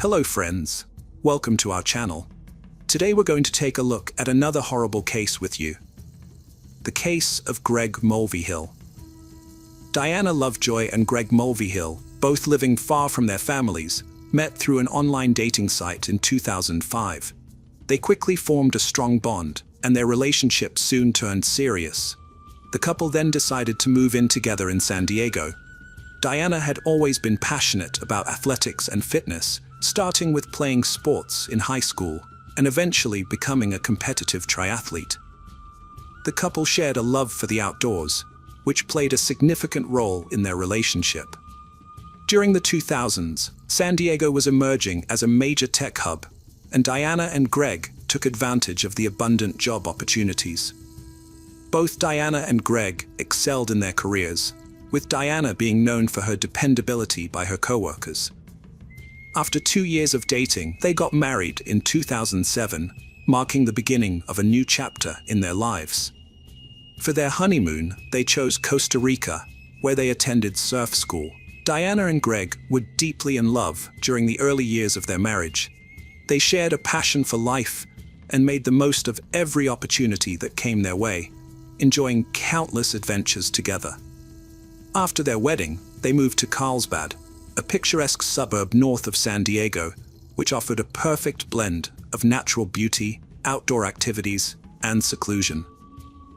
Hello friends, welcome to our channel. Today we're going to take a look at another horrible case with you. The case of Greg Mulvihill. Diana Lovejoy and Greg Mulvihill, both living far from their families, met through an online dating site in 2005. They quickly formed a strong bond, and their relationship soon turned serious. The couple then decided to move in together in San Diego. Diana had always been passionate about athletics and fitness, starting with playing sports in high school and eventually becoming a competitive triathlete. The couple shared a love for the outdoors, which played a significant role in their relationship. During the 2000s, San Diego was emerging as a major tech hub, and Diana and Greg took advantage of the abundant job opportunities. Both Diana and Greg excelled in their careers, with Diana being known for her dependability by her coworkers. After 2 years of dating, they got married in 2007, marking the beginning of a new chapter in their lives. For their honeymoon, they chose Costa Rica, where they attended surf school. Diana and Greg were deeply in love during the early years of their marriage. They shared a passion for life and made the most of every opportunity that came their way, enjoying countless adventures together. After their wedding, they moved to Carlsbad, a picturesque suburb north of San Diego, which offered a perfect blend of natural beauty, outdoor activities, and seclusion.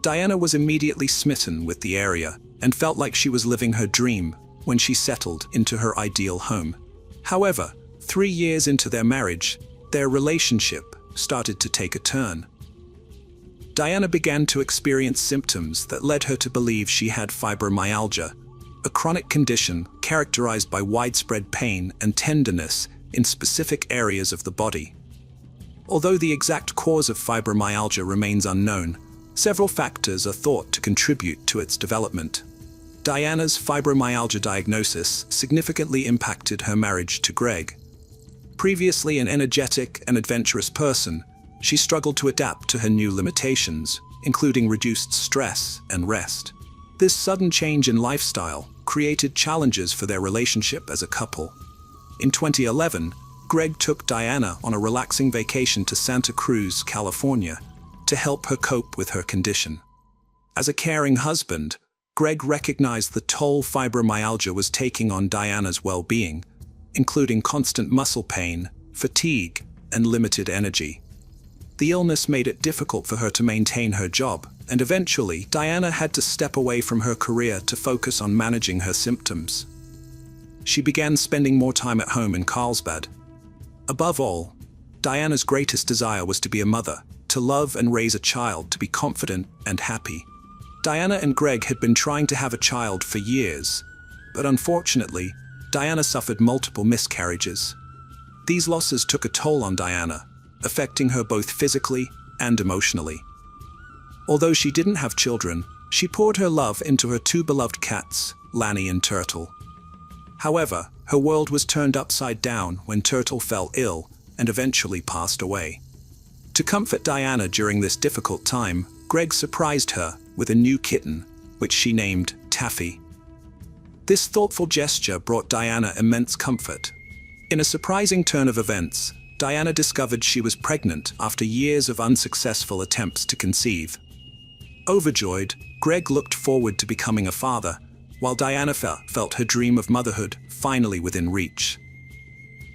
Diana was immediately smitten with the area and felt like she was living her dream when she settled into her ideal home. However, 3 years into their marriage, their relationship started to take a turn. Diana began to experience symptoms that led her to believe she had fibromyalgia, a chronic condition characterized by widespread pain and tenderness in specific areas of the body. Although the exact cause of fibromyalgia remains unknown, several factors are thought to contribute to its development. Diana's fibromyalgia diagnosis significantly impacted her marriage to Greg. Previously an energetic and adventurous person, she struggled to adapt to her new limitations, including reduced stress and rest. This sudden change in lifestyle created challenges for their relationship as a couple. In 2011, Greg took Diana on a relaxing vacation to Santa Cruz, California, to help her cope with her condition. As a caring husband, Greg recognized the toll fibromyalgia was taking on Diana's well-being, including constant muscle pain, fatigue, and limited energy. The illness made it difficult for her to maintain her job, and eventually, Diana had to step away from her career to focus on managing her symptoms. She began spending more time at home in Carlsbad. Above all, Diana's greatest desire was to be a mother, to love and raise a child, to be confident and happy. Diana and Greg had been trying to have a child for years, but unfortunately, Diana suffered multiple miscarriages. These losses took a toll on Diana, affecting her both physically and emotionally. Although she didn't have children, she poured her love into her 2 beloved cats, Lanny and Turtle. However, her world was turned upside down when Turtle fell ill and eventually passed away. To comfort Diana during this difficult time, Greg surprised her with a new kitten, which she named Taffy. This thoughtful gesture brought Diana immense comfort. In a surprising turn of events, Diana discovered she was pregnant after years of unsuccessful attempts to conceive. Overjoyed, Greg looked forward to becoming a father, while Diana felt her dream of motherhood finally within reach.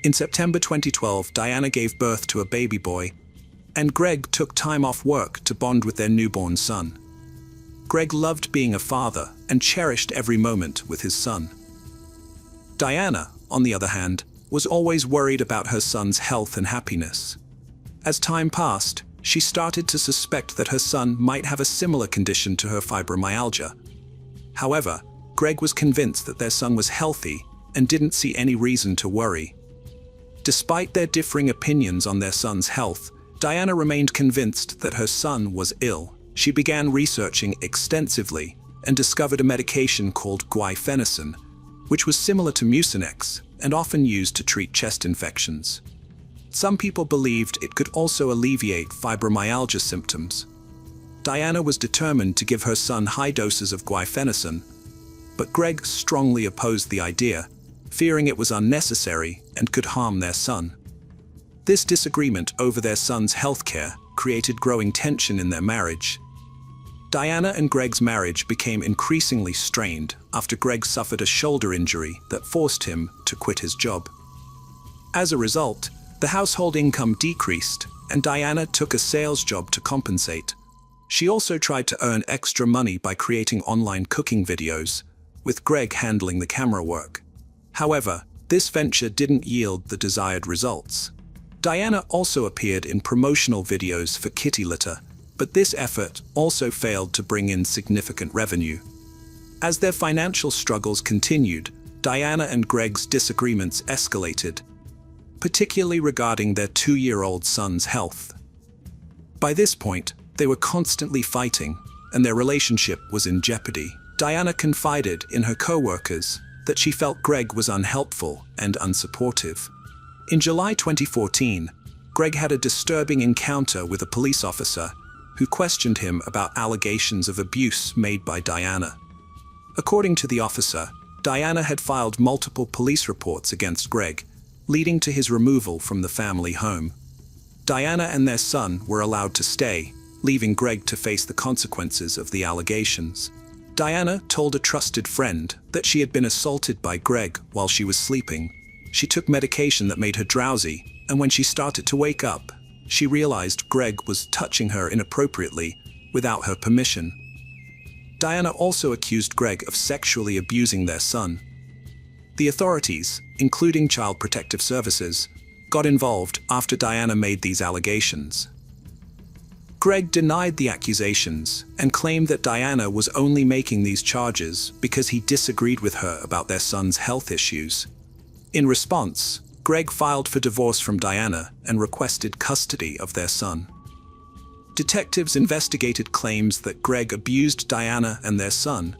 In September 2012, Diana gave birth to a baby boy, and Greg took time off work to bond with their newborn son. Greg loved being a father and cherished every moment with his son. Diana, on the other hand, was always worried about her son's health and happiness. As time passed, she started to suspect that her son might have a similar condition to her fibromyalgia. However, Greg was convinced that their son was healthy and didn't see any reason to worry. Despite their differing opinions on their son's health, Diana remained convinced that her son was ill. She began researching extensively and discovered a medication called guaifenesin, which was similar to Mucinex and often used to treat chest infections. Some people believed it could also alleviate fibromyalgia symptoms. Diana was determined to give her son high doses of guaifenesin, but Greg strongly opposed the idea, fearing it was unnecessary and could harm their son. This disagreement over their son's healthcare created growing tension in their marriage. Diana and Greg's marriage became increasingly strained after Greg suffered a shoulder injury that forced him to quit his job. As a result, the household income decreased, and Diana took a sales job to compensate. She also tried to earn extra money by creating online cooking videos, with Greg handling the camera work. However, this venture didn't yield the desired results. Diana also appeared in promotional videos for kitty litter, but this effort also failed to bring in significant revenue. As their financial struggles continued, Diana and Greg's disagreements escalated, particularly regarding their 2-year-old son's health. By this point, they were constantly fighting, and their relationship was in jeopardy. Diana confided in her co-workers that she felt Greg was unhelpful and unsupportive. In July 2014, Greg had a disturbing encounter with a police officer who questioned him about allegations of abuse made by Diana. According to the officer, Diana had filed multiple police reports against Greg, leading to his removal from the family home. Diana and their son were allowed to stay, leaving Greg to face the consequences of the allegations. Diana told a trusted friend that she had been assaulted by Greg while she was sleeping. She took medication that made her drowsy, and when she started to wake up, she realized Greg was touching her inappropriately without her permission. Diana also accused Greg of sexually abusing their son. The authorities, including Child Protective Services, got involved after Diana made these allegations. Greg denied the accusations and claimed that Diana was only making these charges because he disagreed with her about their son's health issues. In response, Greg filed for divorce from Diana and requested custody of their son. Detectives investigated claims that Greg abused Diana and their son,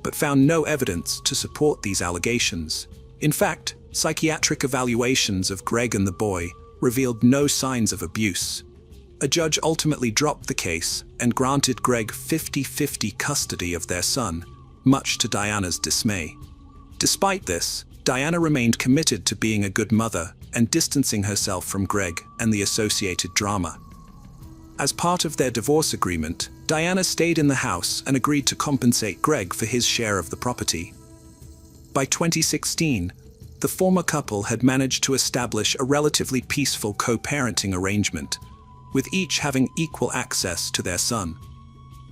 but found no evidence to support these allegations. In fact, psychiatric evaluations of Greg and the boy revealed no signs of abuse. A judge ultimately dropped the case and granted Greg 50-50 custody of their son, much to Diana's dismay. Despite this, Diana remained committed to being a good mother and distancing herself from Greg and the associated drama. As part of their divorce agreement, Diana stayed in the house and agreed to compensate Greg for his share of the property. By 2016, the former couple had managed to establish a relatively peaceful co-parenting arrangement, with each having equal access to their son.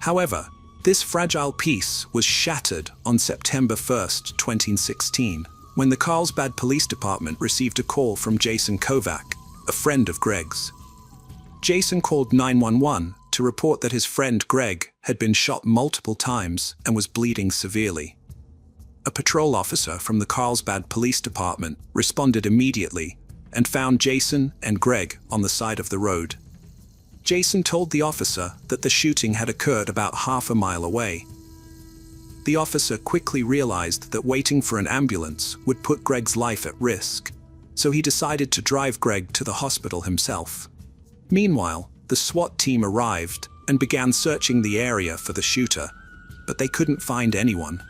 However, this fragile peace was shattered on September 1, 2016, when the Carlsbad Police Department received a call from Jason Kovac, a friend of Greg's. Jason called 911 to report that his friend Greg had been shot multiple times and was bleeding severely. A patrol officer from the Carlsbad Police Department responded immediately and found Jason and Greg on the side of the road. Jason told the officer that the shooting had occurred about half a mile away. The officer quickly realized that waiting for an ambulance would put Greg's life at risk, so he decided to drive Greg to the hospital himself. Meanwhile, the SWAT team arrived and began searching the area for the shooter, but they couldn't find anyone.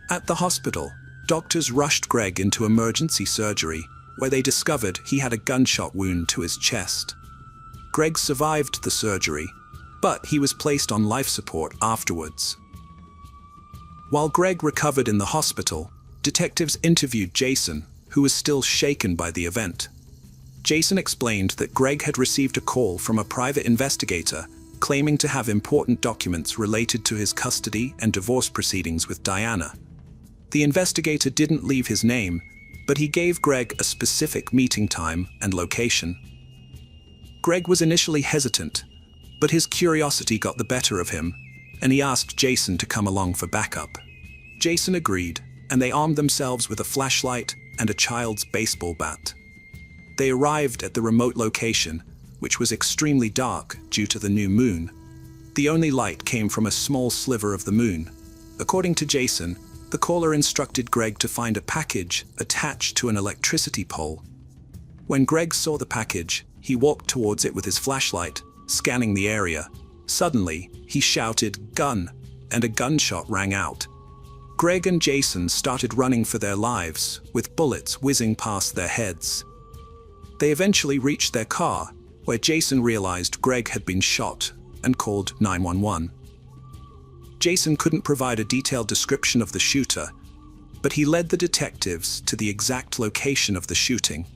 At the hospital, doctors rushed Greg into emergency surgery, where they discovered he had a gunshot wound to his chest. Greg survived the surgery, but he was placed on life support afterwards. While Greg recovered in the hospital, detectives interviewed Jason, who was still shaken by the event. Jason explained that Greg had received a call from a private investigator claiming to have important documents related to his custody and divorce proceedings with Diana. The investigator didn't leave his name, but he gave Greg a specific meeting time and location. Greg was initially hesitant, but his curiosity got the better of him, and he asked Jason to come along for backup. Jason agreed, and they armed themselves with a flashlight and a child's baseball bat. They arrived at the remote location, which was extremely dark due to the new moon. The only light came from a small sliver of the moon. According to Jason, the caller instructed Greg to find a package attached to an electricity pole. When Greg saw the package, he walked towards it with his flashlight, scanning the area. Suddenly, he shouted, "Gun!" and a gunshot rang out. Greg and Jason started running for their lives, with bullets whizzing past their heads. They eventually reached their car, where Jason realized Greg had been shot and called 911. Jason couldn't provide a detailed description of the shooter, but he led the detectives to the exact location of the shooting.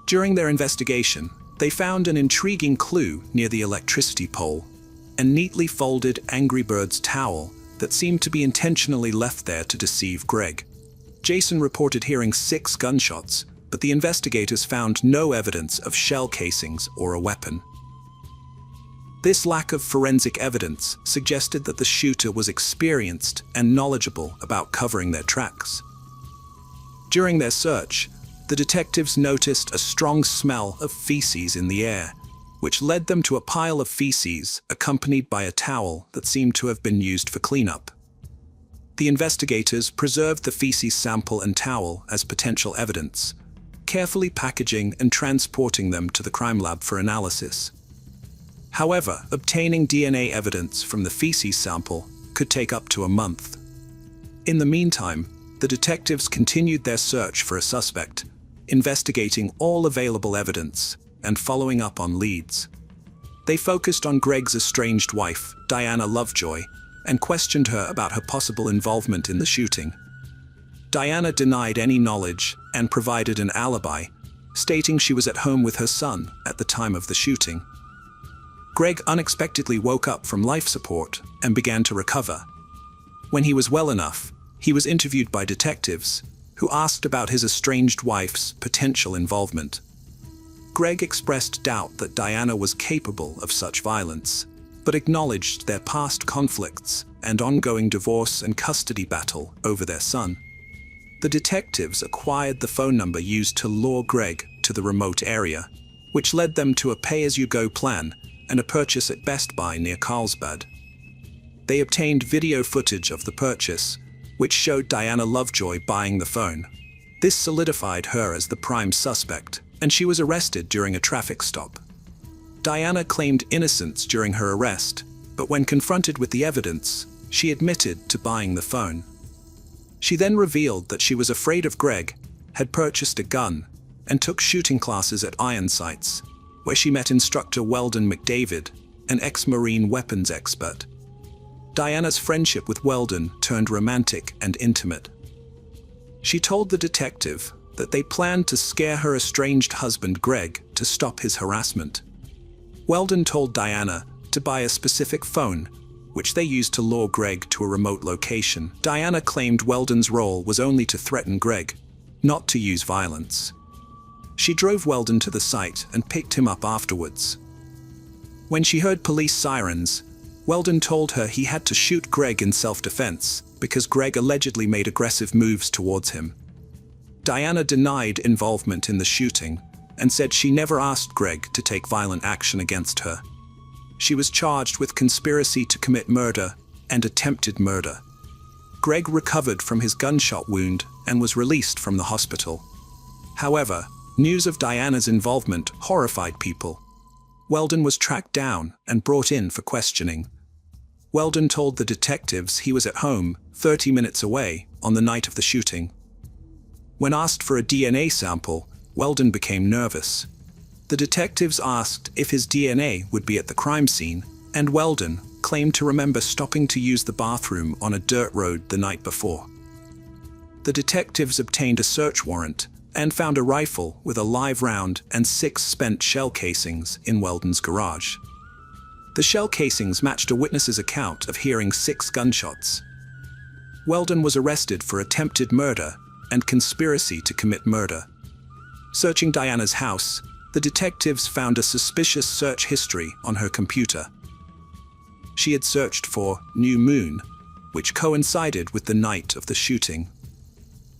During their investigation, they found an intriguing clue near the electricity pole, a neatly folded Angry Birds towel that seemed to be intentionally left there to deceive Greg. Jason reported hearing 6 gunshots, but the investigators found no evidence of shell casings or a weapon. This lack of forensic evidence suggested that the shooter was experienced and knowledgeable about covering their tracks. During their search, the detectives noticed a strong smell of feces in the air, which led them to a pile of feces accompanied by a towel that seemed to have been used for cleanup. The investigators preserved the feces sample and towel as potential evidence, carefully packaging and transporting them to the crime lab for analysis. However, obtaining DNA evidence from the feces sample could take up to a month. In the meantime, the detectives continued their search for a suspect, investigating all available evidence and following up on leads. They focused on Greg's estranged wife, Diana Lovejoy, and questioned her about her possible involvement in the shooting. Diana denied any knowledge and provided an alibi, stating she was at home with her son at the time of the shooting. Greg unexpectedly woke up from life support and began to recover. When he was well enough, he was interviewed by detectives, who asked about his estranged wife's potential involvement. Greg expressed doubt that Diana was capable of such violence, but acknowledged their past conflicts and ongoing divorce and custody battle over their son. The detectives acquired the phone number used to lure Greg to the remote area, which led them to a pay-as-you-go plan and a purchase at Best Buy near Carlsbad. They obtained video footage of the purchase, which showed Diana Lovejoy buying the phone. This solidified her as the prime suspect, and she was arrested during a traffic stop. Diana claimed innocence during her arrest, but when confronted with the evidence, she admitted to buying the phone. She then revealed that she was afraid of Greg, had purchased a gun, and took shooting classes at Iron Sights, where she met instructor Weldon McDavid, an ex-Marine weapons expert. Diana's friendship with Weldon turned romantic and intimate. She told the detective that they planned to scare her estranged husband Greg to stop his harassment. Weldon told Diana to buy a specific phone, which they used to lure Greg to a remote location. Diana claimed Weldon's role was only to threaten Greg, not to use violence. She drove Weldon to the site and picked him up afterwards. When she heard police sirens, Weldon told her he had to shoot Greg in self-defense because Greg allegedly made aggressive moves towards him. Diana denied involvement in the shooting and said she never asked Greg to take violent action against her. She was charged with conspiracy to commit murder and attempted murder. Greg recovered from his gunshot wound and was released from the hospital. However, news of Diana's involvement horrified people. Weldon was tracked down and brought in for questioning. Weldon told the detectives he was at home, 30 minutes away, on the night of the shooting. When asked for a DNA sample, Weldon became nervous. The detectives asked if his DNA would be at the crime scene, and Weldon claimed to remember stopping to use the bathroom on a dirt road the night before. The detectives obtained a search warrant and found a rifle with a live round and 6 spent shell casings in Weldon's garage. The shell casings matched a witness's account of hearing 6 gunshots. Weldon was arrested for attempted murder and conspiracy to commit murder. Searching Diana's house, the detectives found a suspicious search history on her computer. She had searched for "new moon," which coincided with the night of the shooting.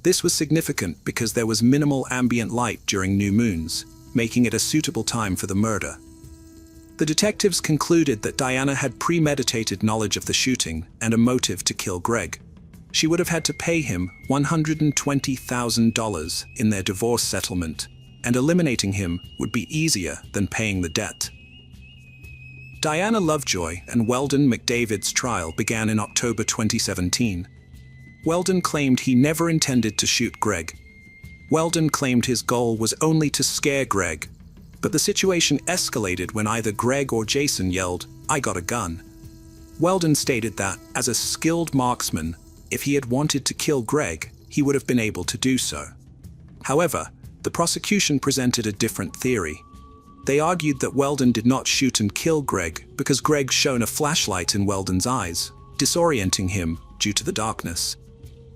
This was significant because there was minimal ambient light during new moons, making it a suitable time for the murder. The detectives concluded that Diana had premeditated knowledge of the shooting and a motive to kill Greg. She would have had to pay him $120,000 in their divorce settlement, and eliminating him would be easier than paying the debt. Diana Lovejoy and Weldon McDavid's trial began in October 2017. Weldon claimed he never intended to shoot Greg. Weldon claimed his goal was only to scare Greg, but the situation escalated when either Greg or Jason yelled, "I got a gun." Weldon stated that, as a skilled marksman, if he had wanted to kill Greg, he would have been able to do so. However, the prosecution presented a different theory. They argued that Weldon did not shoot and kill Greg because Greg shone a flashlight in Weldon's eyes, disorienting him due to the darkness.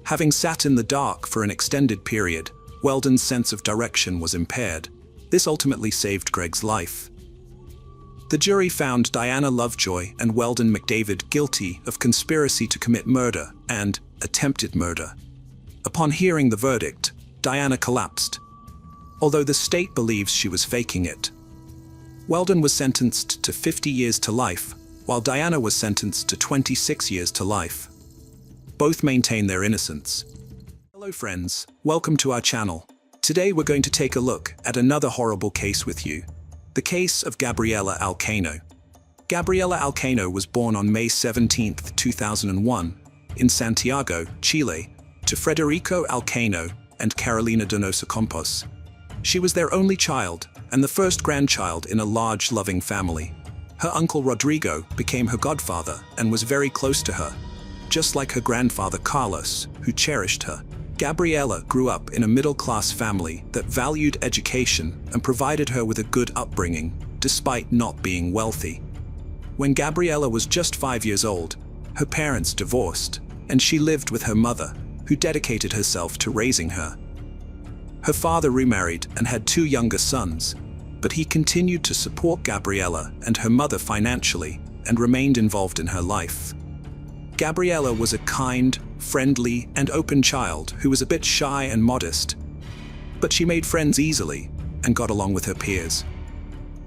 Having sat in the dark for an extended period, Weldon's sense of direction was impaired. This ultimately saved Greg's life. The jury found Diana Lovejoy and Weldon McDavid guilty of conspiracy to commit murder and attempted murder. Upon hearing the verdict, Diana collapsed, although the state believes she was faking it. Weldon was sentenced to 50 years to life, while Diana was sentenced to 26 years to life. Both maintain their innocence. Hello friends, welcome to our channel. Today we're going to take a look at another horrible case with you. The case of Gabriela Alcano. Gabriela Alcano was born on May 17, 2001, in Santiago, Chile, to Federico Alcano and Carolina Donoso Campos. She was their only child and the first grandchild in a large, loving family. Her uncle Rodrigo became her godfather and was very close to her, just like her grandfather Carlos, who cherished her. Gabriela grew up in a middle-class family that valued education and provided her with a good upbringing, despite not being wealthy. When Gabriela was just 5 years old, her parents divorced, and she lived with her mother, who dedicated herself to raising her. Her father remarried and had 2 younger sons, but he continued to support Gabriela and her mother financially and remained involved in her life. Gabriela was a kind, friendly, and open child who was a bit shy and modest, but she made friends easily and got along with her peers.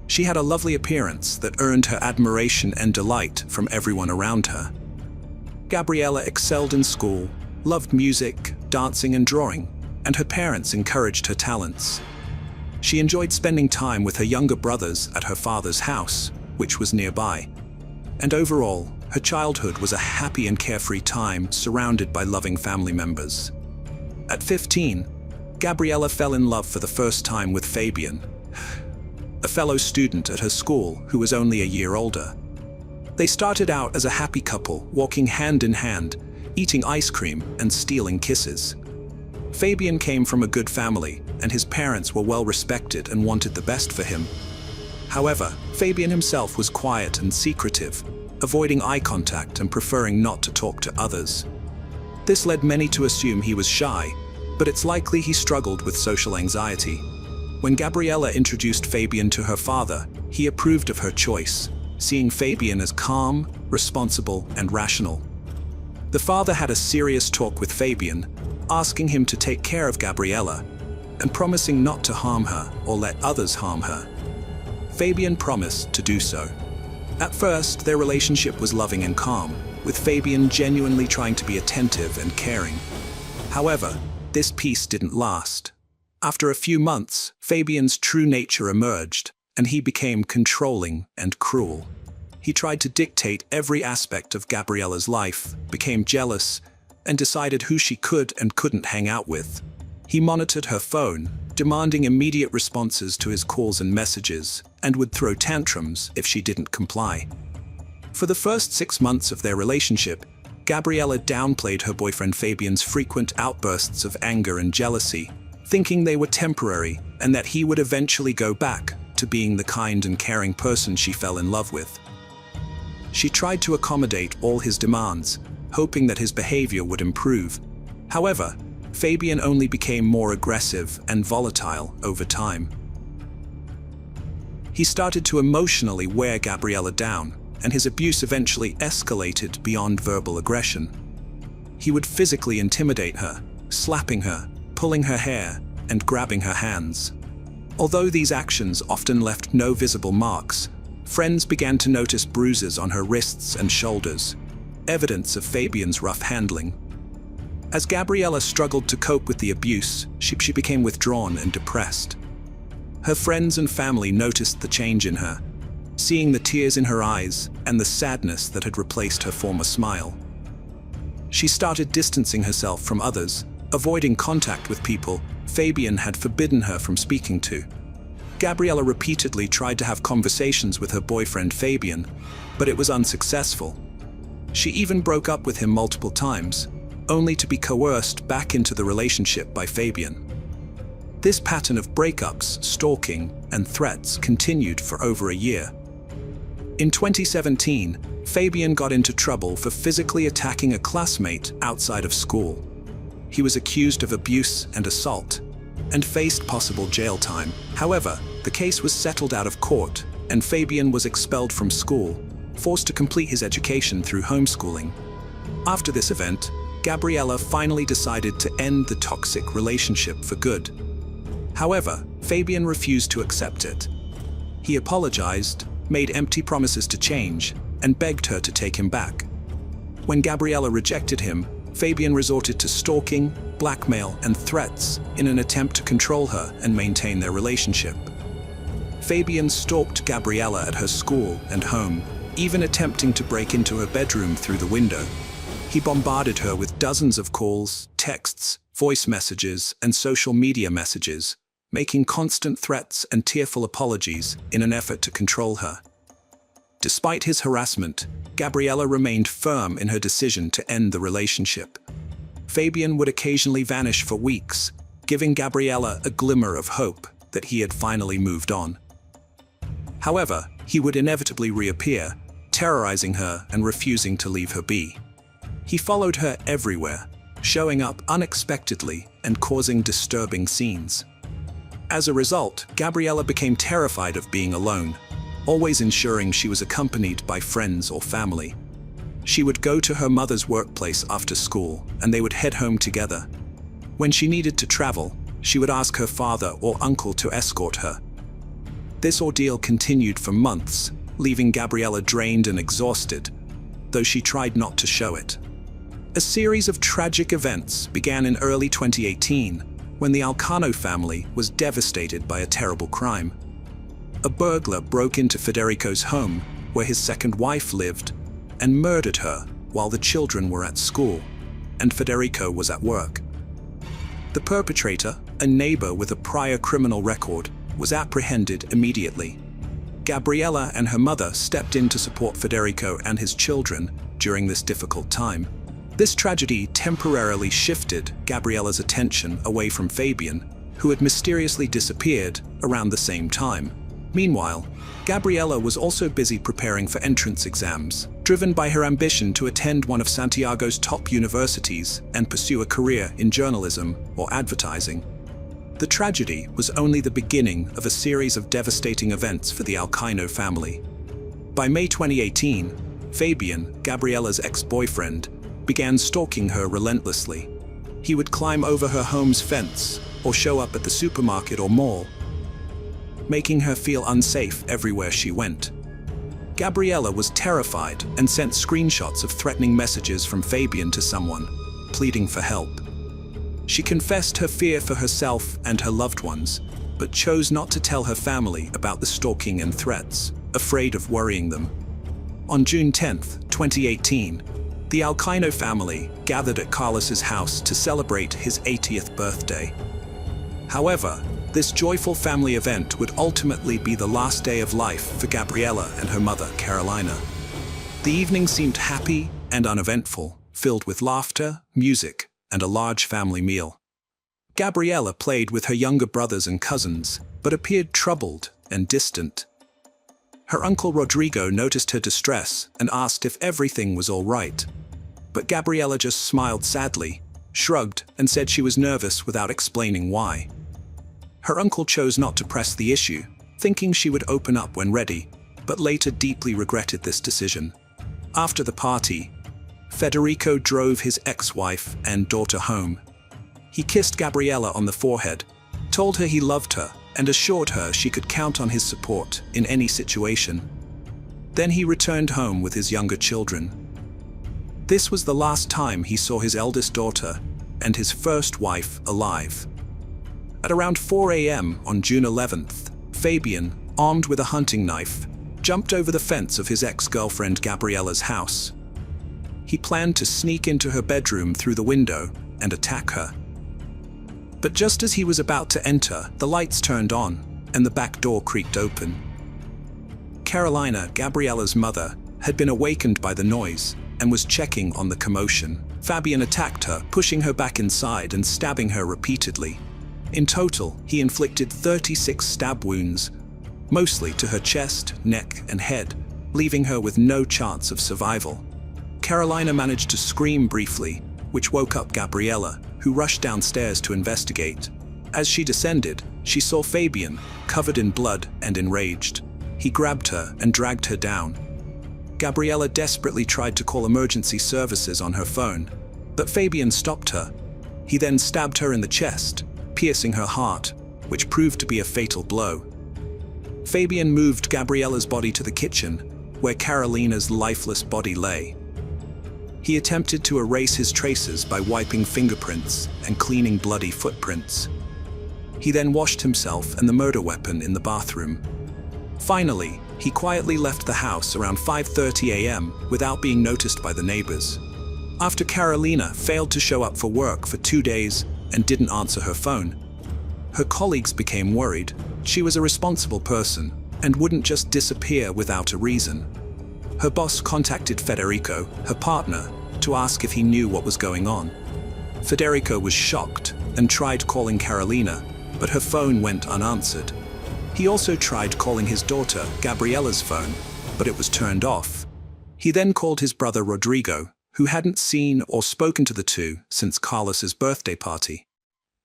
She had a lovely appearance that earned her admiration and delight from everyone around her. Gabriela excelled in school, loved music, dancing, and drawing, and her parents encouraged her talents. She enjoyed spending time with her younger brothers at her father's house, which was nearby. And overall, her childhood was a happy and carefree time surrounded by loving family members. At 15, Gabriela fell in love for the first time with Fabian, a fellow student at her school who was only a year older. They started out as a happy couple, walking hand in hand, eating ice cream and stealing kisses. Fabian came from a good family, and his parents were well respected and wanted the best for him. However, Fabian himself was quiet and secretive, avoiding eye contact and preferring not to talk to others. This led many to assume he was shy, but it's likely he struggled with social anxiety. When Gabriela introduced Fabian to her father, he approved of her choice, seeing Fabian as calm, responsible, and rational. The father had a serious talk with Fabian, asking him to take care of Gabriela and promising not to harm her or let others harm her. Fabian promised to do so. At first, their relationship was loving and calm, with Fabian genuinely trying to be attentive and caring. However, this peace didn't last. After a few months, Fabian's true nature emerged, and he became controlling and cruel. He tried to dictate every aspect of Gabriela's life, became jealous, and decided who she could and couldn't hang out with. He monitored her phone, demanding immediate responses to his calls and messages, and would throw tantrums if she didn't comply. For the first 6 months of their relationship, Gabriela downplayed her boyfriend Fabian's frequent outbursts of anger and jealousy, thinking they were temporary and that he would eventually go back to being the kind and caring person she fell in love with. She tried to accommodate all his demands, hoping that his behavior would improve. However, Fabian only became more aggressive and volatile over time. He started to emotionally wear Gabriela down, and his abuse eventually escalated beyond verbal aggression. He would physically intimidate her, slapping her, pulling her hair, and grabbing her hands. Although these actions often left no visible marks, friends began to notice bruises on her wrists and shoulders, evidence of Fabian's rough handling. As Gabriela struggled to cope with the abuse, she became withdrawn and depressed. Her friends and family noticed the change in her, seeing the tears in her eyes and the sadness that had replaced her former smile. She started distancing herself from others, avoiding contact with people Fabian had forbidden her from speaking to. Gabriella repeatedly tried to have conversations with her boyfriend Fabian, but it was unsuccessful. She even broke up with him multiple times, only to be coerced back into the relationship by Fabian. This pattern of breakups, stalking, and threats continued for over a year. In 2017, Fabian got into trouble for physically attacking a classmate outside of school. He was accused of abuse and assault, and faced possible jail time. However, the case was settled out of court, and Fabian was expelled from school, forced to complete his education through homeschooling. After this event, Gabriella finally decided to end the toxic relationship for good. However, Fabian refused to accept it. He apologized, made empty promises to change, and begged her to take him back. When Gabriella rejected him, Fabian resorted to stalking, blackmail, and threats in an attempt to control her and maintain their relationship. Fabian stalked Gabriella at her school and home, even attempting to break into her bedroom through the window. He bombarded her with dozens of calls, texts, voice messages, and social media messages, making constant threats and tearful apologies in an effort to control her. Despite his harassment, Gabriella remained firm in her decision to end the relationship. Fabian would occasionally vanish for weeks, giving Gabriella a glimmer of hope that he had finally moved on. However, he would inevitably reappear, terrorizing her and refusing to leave her be. He followed her everywhere, showing up unexpectedly and causing disturbing scenes. As a result, Gabriella became terrified of being alone, always ensuring she was accompanied by friends or family. She would go to her mother's workplace after school, and they would head home together. When she needed to travel, she would ask her father or uncle to escort her. This ordeal continued for months, leaving Gabriella drained and exhausted, though she tried not to show it. A series of tragic events began in early 2018, when the Alcano family was devastated by a terrible crime. A burglar broke into Federico's home, where his second wife lived, and murdered her while the children were at school, and Federico was at work. The perpetrator, a neighbor with a prior criminal record, was apprehended immediately. Gabriella and her mother stepped in to support Federico and his children during this difficult time. This tragedy temporarily shifted Gabriella's attention away from Fabian, who had mysteriously disappeared around the same time. Meanwhile, Gabriella was also busy preparing for entrance exams, driven by her ambition to attend one of Santiago's top universities and pursue a career in journalism or advertising. The tragedy was only the beginning of a series of devastating events for the Alcano family. By May 2018, Fabian, Gabriella's ex-boyfriend, began stalking her relentlessly. He would climb over her home's fence or show up at the supermarket or mall, making her feel unsafe everywhere she went. Gabriella was terrified and sent screenshots of threatening messages from Fabian to someone, pleading for help. She confessed her fear for herself and her loved ones, but chose not to tell her family about the stalking and threats, afraid of worrying them. On June 10, 2018, the Alcano family gathered at Carlos's house to celebrate his 80th birthday. However, this joyful family event would ultimately be the last day of life for Gabriella and her mother, Carolina. The evening seemed happy and uneventful, filled with laughter, music, and a large family meal. Gabriella played with her younger brothers and cousins, but appeared troubled and distant. Her uncle Rodrigo noticed her distress and asked if everything was all right. But Gabriella just smiled sadly, shrugged, and said she was nervous without explaining why. Her uncle chose not to press the issue, thinking she would open up when ready, but later deeply regretted this decision. After the party, Federico drove his ex-wife and daughter home. He kissed Gabriella on the forehead, told her he loved her, and assured her she could count on his support in any situation. Then he returned home with his younger children. This was the last time he saw his eldest daughter and his first wife alive. At around 4 a.m. on June 11th, Fabian, armed with a hunting knife, jumped over the fence of his ex-girlfriend Gabriella's house. He planned to sneak into her bedroom through the window and attack her. But just as he was about to enter, the lights turned on and the back door creaked open. Carolina, Gabriella's mother, had been awakened by the noise and was checking on the commotion. Fabian attacked her, pushing her back inside and stabbing her repeatedly. In total, he inflicted 36 stab wounds, mostly to her chest, neck, and head, leaving her with no chance of survival. Carolina managed to scream briefly, which woke up Gabriella, who rushed downstairs to investigate. As she descended, she saw Fabian, covered in blood and enraged. He grabbed her and dragged her down. Gabriella desperately tried to call emergency services on her phone, but Fabian stopped her. He then stabbed her in the chest, piercing her heart, which proved to be a fatal blow. Fabian moved Gabriella's body to the kitchen, where Carolina's lifeless body lay. He attempted to erase his traces by wiping fingerprints and cleaning bloody footprints. He then washed himself and the murder weapon in the bathroom. Finally, he quietly left the house around 5:30 a.m. without being noticed by the neighbors. After Carolina failed to show up for work for 2 days and didn't answer her phone, her colleagues became worried. She was a responsible person and wouldn't just disappear without a reason. Her boss contacted Federico, her partner, to ask if he knew what was going on. Federico was shocked and tried calling Carolina, but her phone went unanswered. He also tried calling his daughter, Gabriella's phone, but it was turned off. He then called his brother Rodrigo, who hadn't seen or spoken to the two since Carlos's birthday party.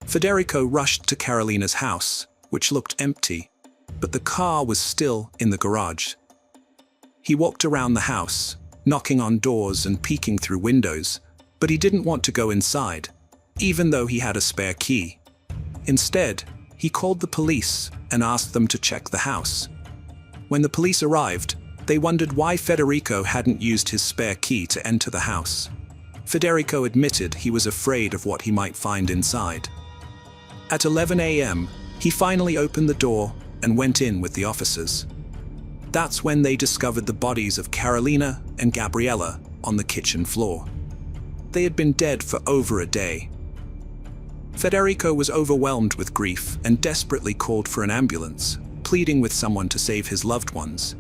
Federico rushed to Carolina's house, which looked empty, but the car was still in the garage. He walked around the house, knocking on doors and peeking through windows, but he didn't want to go inside, even though he had a spare key. Instead, he called the police and asked them to check the house. When the police arrived, they wondered why Federico hadn't used his spare key to enter the house. Federico admitted he was afraid of what he might find inside. At 11 a.m., he finally opened the door and went in with the officers. That's when they discovered the bodies of Carolina and Gabriella on the kitchen floor. They had been dead for over a day. Federico was overwhelmed with grief and desperately called for an ambulance, pleading with someone to save his loved ones.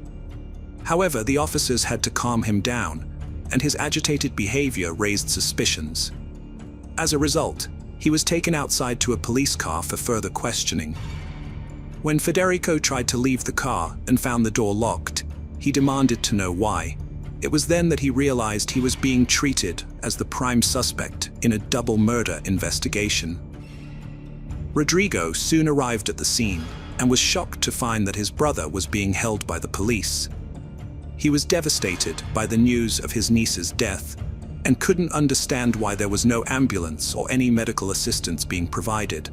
However, the officers had to calm him down, and his agitated behavior raised suspicions. As a result, he was taken outside to a police car for further questioning. When Federico tried to leave the car and found the door locked, he demanded to know why. It was then that he realized he was being treated as the prime suspect in a double murder investigation. Rodrigo soon arrived at the scene and was shocked to find that his brother was being held by the police. He was devastated by the news of his niece's death and couldn't understand why there was no ambulance or any medical assistance being provided.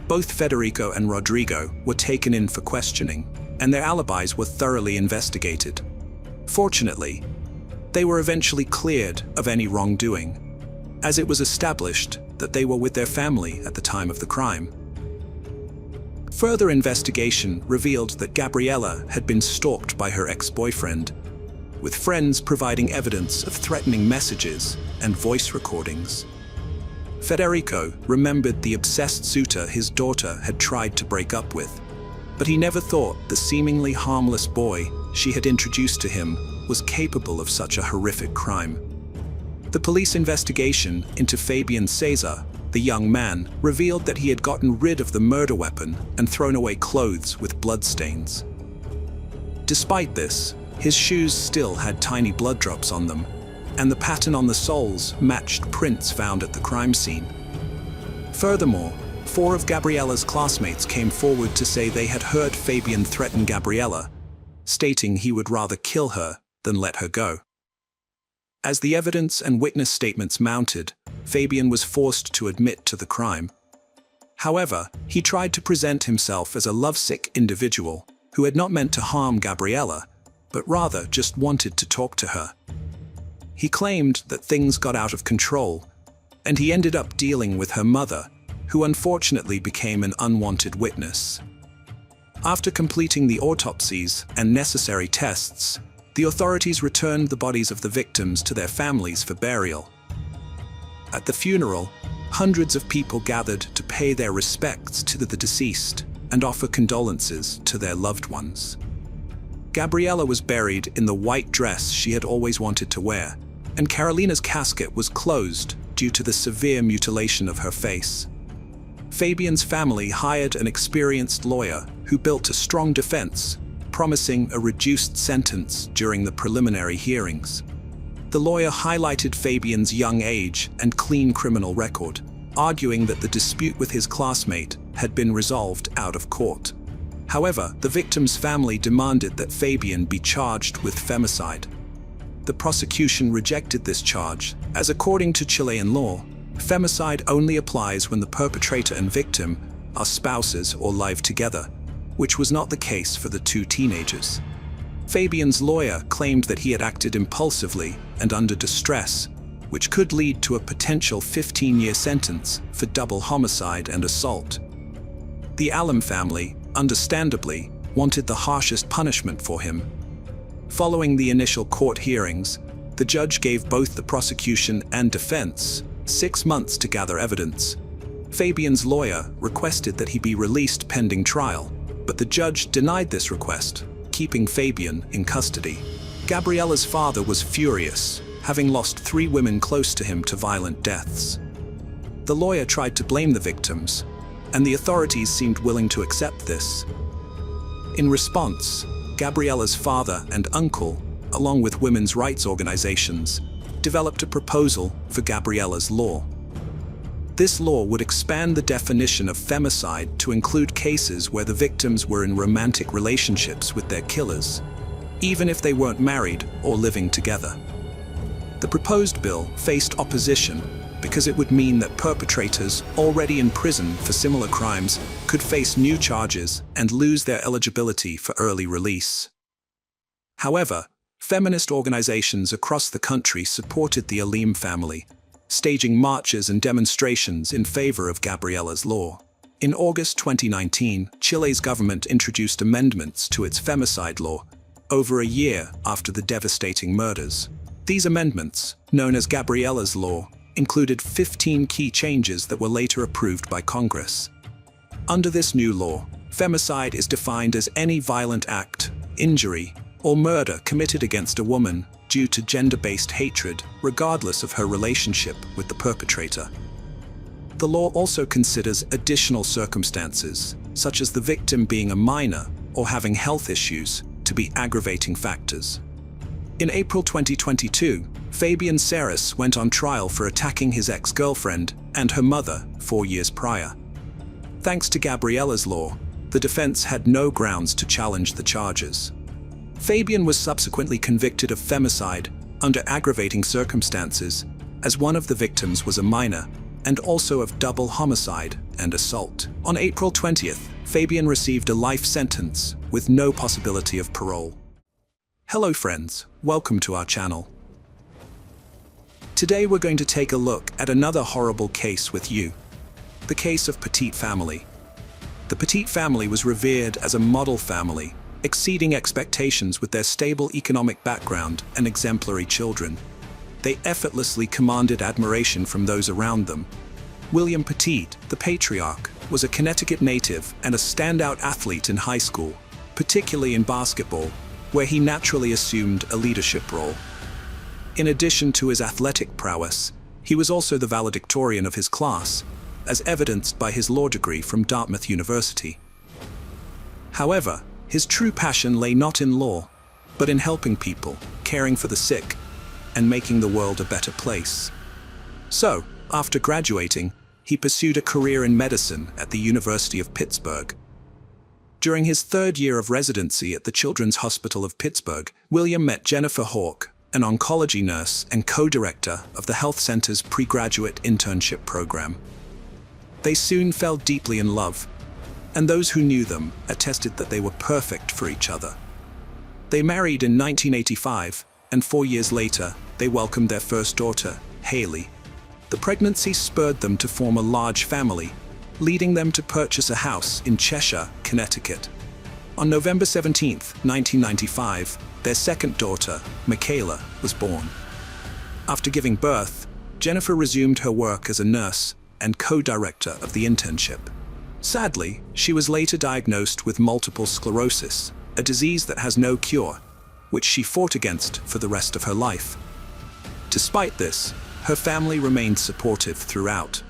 Both Federico and Rodrigo were taken in for questioning, and their alibis were thoroughly investigated. Fortunately, they were eventually cleared of any wrongdoing, as it was established that they were with their family at the time of the crime. Further investigation revealed that Gabriella had been stalked by her ex-boyfriend, with friends providing evidence of threatening messages and voice recordings. Federico remembered the obsessed suitor his daughter had tried to break up with, but he never thought the seemingly harmless boy she had introduced to him was capable of such a horrific crime. The police investigation into Fabian Cesar, the young man, revealed that he had gotten rid of the murder weapon and thrown away clothes with bloodstains. Despite this, his shoes still had tiny blood drops on them, and the pattern on the soles matched prints found at the crime scene. Furthermore, 4 of Gabriella's classmates came forward to say they had heard Fabian threaten Gabriella, stating he would rather kill her than let her go. As the evidence and witness statements mounted, Fabian was forced to admit to the crime. However, he tried to present himself as a lovesick individual who had not meant to harm Gabriella, but rather just wanted to talk to her. He claimed that things got out of control, and he ended up dealing with her mother, who unfortunately became an unwanted witness. After completing the autopsies and necessary tests, the authorities returned the bodies of the victims to their families for burial. At the funeral, Hundreds of people gathered to pay their respects to the deceased and offer condolences to their loved ones. Gabriella was buried in the white dress she had always wanted to wear, and Carolina's casket was closed due to the severe mutilation of her face. Fabian's family hired an experienced lawyer who built a strong defense, promising a reduced sentence during the preliminary hearings. The lawyer highlighted Fabian's young age and clean criminal record, arguing that the dispute with his classmate had been resolved out of court. However, the victim's family demanded that Fabian be charged with femicide. The prosecution rejected this charge, as according to Chilean law, femicide only applies when the perpetrator and victim are spouses or live together, which was not the case for the two teenagers. Fabian's lawyer claimed that he had acted impulsively and under distress, which could lead to a potential 15-year sentence for double homicide and assault. The Allen family, understandably, wanted the harshest punishment for him. Following the initial court hearings, the judge gave both the prosecution and defense 6 months to gather evidence. Fabian's lawyer requested that he be released pending trial, but the judge denied this request, keeping Fabian in custody. Gabriella's father was furious, having lost 3 women close to him to violent deaths. The lawyer tried to blame the victims, and the authorities seemed willing to accept this. In response, Gabriella's father and uncle, along with women's rights organizations, developed a proposal for Gabriella's law. This law would expand the definition of femicide to include cases where the victims were in romantic relationships with their killers, even if they weren't married or living together. The proposed bill faced opposition because it would mean that perpetrators already in prison for similar crimes could face new charges and lose their eligibility for early release. However, feminist organizations across the country supported the Alim family, staging marches and demonstrations in favor of Gabriella's law. In August 2019, Chile's government introduced amendments to its femicide law, over a year after the devastating murders. These amendments, known as Gabriella's law, included 15 key changes that were later approved by Congress. Under this new law, femicide is defined as any violent act, injury, or murder committed against a woman due to gender-based hatred, regardless of her relationship with the perpetrator. The law also considers additional circumstances, such as the victim being a minor or having health issues, to be aggravating factors. In April 2022, Fabian Ceres went on trial for attacking his ex-girlfriend and her mother 4 years prior. Thanks to Gabriella's law, the defense had no grounds to challenge the charges. Fabian was subsequently convicted of femicide under aggravating circumstances, as one of the victims was a minor, and also of double homicide and assault. On April 20th, Fabian received a life sentence with no possibility of parole. Hello friends, welcome to our channel. Today we're going to take a look at another horrible case with you, the case of Petit family. The Petit family was revered as a model family, exceeding expectations with their stable economic background and exemplary children. They effortlessly commanded admiration from those around them. William Petit, the patriarch, was a Connecticut native and a standout athlete in high school, particularly in basketball, where he naturally assumed a leadership role. In addition to his athletic prowess, he was also the valedictorian of his class, as evidenced by his law degree from Dartmouth University. However, his true passion lay not in law, but in helping people, caring for the sick, and making the world a better place. So, after graduating, he pursued a career in medicine at the University of Pittsburgh. During his 3rd year of residency at the Children's Hospital of Pittsburgh, William met Jennifer Hawke, an oncology nurse and co-director of the health center's pre-graduate internship program. They soon fell deeply in love, and those who knew them attested that they were perfect for each other. They married in 1985, and 4 years later, they welcomed their first daughter, Haley. The pregnancy spurred them to form a large family, leading them to purchase a house in Cheshire, Connecticut. On November 17, 1995, their second daughter, Michaela, was born. After giving birth, Jennifer resumed her work as a nurse and co-director of the internship. Sadly, she was later diagnosed with multiple sclerosis, a disease that has no cure, which she fought against for the rest of her life. Despite this, her family remained supportive throughout.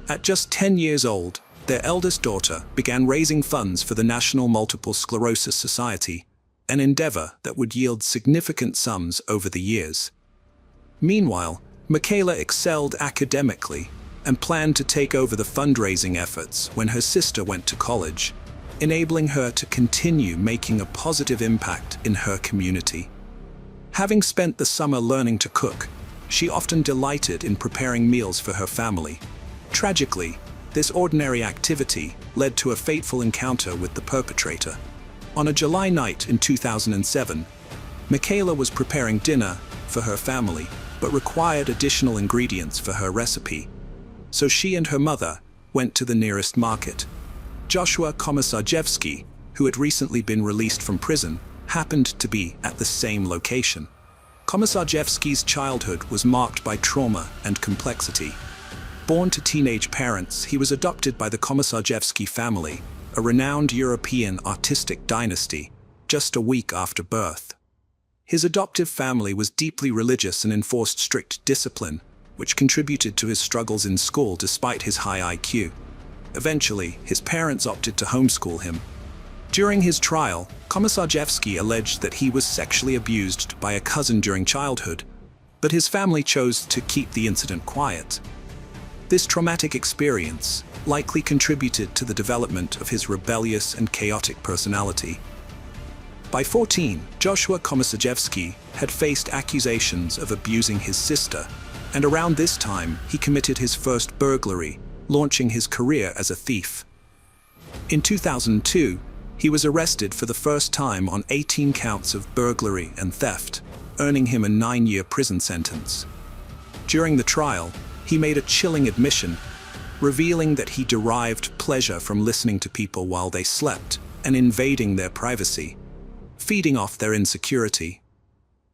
At just 10 years old, their eldest daughter began raising funds for the National Multiple Sclerosis Society, an endeavor that would yield significant sums over the years. Meanwhile, Michaela excelled academically and planned to take over the fundraising efforts when her sister went to college, enabling her to continue making a positive impact in her community. Having spent the summer learning to cook, she often delighted in preparing meals for her family. Tragically, this ordinary activity led to a fateful encounter with the perpetrator. On a July night in 2007, Michaela was preparing dinner for her family, but required additional ingredients for her recipe. So she and her mother went to the nearest market. Joshua Komisarjevsky, who had recently been released from prison, happened to be at the same location. Komisarjevsky's childhood was marked by trauma and complexity. Born to teenage parents, he was adopted by the Komisarjevsky family, a renowned European artistic dynasty, just a week after birth. His adoptive family was deeply religious and enforced strict discipline, which contributed to his struggles in school despite his high IQ. Eventually, his parents opted to homeschool him. During his trial, Komisarjevsky alleged that he was sexually abused by a cousin during childhood, but his family chose to keep the incident quiet. This traumatic experience likely contributed to the development of his rebellious and chaotic personality. By 14, Joshua Komisarjevsky had faced accusations of abusing his sister, and around this time he committed his first burglary, launching his career as a thief. In 2002, he was arrested for the first time on 18 counts of burglary and theft, earning him a 9-year prison sentence. During the trial, he made a chilling admission, revealing that he derived pleasure from listening to people while they slept and invading their privacy, feeding off their insecurity.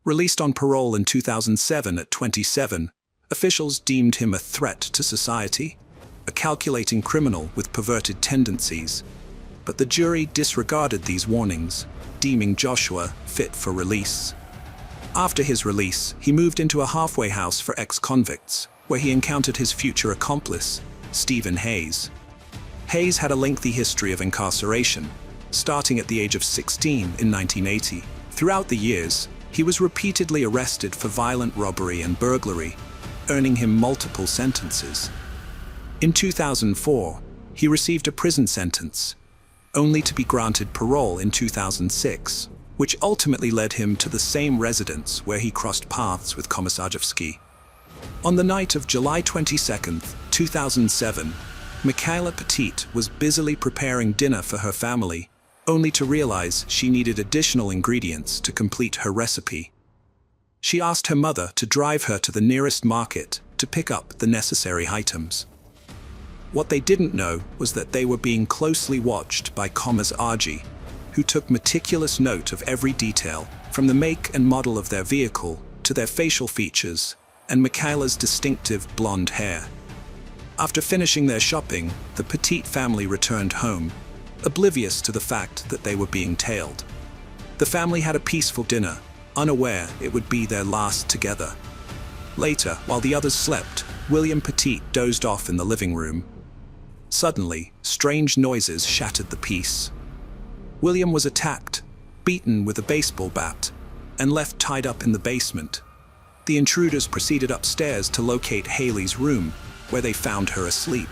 Released on parole in 2007 at 27, officials deemed him a threat to society, a calculating criminal with perverted tendencies. But the jury disregarded these warnings, deeming Joshua fit for release. After his release, he moved into a halfway house for ex-convicts, where he encountered his future accomplice, Stephen Hayes. Hayes had a lengthy history of incarceration, starting at the age of 16 in 1980. Throughout the years, he was repeatedly arrested for violent robbery and burglary, earning him multiple sentences. In 2004, he received a prison sentence, only to be granted parole in 2006, which ultimately led him to the same residence where he crossed paths with Komisarjevsky. On the night of July 22, 2007, Michaela Petit was busily preparing dinner for her family, only to realize she needed additional ingredients to complete her recipe. She asked her mother to drive her to the nearest market to pick up the necessary items. What they didn't know was that they were being closely watched by Komisarjevsky, who took meticulous note of every detail, from the make and model of their vehicle to their facial features and Michaela's distinctive blonde hair. After finishing their shopping, the Petit family returned home, oblivious to the fact that they were being tailed. The family had a peaceful dinner, unaware it would be their last together. Later, while the others slept, William Petit dozed off in the living room. Suddenly, strange noises shattered the peace. William was attacked, beaten with a baseball bat, and left tied up in the basement. The intruders proceeded upstairs to locate Haley's room, where they found her asleep.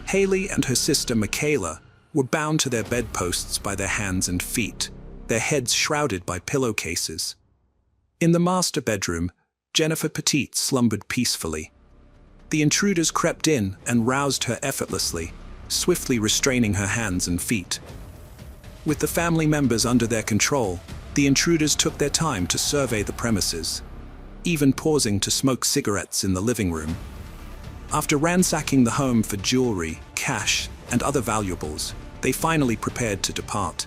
Haley and her sister Michaela were bound to their bedposts by their hands and feet, their heads shrouded by pillowcases. In the master bedroom, Jennifer Petit slumbered peacefully. The intruders crept in and roused her effortlessly, swiftly restraining her hands and feet. With the family members under their control, the intruders took their time to survey the premises, even pausing to smoke cigarettes in the living room. After ransacking the home for jewelry, cash, and other valuables, they finally prepared to depart.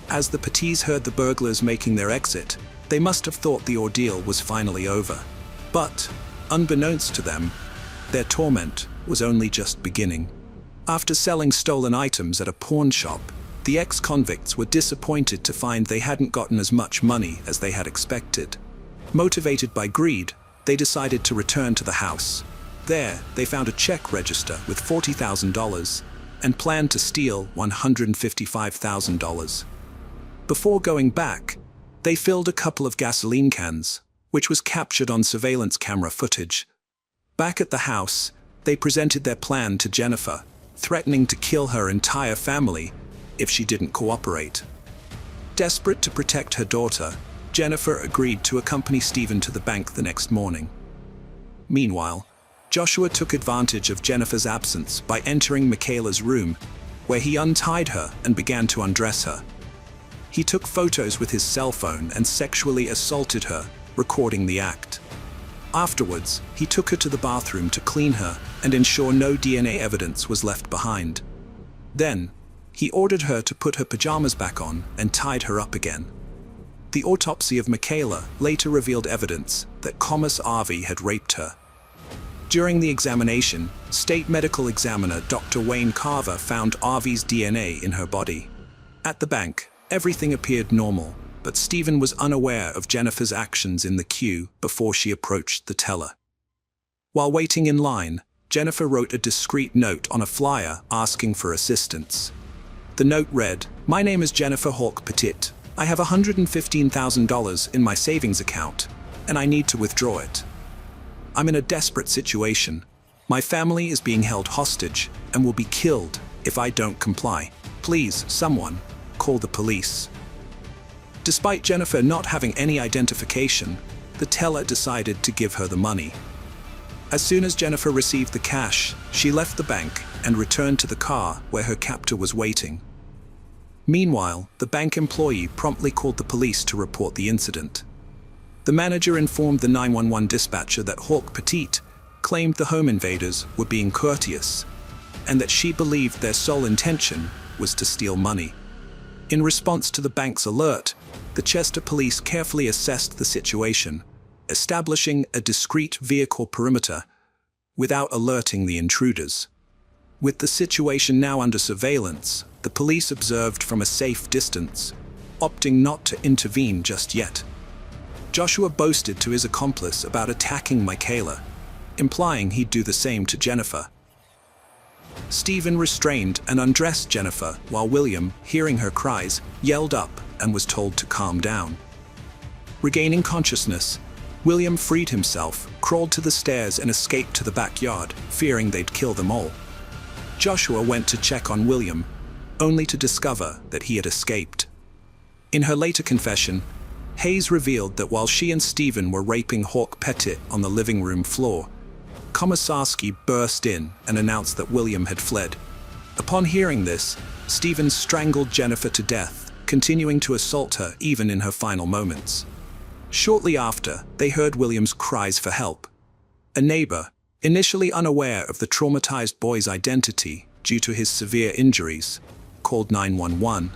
As the Petits heard the burglars making their exit, they must have thought the ordeal was finally over. But, unbeknownst to them, their torment was only just beginning. After selling stolen items at a pawn shop, the ex-convicts were disappointed to find they hadn't gotten as much money as they had expected. Motivated by greed, they decided to return to the house. There, they found a check register with $40,000 and planned to steal $155,000. Before going back, they filled a couple of gasoline cans, which was captured on surveillance camera footage. Back at the house, they presented their plan to Jennifer, threatening to kill her entire family if she didn't cooperate. Desperate to protect her daughter, Jennifer agreed to accompany Stephen to the bank the next morning. Meanwhile, Joshua took advantage of Jennifer's absence by entering Michaela's room, where he untied her and began to undress her. He took photos with his cell phone and sexually assaulted her, recording the act. Afterwards, he took her to the bathroom to clean her and ensure no DNA evidence was left behind. Then, he ordered her to put her pajamas back on and tied her up again. The autopsy of Michaela later revealed evidence that Thomas Arvey had raped her. During the examination, State Medical Examiner Dr. Wayne Carver found Arvey's DNA in her body. At the bank, everything appeared normal, but Stephen was unaware of Jennifer's actions in the queue before she approached the teller. While waiting in line, Jennifer wrote a discreet note on a flyer asking for assistance. The note read, "My name is Jennifer Hawk Petit. I have $115,000 in my savings account, and I need to withdraw it. I'm in a desperate situation. My family is being held hostage and will be killed if I don't comply. Please, someone, call the police." Despite Jennifer not having any identification, the teller decided to give her the money. As soon as Jennifer received the cash, she left the bank and returned to the car where her captor was waiting. Meanwhile, the bank employee promptly called the police to report the incident. The manager informed the 911 dispatcher that Hawk Petit claimed the home invaders were being courteous, and that she believed their sole intention was to steal money. In response to the bank's alert, the Chester police carefully assessed the situation, establishing a discreet vehicle perimeter without alerting the intruders. With the situation now under surveillance, the police observed from a safe distance, opting not to intervene just yet. Joshua boasted to his accomplice about attacking Michaela, implying he'd do the same to Jennifer. Stephen restrained and undressed Jennifer while William, hearing her cries, yelled up and was told to calm down. Regaining consciousness, William freed himself, crawled to the stairs and escaped to the backyard, fearing they'd kill them all. Joshua went to check on William, only to discover that he had escaped. In her later confession, Hayes revealed that while she and Stephen were raping Hawk Petit on the living room floor, Komisarski burst in and announced that William had fled. Upon hearing this, Stephen strangled Jennifer to death, continuing to assault her even in her final moments. Shortly after, they heard William's cries for help. A neighbor, initially unaware of the traumatized boy's identity due to his severe injuries, called 911,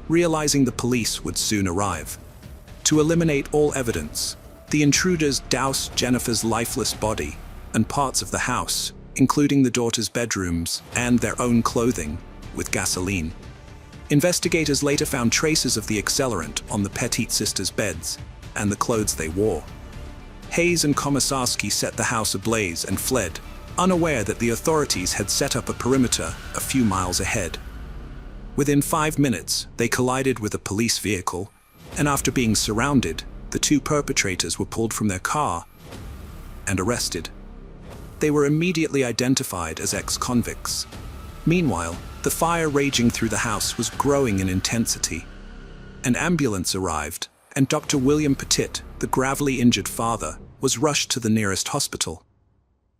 realizing the police would soon arrive. To eliminate all evidence, the intruders doused Jennifer's lifeless body and parts of the house, including the daughter's bedrooms and their own clothing, with gasoline. Investigators later found traces of the accelerant on the Petit sisters' beds and the clothes they wore. Hayes and Komisarski set the house ablaze and fled, unaware that the authorities had set up a perimeter a few miles ahead. Within 5 minutes, they collided with a police vehicle, and after being surrounded, the two perpetrators were pulled from their car and arrested. They were immediately identified as ex-convicts. Meanwhile, the fire raging through the house was growing in intensity. An ambulance arrived, and Dr. William Petit, the gravely injured father, was rushed to the nearest hospital.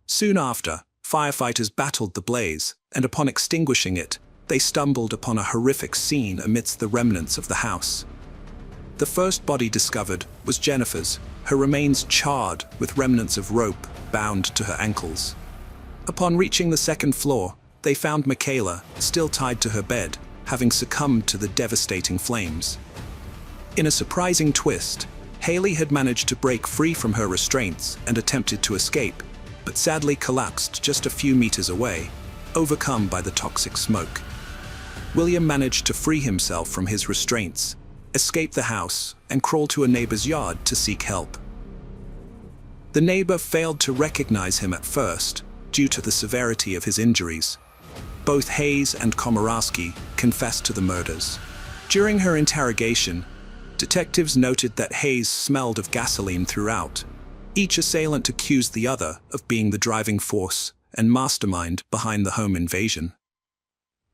Soon after, firefighters battled the blaze, and upon extinguishing it, they stumbled upon a horrific scene amidst the remnants of the house. The first body discovered was Jennifer's, her remains charred with remnants of rope bound to her ankles. Upon reaching the second floor, they found Michaela, still tied to her bed, having succumbed to the devastating flames. In a surprising twist, Haley had managed to break free from her restraints and attempted to escape, but sadly collapsed just a few meters away, overcome by the toxic smoke. William managed to free himself from his restraints, escape the house, and crawl to a neighbor's yard to seek help. The neighbor failed to recognize him at first, due to the severity of his injuries. Both Hayes and Komorowski confessed to the murders. During her interrogation, detectives noted that Hayes smelled of gasoline throughout. Each assailant accused the other of being the driving force and mastermind behind the home invasion.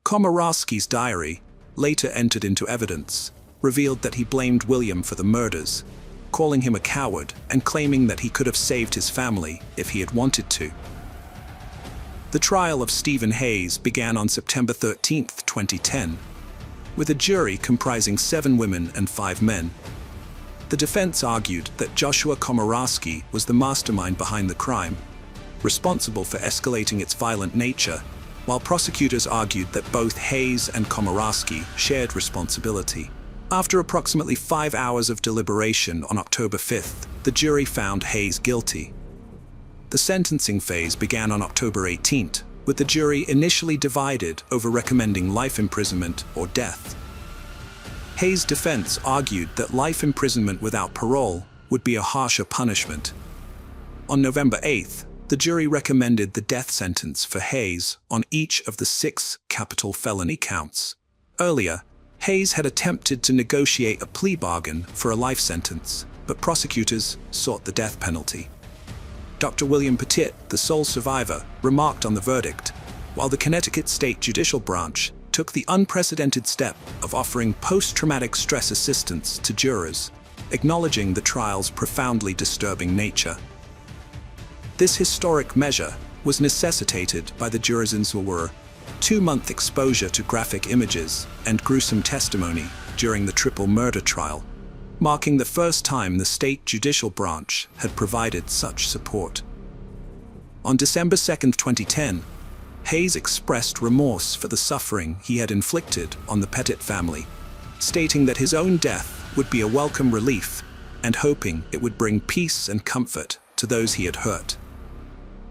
Komorowski's diary, later entered into evidence, revealed that he blamed William for the murders, calling him a coward and claiming that he could have saved his family if he had wanted to. The trial of Stephen Hayes began on September 13, 2010, with a jury comprising 7 women and 5 men. The defense argued that Joshua Komorowski was the mastermind behind the crime, responsible for escalating its violent nature, while prosecutors argued that both Hayes and Komorowski shared responsibility. After approximately 5 hours of deliberation on October 5th, the jury found Hayes guilty. The sentencing phase began on October 18th, with the jury initially divided over recommending life imprisonment or death. Hayes' defense argued that life imprisonment without parole would be a harsher punishment. On November 8th, the jury recommended the death sentence for Hayes on each of the 6 capital felony counts. Earlier, Hayes had attempted to negotiate a plea bargain for a life sentence, but prosecutors sought the death penalty. Dr. William Petit, the sole survivor, remarked on the verdict, while the Connecticut State Judicial Branch took the unprecedented step of offering post-traumatic stress assistance to jurors, acknowledging the trial's profoundly disturbing nature. This historic measure was necessitated by the jurors' 2-month exposure to graphic images and gruesome testimony during the triple murder trial, marking the first time the state judicial branch had provided such support. On December 2, 2010, Hayes expressed remorse for the suffering he had inflicted on the Petit family, stating that his own death would be a welcome relief and hoping it would bring peace and comfort to those he had hurt.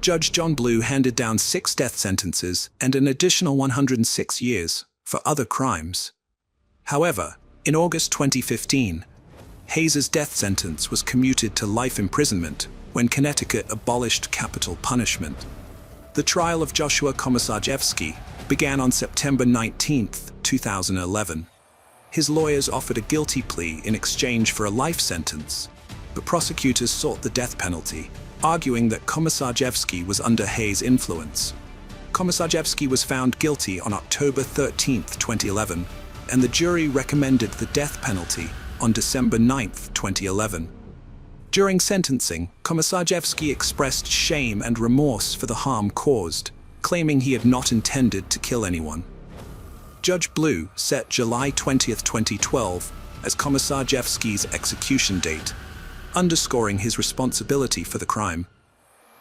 Judge John Blue handed down 6 death sentences and an additional 106 years for other crimes. However, in August 2015, Hayes' death sentence was commuted to life imprisonment when Connecticut abolished capital punishment. The trial of Joshua Komorowski began on September 19, 2011. His lawyers offered a guilty plea in exchange for a life sentence, but prosecutors sought the death penalty, arguing that Komorowski was under Hayes' influence. Komorowski was found guilty on October 13, 2011, and the jury recommended the death penalty on December 9, 2011. During sentencing, Komorowski expressed shame and remorse for the harm caused, claiming he had not intended to kill anyone. Judge Blue set July 20, 2012 as Komorowski's execution date, underscoring his responsibility for the crime.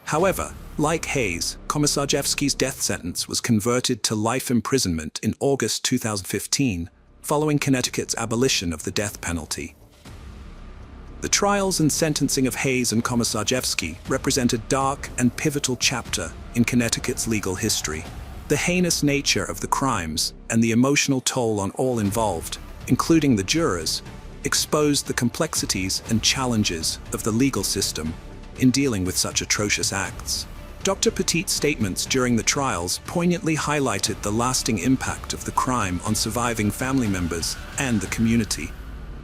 However, like Hayes, Komorowski's death sentence was converted to life imprisonment in August 2015, following Connecticut's abolition of the death penalty. The trials and sentencing of Hayes and Komorowski represent a dark and pivotal chapter in Connecticut's legal history. The heinous nature of the crimes and the emotional toll on all involved, including the jurors, exposed the complexities and challenges of the legal system in dealing with such atrocious acts. Dr. Petit's statements during the trials poignantly highlighted the lasting impact of the crime on surviving family members and the community,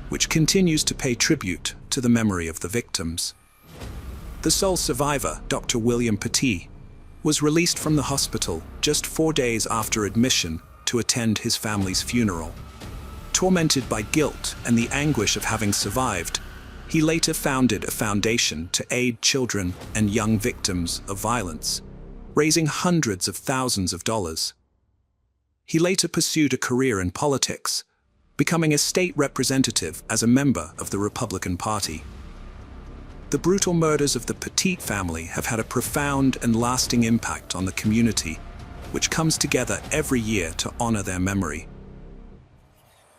which continues to pay tribute to the memory of the victims. The sole survivor, Dr. William Petit, was released from the hospital just 4 days after admission to attend his family's funeral. Tormented by guilt and the anguish of having survived, he later founded a foundation to aid children and young victims of violence, raising hundreds of thousands of dollars. He later pursued a career in politics, becoming a state representative as a member of the Republican Party. The brutal murders of the Petit family have had a profound and lasting impact on the community, which comes together every year to honor their memory.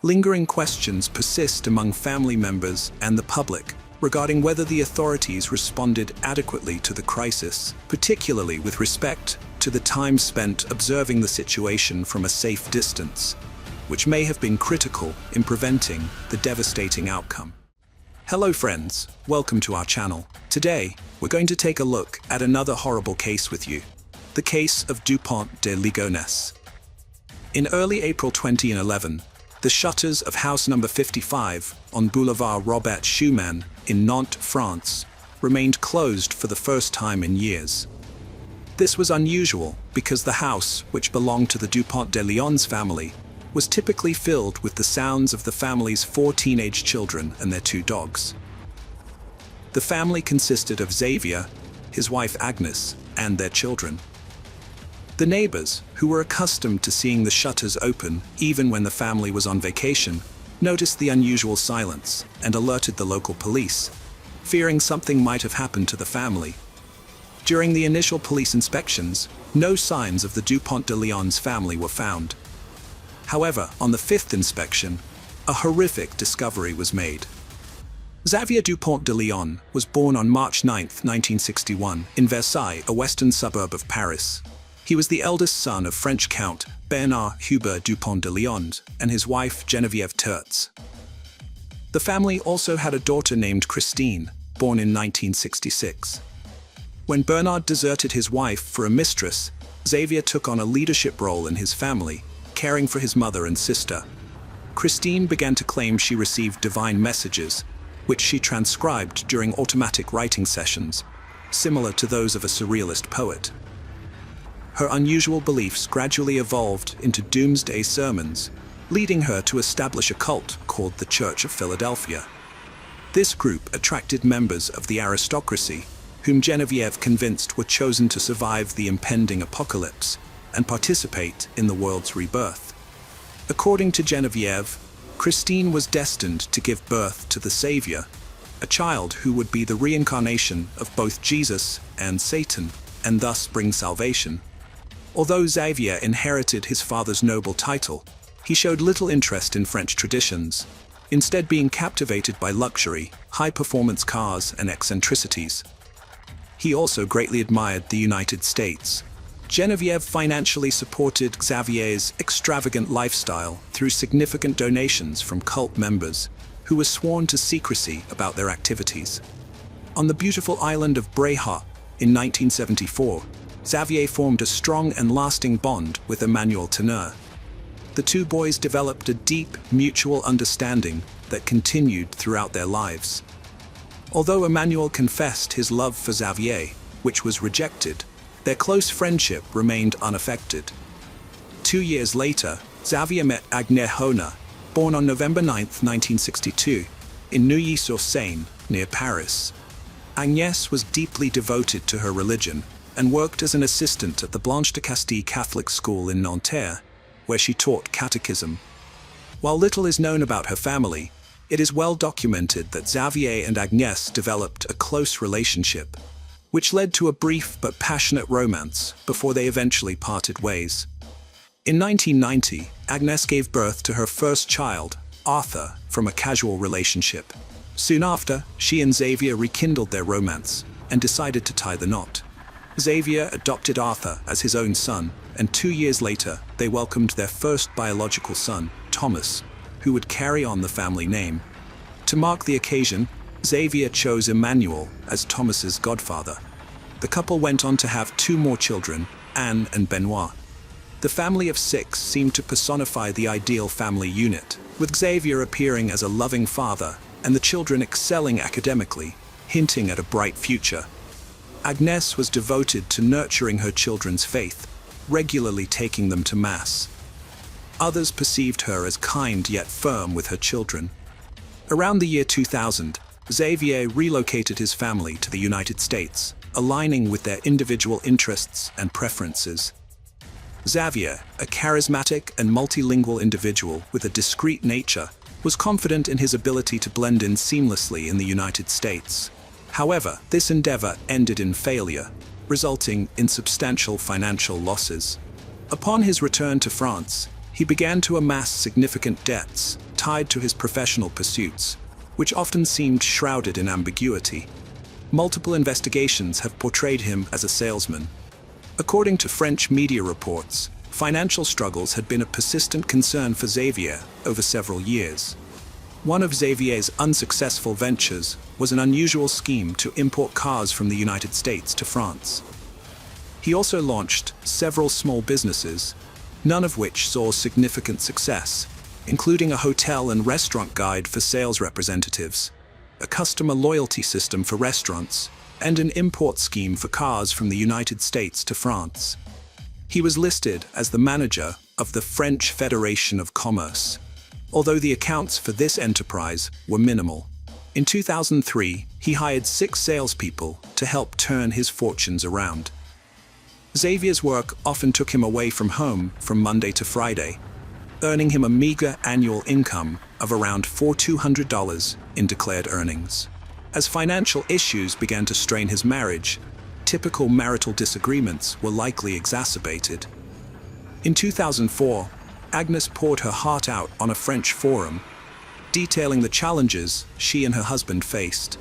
Lingering questions persist among family members and the public regarding whether the authorities responded adequately to the crisis, particularly with respect to the time spent observing the situation from a safe distance, which may have been critical in preventing the devastating outcome. Hello friends, welcome to our channel. Today, we're going to take a look at another horrible case with you, the case of Dupont de Ligonnès. In early April 2011, the shutters of house number 55 on Boulevard Robert Schumann in Nantes, France, remained closed for the first time in years. This was unusual because the house, which belonged to the Dupont de Ligonnès family, was typically filled with the sounds of the family's 4 teenage children and their 2 dogs. The family consisted of Xavier, his wife Agnes, and their children. The neighbors, who were accustomed to seeing the shutters open even when the family was on vacation, noticed the unusual silence and alerted the local police, fearing something might have happened to the family. During the initial police inspections, no signs of the Dupont de Ligonnès family were found. However, on the 5th inspection, a horrific discovery was made. Xavier Dupont de Ligonnès was born on March 9, 1961, in Versailles, a western suburb of Paris. He was the eldest son of French Count Bernard Hubert Dupont de Ligonnès and his wife Geneviève Tertz. The family also had a daughter named Christine, born in 1966. When Bernard deserted his wife for a mistress, Xavier took on a leadership role in his family, caring for his mother and sister. Christine began to claim she received divine messages, which she transcribed during automatic writing sessions, similar to those of a surrealist poet. Her unusual beliefs gradually evolved into doomsday sermons, leading her to establish a cult called the Church of Philadelphia. This group attracted members of the aristocracy, whom Geneviève convinced were chosen to survive the impending apocalypse and participate in the world's rebirth. According to Geneviève, Christine was destined to give birth to the Savior, a child who would be the reincarnation of both Jesus and Satan, and thus bring salvation. Although Xavier inherited his father's noble title, he showed little interest in French traditions, instead being captivated by luxury, high-performance cars, and eccentricities. He also greatly admired the United States. Geneviève financially supported Xavier's extravagant lifestyle through significant donations from cult members, who were sworn to secrecy about their activities. On the beautiful island of Bréhat in 1974, Xavier formed a strong and lasting bond with Emmanuel Teneur. The 2 boys developed a deep, mutual understanding that continued throughout their lives. Although Emmanuel confessed his love for Xavier, which was rejected, their close friendship remained unaffected. 2 years later, Xavier met Agnès Honer, born on November 9, 1962, in Neuilly-sur-Seine, near Paris. Agnès was deeply devoted to her religion and worked as an assistant at the Blanche de Castille Catholic School in Nanterre, where she taught catechism. While little is known about her family, it is well documented that Xavier and Agnès developed a close relationship, which led to a brief but passionate romance before they eventually parted ways. In 1990, Agnès gave birth to her first child, Arthur, from a casual relationship. Soon after, she and Xavier rekindled their romance and decided to tie the knot. Xavier adopted Arthur as his own son, and 2 years later, they welcomed their first biological son, Thomas, who would carry on the family name. To mark the occasion, Xavier chose Emmanuel as Thomas's godfather. The couple went on to have 2 more children, Anne and Benoit. The family of 6 seemed to personify the ideal family unit, with Xavier appearing as a loving father and the children excelling academically, hinting at a bright future. Agnès was devoted to nurturing her children's faith, regularly taking them to Mass. Others perceived her as kind yet firm with her children. Around the year 2000, Xavier relocated his family to the United States, aligning with their individual interests and preferences. Xavier, a charismatic and multilingual individual with a discreet nature, was confident in his ability to blend in seamlessly in the United States. However, this endeavor ended in failure, resulting in substantial financial losses. Upon his return to France, he began to amass significant debts tied to his professional pursuits, which often seemed shrouded in ambiguity. Multiple investigations have portrayed him as a salesman. According to French media reports, financial struggles had been a persistent concern for Xavier over several years. One of Xavier's unsuccessful ventures was an unusual scheme to import cars from the United States to France. He also launched several small businesses, none of which saw significant success, including a hotel and restaurant guide for sales representatives, a customer loyalty system for restaurants, and an import scheme for cars from the United States to France. He was listed as the manager of the French Federation of Commerce, although the accounts for this enterprise were minimal. In 2003, he hired 6 salespeople to help turn his fortunes around. Xavier's work often took him away from home from Monday to Friday, earning him a meager annual income of around $4,200 in declared earnings. As financial issues began to strain his marriage, typical marital disagreements were likely exacerbated. In 2004, Agnes poured her heart out on a French forum, detailing the challenges she and her husband faced.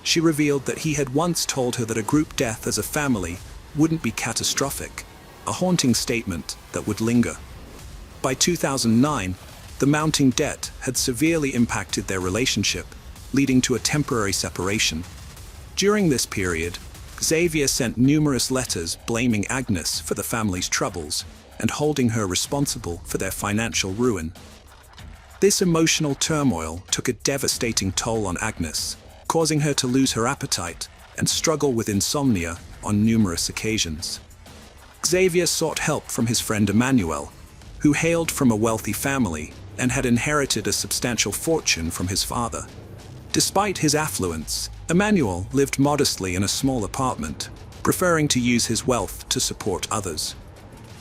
She revealed that he had once told her that a group death as a family wouldn't be catastrophic, a haunting statement that would linger. By 2009, the mounting debt had severely impacted their relationship, leading to a temporary separation. During this period, Xavier sent numerous letters blaming Agnes for the family's troubles and holding her responsible for their financial ruin. This emotional turmoil took a devastating toll on Agnes, causing her to lose her appetite and struggle with insomnia on numerous occasions. Xavier sought help from his friend Emmanuel, who hailed from a wealthy family and had inherited a substantial fortune from his father. Despite his affluence, Emmanuel lived modestly in a small apartment, preferring to use his wealth to support others.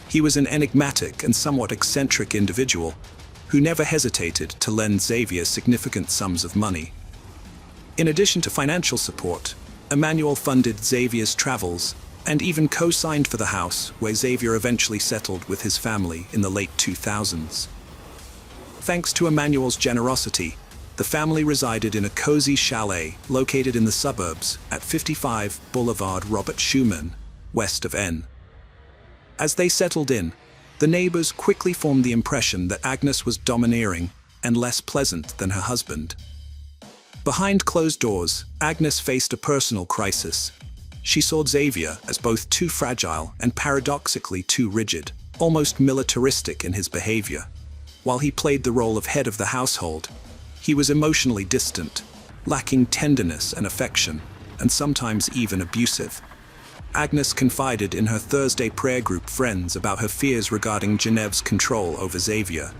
He was an enigmatic and somewhat eccentric individual who never hesitated to lend Xavier significant sums of money. In addition to financial support, Emmanuel funded Xavier's travels and even co-signed for the house where Xavier eventually settled with his family in the late 2000s. Thanks to Emmanuel's generosity, the family resided in a cozy chalet located in the suburbs at 55 Boulevard Robert Schumann, west of N. As they settled in, the neighbors quickly formed the impression that Agnes was domineering and less pleasant than her husband. Behind closed doors, Agnes faced a personal crisis. She saw Xavier as both too fragile and paradoxically too rigid, almost militaristic in his behavior. While he played the role of head of the household, he was emotionally distant, lacking tenderness and affection, and sometimes even abusive. Agnes confided in her Thursday prayer group friends about her fears regarding Geneviève's control over Xavier.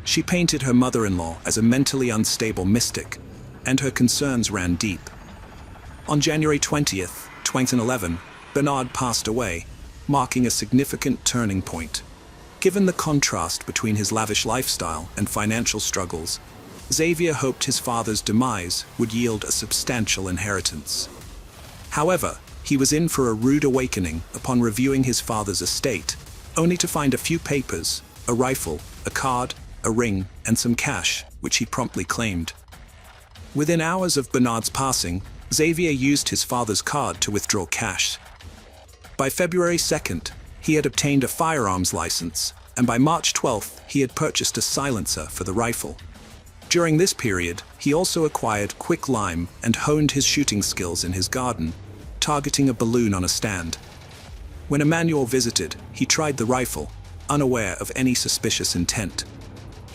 She painted her mother-in-law as a mentally unstable mystic, and her concerns ran deep. On January 20th, 2011, Bernard passed away, marking a significant turning point. Given the contrast between his lavish lifestyle and financial struggles, Xavier hoped his father's demise would yield a substantial inheritance. However, he was in for a rude awakening upon reviewing his father's estate, only to find a few papers, a rifle, a card, a ring, and some cash, which he promptly claimed. Within hours of Bernard's passing, Xavier used his father's card to withdraw cash. By February 2nd, he had obtained a firearms license, and by March 12th, he had purchased a silencer for the rifle. During this period, he also acquired quicklime and honed his shooting skills in his garden, targeting a balloon on a stand. When Emmanuel visited, he tried the rifle, unaware of any suspicious intent.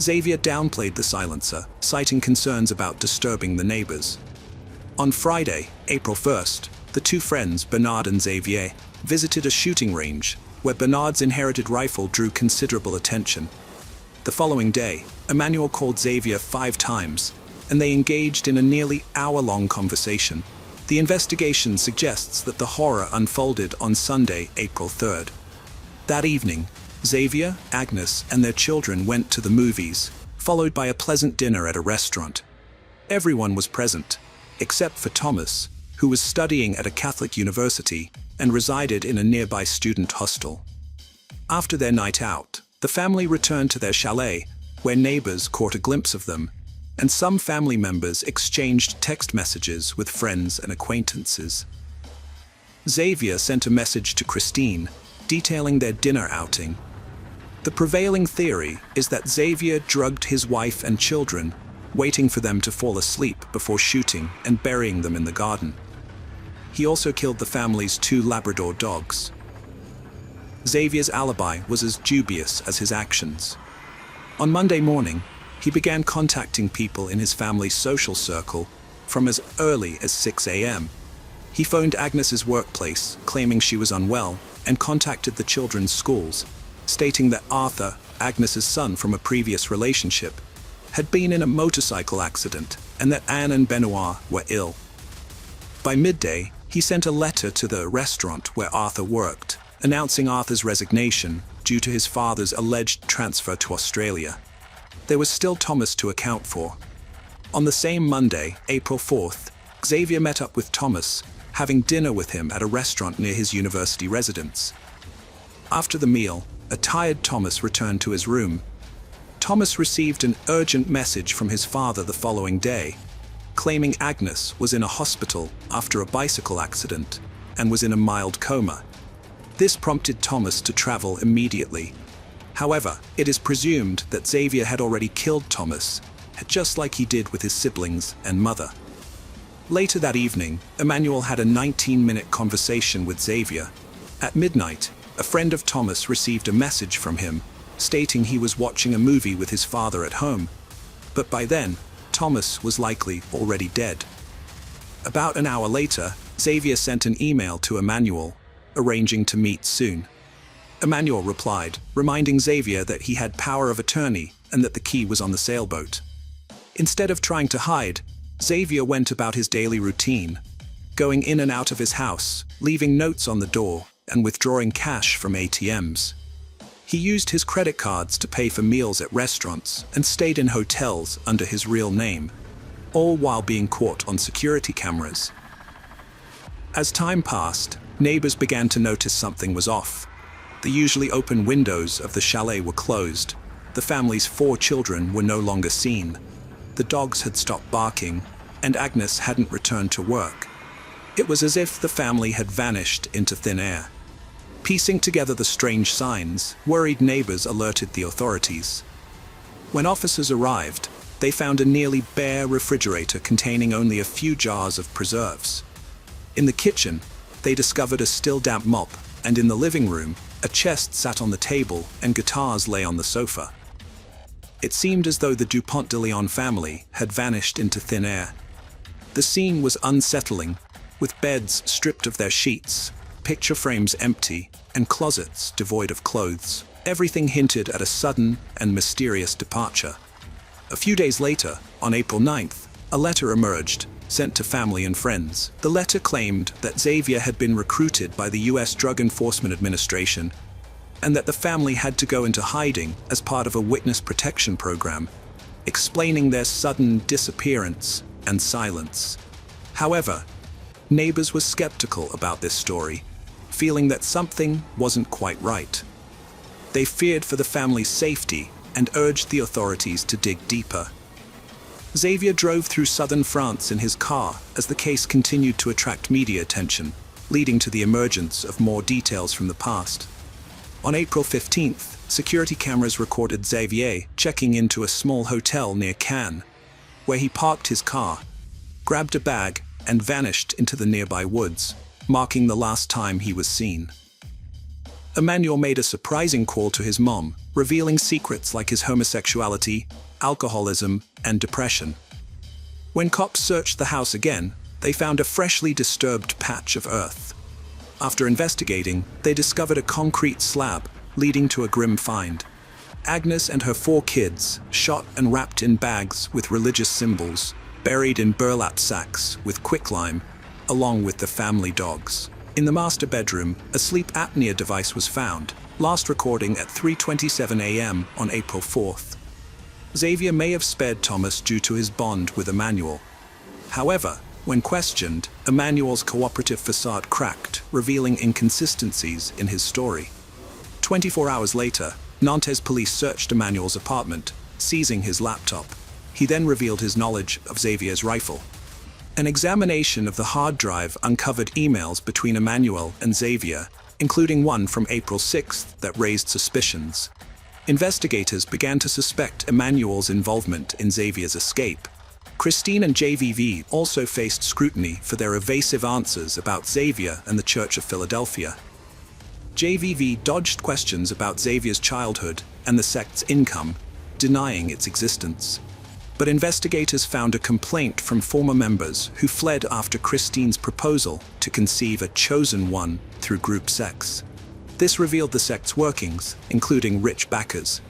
Xavier downplayed the silencer, citing concerns about disturbing the neighbors. On Friday, April 1st, the two friends, Bernard and Xavier, visited a shooting range, where Bernard's inherited rifle drew considerable attention. The following day, Emmanuel called Xavier 5 times, and they engaged in a nearly hour-long conversation. The investigation suggests that the horror unfolded on Sunday, April 3rd. That evening, Xavier, Agnes, and their children went to the movies, followed by a pleasant dinner at a restaurant. Everyone was present, except for Thomas, who was studying at a Catholic university and resided in a nearby student hostel. After their night out, the family returned to their chalet, where neighbors caught a glimpse of them, and some family members exchanged text messages with friends and acquaintances. Xavier sent a message to Christine, detailing their dinner outing. The prevailing theory is that Xavier drugged his wife and children, waiting for them to fall asleep before shooting and burying them in the garden. He also killed the family's 2 Labrador dogs. Xavier's alibi was as dubious as his actions. On Monday morning, he began contacting people in his family's social circle from as early as 6 a.m. He phoned Agnes's workplace, claiming she was unwell, and contacted the children's schools, stating that Arthur, Agnes's son from a previous relationship, had been in a motorcycle accident and that Anne and Benoit were ill. By midday, he sent a letter to the restaurant where Arthur worked, announcing Arthur's resignation due to his father's alleged transfer to Australia. There was still Thomas to account for. On the same Monday, April 4th, Xavier met up with Thomas, having dinner with him at a restaurant near his university residence. After the meal, a tired Thomas returned to his room. Thomas received an urgent message from his father the following day, claiming Agnes was in a hospital after a bicycle accident and was in a mild coma. This prompted Thomas to travel immediately. However, it is presumed that Xavier had already killed Thomas, just like he did with his siblings and mother. Later that evening, Emmanuel had a 19-minute conversation with Xavier. At midnight, a friend of Thomas received a message from him, stating he was watching a movie with his father at home. But by then, Thomas was likely already dead. About an hour later, Xavier sent an email to Emmanuel, arranging to meet soon. Emmanuel replied, reminding Xavier that he had power of attorney and that the key was on the sailboat. Instead of trying to hide, Xavier went about his daily routine, going in and out of his house, leaving notes on the door, and withdrawing cash from ATMs. He used his credit cards to pay for meals at restaurants and stayed in hotels under his real name, all while being caught on security cameras. As time passed, neighbors began to notice something was off. The usually open windows of the chalet were closed. The family's 4 children were no longer seen. The dogs had stopped barking, and Agnes hadn't returned to work. It was as if the family had vanished into thin air. Piecing together the strange signs, worried neighbors alerted the authorities. When officers arrived, they found a nearly bare refrigerator containing only a few jars of preserves. In the kitchen, they discovered a still damp mop, and in the living room, a chest sat on the table and guitars lay on the sofa. It seemed as though the Dupont de Leon family had vanished into thin air. The scene was unsettling, with beds stripped of their sheets, picture frames empty, and closets devoid of clothes. Everything hinted at a sudden and mysterious departure. A few days later, on April 9th, a letter emerged, sent to family and friends. The letter claimed that Xavier had been recruited by the U.S. Drug Enforcement Administration and that the family had to go into hiding as part of a witness protection program, explaining their sudden disappearance and silence. However, neighbors were skeptical about this story, feeling that something wasn't quite right. They feared for the family's safety and urged the authorities to dig deeper. Xavier drove through southern France in his car as the case continued to attract media attention, leading to the emergence of more details from the past. On April 15th, security cameras recorded Xavier checking into a small hotel near Cannes, where he parked his car, grabbed a bag, and vanished into the nearby woods, marking the last time he was seen. Emmanuel made a surprising call to his mom, revealing secrets like his homosexuality, alcoholism, and depression. When cops searched the house again, they found a freshly disturbed patch of earth. After investigating, they discovered a concrete slab, leading to a grim find. Agnes and her 4 kids, shot and wrapped in bags with religious symbols, buried in burlap sacks with quicklime, along with the family dogs. In the master bedroom, a sleep apnea device was found, last recording at 3:27 a.m. on April 4th. Xavier may have spared Thomas due to his bond with Emmanuel. However, when questioned, Emmanuel's cooperative facade cracked, revealing inconsistencies in his story. 24 hours later, Nantes police searched Emmanuel's apartment, seizing his laptop. He then revealed his knowledge of Xavier's rifle. An examination of the hard drive uncovered emails between Emmanuel and Xavier, including one from April 6th that raised suspicions. Investigators began to suspect Emmanuel's involvement in Xavier's escape. Christine and JVV also faced scrutiny for their evasive answers about Xavier and the Church of Philadelphia. JVV dodged questions about Xavier's childhood and the sect's income, denying its existence. But investigators found a complaint from former members who fled after Christine's proposal to conceive a chosen one through group sex. This revealed the sect's workings, including rich backers.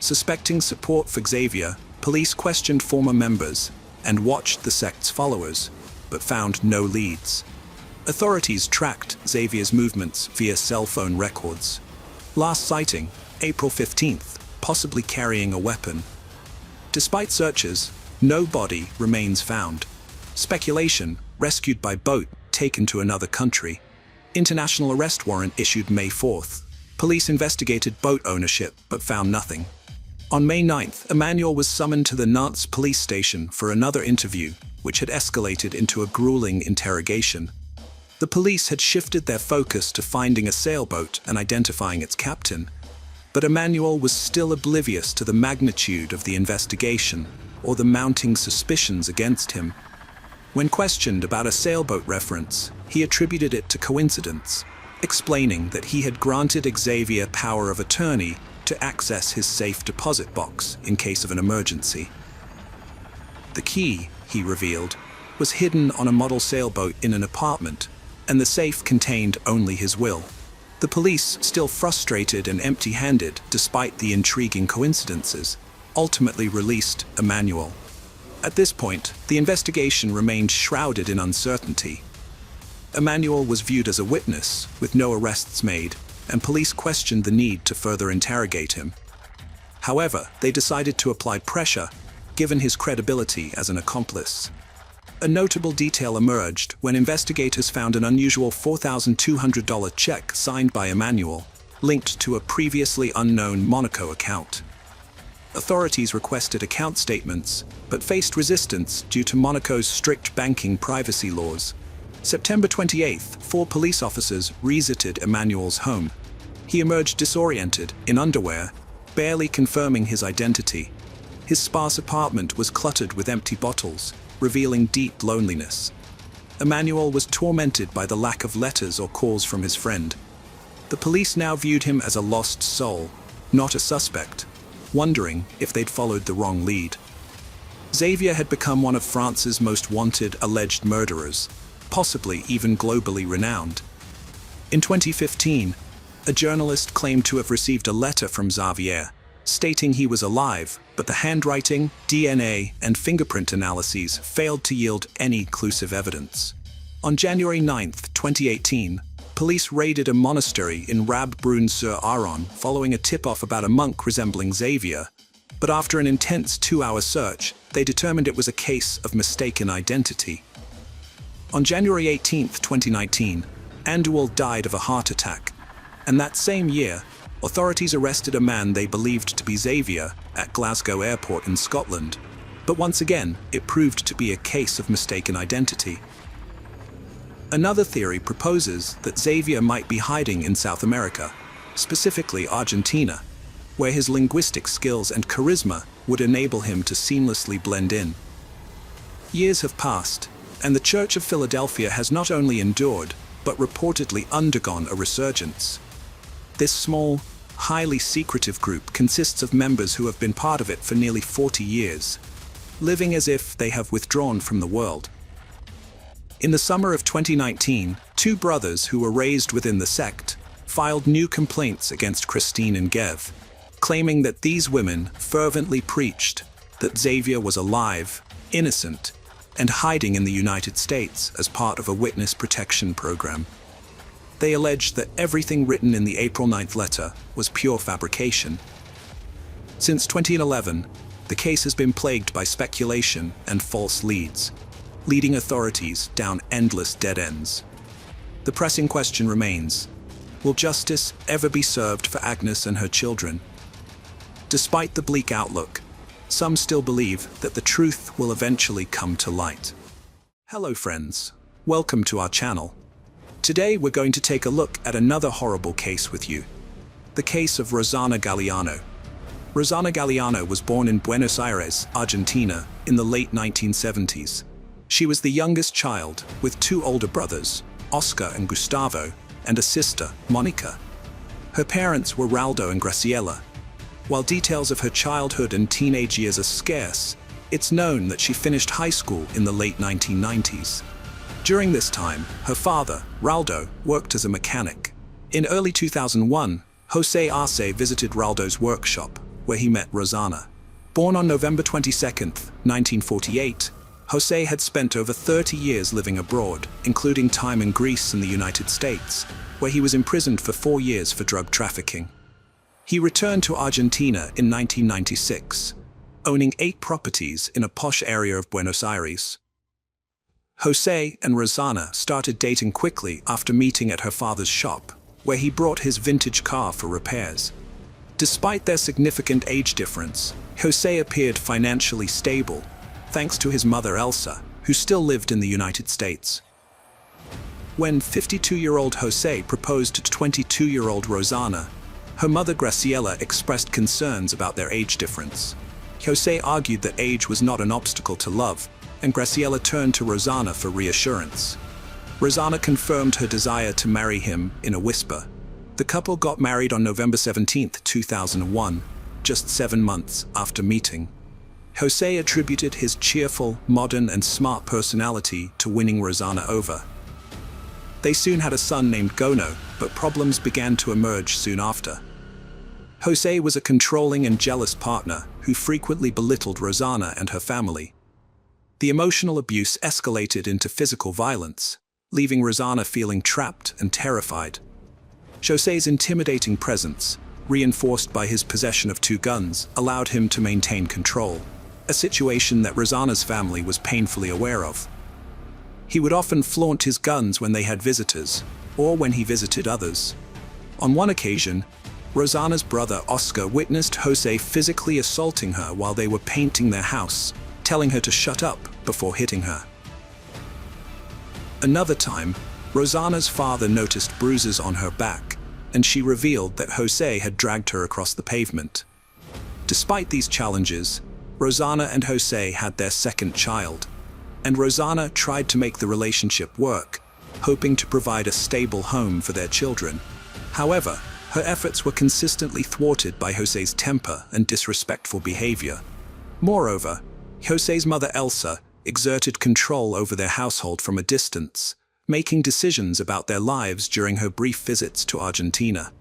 Suspecting support for Xavier, police questioned former members and watched the sect's followers, but found no leads. Authorities tracked Xavier's movements via cell phone records. Last sighting, April 15th, possibly carrying a weapon. Despite searches, no body remains found. Speculation, rescued by boat, taken to another country. International arrest warrant issued May 4th. Police investigated boat ownership but found nothing. On May 9th, Emmanuel was summoned to the Nantes police station for another interview, which had escalated into a grueling interrogation. The police had shifted their focus to finding a sailboat and identifying its captain, but Emmanuel was still oblivious to the magnitude of the investigation or the mounting suspicions against him. When questioned about a sailboat reference, he attributed it to coincidence, explaining that he had granted Xavier power of attorney to access his safe deposit box in case of an emergency. The key, he revealed, was hidden on a model sailboat in an apartment, and the safe contained only his will. The police, still frustrated and empty-handed despite the intriguing coincidences, ultimately released Emmanuel. At this point, the investigation remained shrouded in uncertainty. Emmanuel was viewed as a witness, with no arrests made, and police questioned the need to further interrogate him. However, they decided to apply pressure, given his credibility as an accomplice. A notable detail emerged when investigators found an unusual $4,200 check signed by Emmanuel, linked to a previously unknown Monaco account. Authorities requested account statements, but faced resistance due to Monaco's strict banking privacy laws. September 28th, 4 police officers visited Emmanuel's home. He emerged disoriented, in underwear, barely confirming his identity. His sparse apartment was cluttered with empty bottles, revealing deep loneliness. Emmanuel was tormented by the lack of letters or calls from his friend. The police now viewed him as a lost soul, not a suspect, wondering if they'd followed the wrong lead. Xavier had become one of France's most wanted alleged murderers, possibly even globally renowned. In 2015, a journalist claimed to have received a letter from Xavier, stating he was alive, but the handwriting, DNA, and fingerprint analyses failed to yield any conclusive evidence. On January 9, 2018, police raided a monastery in Rab-Brun-sur-Aron following a tip-off about a monk resembling Xavier, but after an intense 2-hour search, they determined it was a case of mistaken identity. On January 18, 2019, Andual died of a heart attack, and that same year, authorities arrested a man they believed to be Xavier at Glasgow Airport in Scotland, but once again, it proved to be a case of mistaken identity. Another theory proposes that Xavier might be hiding in South America, specifically Argentina, where his linguistic skills and charisma would enable him to seamlessly blend in. Years have passed, and the Church of Philadelphia has not only endured, but reportedly undergone a resurgence. This small, highly secretive group consists of members who have been part of it for nearly 40 years, living as if they have withdrawn from the world. In the summer of 2019, 2 brothers who were raised within the sect filed new complaints against Christine and Gev, claiming that these women fervently preached that Xavier was alive, innocent, and hiding in the United States as part of a witness protection program. They alleged that everything written in the April 9th letter was pure fabrication. Since 2011, the case has been plagued by speculation and false leads, leading authorities down endless dead ends. The pressing question remains, will justice ever be served for Agnes and her children? Despite the bleak outlook, some still believe that the truth will eventually come to light. Hello friends, welcome to our channel. Today we're going to take a look at another horrible case with you. The case of Rosana Galliano. Rosana Galliano was born in Buenos Aires, Argentina, in the late 1970s. She was the youngest child, with two older brothers, Oscar and Gustavo, and a sister, Monica. Her parents were Raldo and Graciela. While details of her childhood and teenage years are scarce, it's known that she finished high school in the late 1990s. During this time, her father, Raldo, worked as a mechanic. In early 2001, Jose Arce visited Raldo's workshop, where he met Rosana. Born on November 22, 1948, Jose had spent over 30 years living abroad, including time in Greece and the United States, where he was imprisoned for 4 years for drug trafficking. He returned to Argentina in 1996, owning 8 properties in a posh area of Buenos Aires. Jose and Rosana started dating quickly after meeting at her father's shop, where he brought his vintage car for repairs. Despite their significant age difference, Jose appeared financially stable, thanks to his mother Elsa, who still lived in the United States. When 52-year-old Jose proposed to 22-year-old Rosana, her mother Graciela expressed concerns about their age difference. Jose argued that age was not an obstacle to love, and Graciela turned to Rosana for reassurance. Rosana confirmed her desire to marry him in a whisper. The couple got married on November 17, 2001, just 7 months after meeting. Jose attributed his cheerful, modern, and smart personality to winning Rosana over. They soon had a son named Gono, but problems began to emerge soon after. Jose was a controlling and jealous partner who frequently belittled Rosana and her family. The emotional abuse escalated into physical violence, leaving Rosana feeling trapped and terrified. Jose's intimidating presence, reinforced by his possession of 2 guns, allowed him to maintain control, a situation that Rosana's family was painfully aware of. He would often flaunt his guns when they had visitors, or when he visited others. On one occasion, Rosana's brother Oscar witnessed Jose physically assaulting her while they were painting their house, telling her to shut up before hitting her. Another time, Rosana's father noticed bruises on her back, and she revealed that Jose had dragged her across the pavement. Despite these challenges, Rosana and Jose had their second child, and Rosana tried to make the relationship work, hoping to provide a stable home for their children. However, her efforts were consistently thwarted by Jose's temper and disrespectful behavior. Moreover, Jose's mother Elsa exerted control over their household from a distance, making decisions about their lives during her brief visits to Argentina.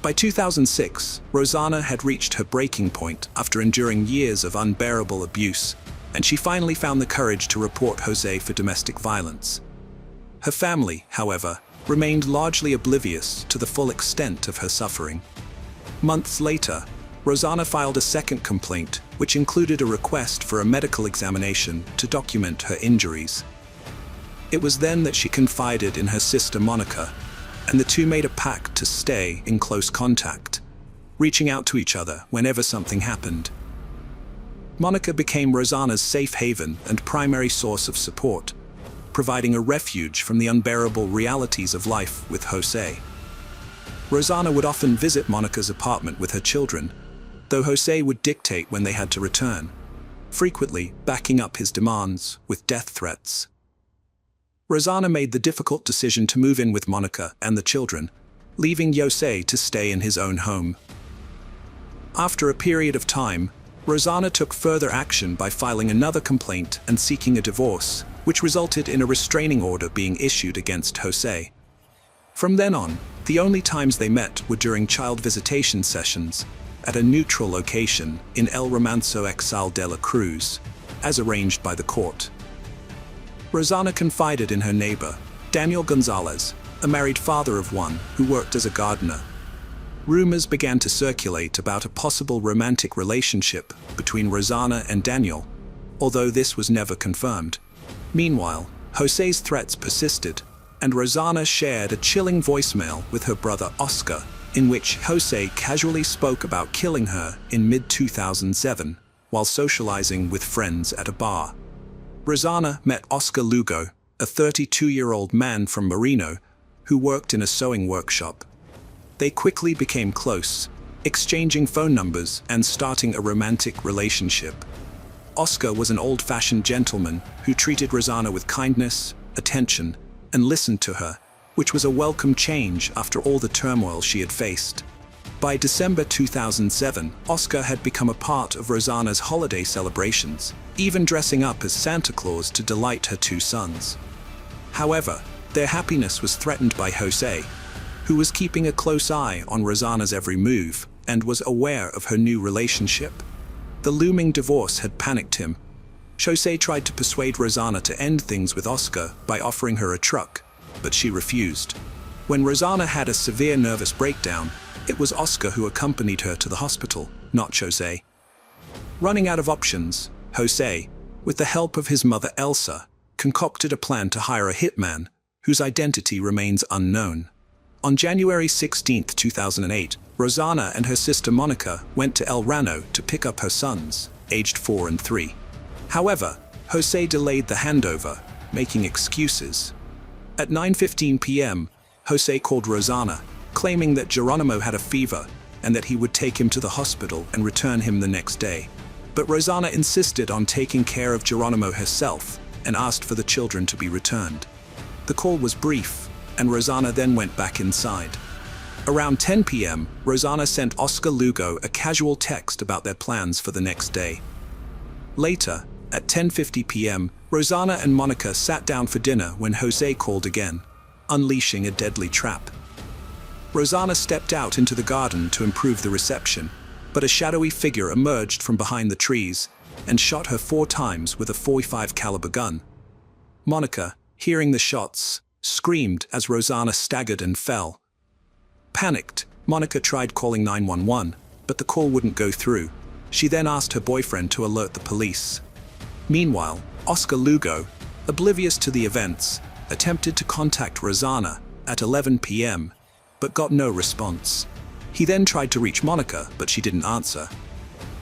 By 2006, Rosana had reached her breaking point after enduring years of unbearable abuse, and she finally found the courage to report Jose for domestic violence. Her family, however, remained largely oblivious to the full extent of her suffering. Months later, Rosana filed a second complaint, which included a request for a medical examination to document her injuries. It was then that she confided in her sister Monica, and the two made a pact to stay in close contact, reaching out to each other whenever something happened. Monica became Rosana's safe haven and primary source of support, providing a refuge from the unbearable realities of life with Jose. Rosana would often visit Monica's apartment with her children, though Jose would dictate when they had to return, frequently backing up his demands with death threats. Rosana made the difficult decision to move in with Monica and the children, leaving Jose to stay in his own home. After a period of time, Rosana took further action by filing another complaint and seeking a divorce, which resulted in a restraining order being issued against Jose. From then on, the only times they met were during child visitation sessions at a neutral location in El Remanso Exal de la Cruz, as arranged by the court. Rosana confided in her neighbor, Daniel Gonzalez, a married father of one who worked as a gardener. Rumors began to circulate about a possible romantic relationship between Rosana and Daniel, although this was never confirmed. Meanwhile, Jose's threats persisted, and Rosana shared a chilling voicemail with her brother Oscar, in which Jose casually spoke about killing her in mid-2007 while socializing with friends at a bar. Rosanna met Oscar Lugo, a 32-year-old man from Marino who worked in a sewing workshop. They quickly became close, exchanging phone numbers and starting a romantic relationship. Oscar was an old-fashioned gentleman who treated Rosanna with kindness, attention, and listened to her, which was a welcome change after all the turmoil she had faced. By December 2007, Oscar had become a part of Rosanna's holiday celebrations, even dressing up as Santa Claus to delight her two sons. However, their happiness was threatened by Jose, who was keeping a close eye on Rosanna's every move and was aware of her new relationship. The looming divorce had panicked him. Jose tried to persuade Rosanna to end things with Oscar by offering her a truck, but she refused. When Rosanna had a severe nervous breakdown, it was Oscar who accompanied her to the hospital, not Jose. Running out of options, Jose, with the help of his mother Elsa, concocted a plan to hire a hitman whose identity remains unknown. On January 16, 2008, Rosanna and her sister Monica went to El Rano to pick up her sons, aged 4 and 3. However, Jose delayed the handover, making excuses. At 9:15 p.m., Jose called Rosanna, claiming that Geronimo had a fever and that he would take him to the hospital and return him the next day. But Rosanna insisted on taking care of Geronimo herself and asked for the children to be returned. The call was brief, and Rosanna then went back inside. Around 10 p.m., Rosanna sent Oscar Lugo a casual text about their plans for the next day. Later, at 10:50 p.m., Rosanna and Monica sat down for dinner when Jose called again, unleashing a deadly trap. Rosanna stepped out into the garden to improve the reception, but a shadowy figure emerged from behind the trees and shot her 4 times with a .45 caliber gun. Monica, hearing the shots, screamed as Rosanna staggered and fell. Panicked, Monica tried calling 911, but the call wouldn't go through. She then asked her boyfriend to alert the police. Meanwhile, Oscar Lugo, oblivious to the events, attempted to contact Rosanna at 11 p.m., but got no response. He then tried to reach Monica, but she didn't answer.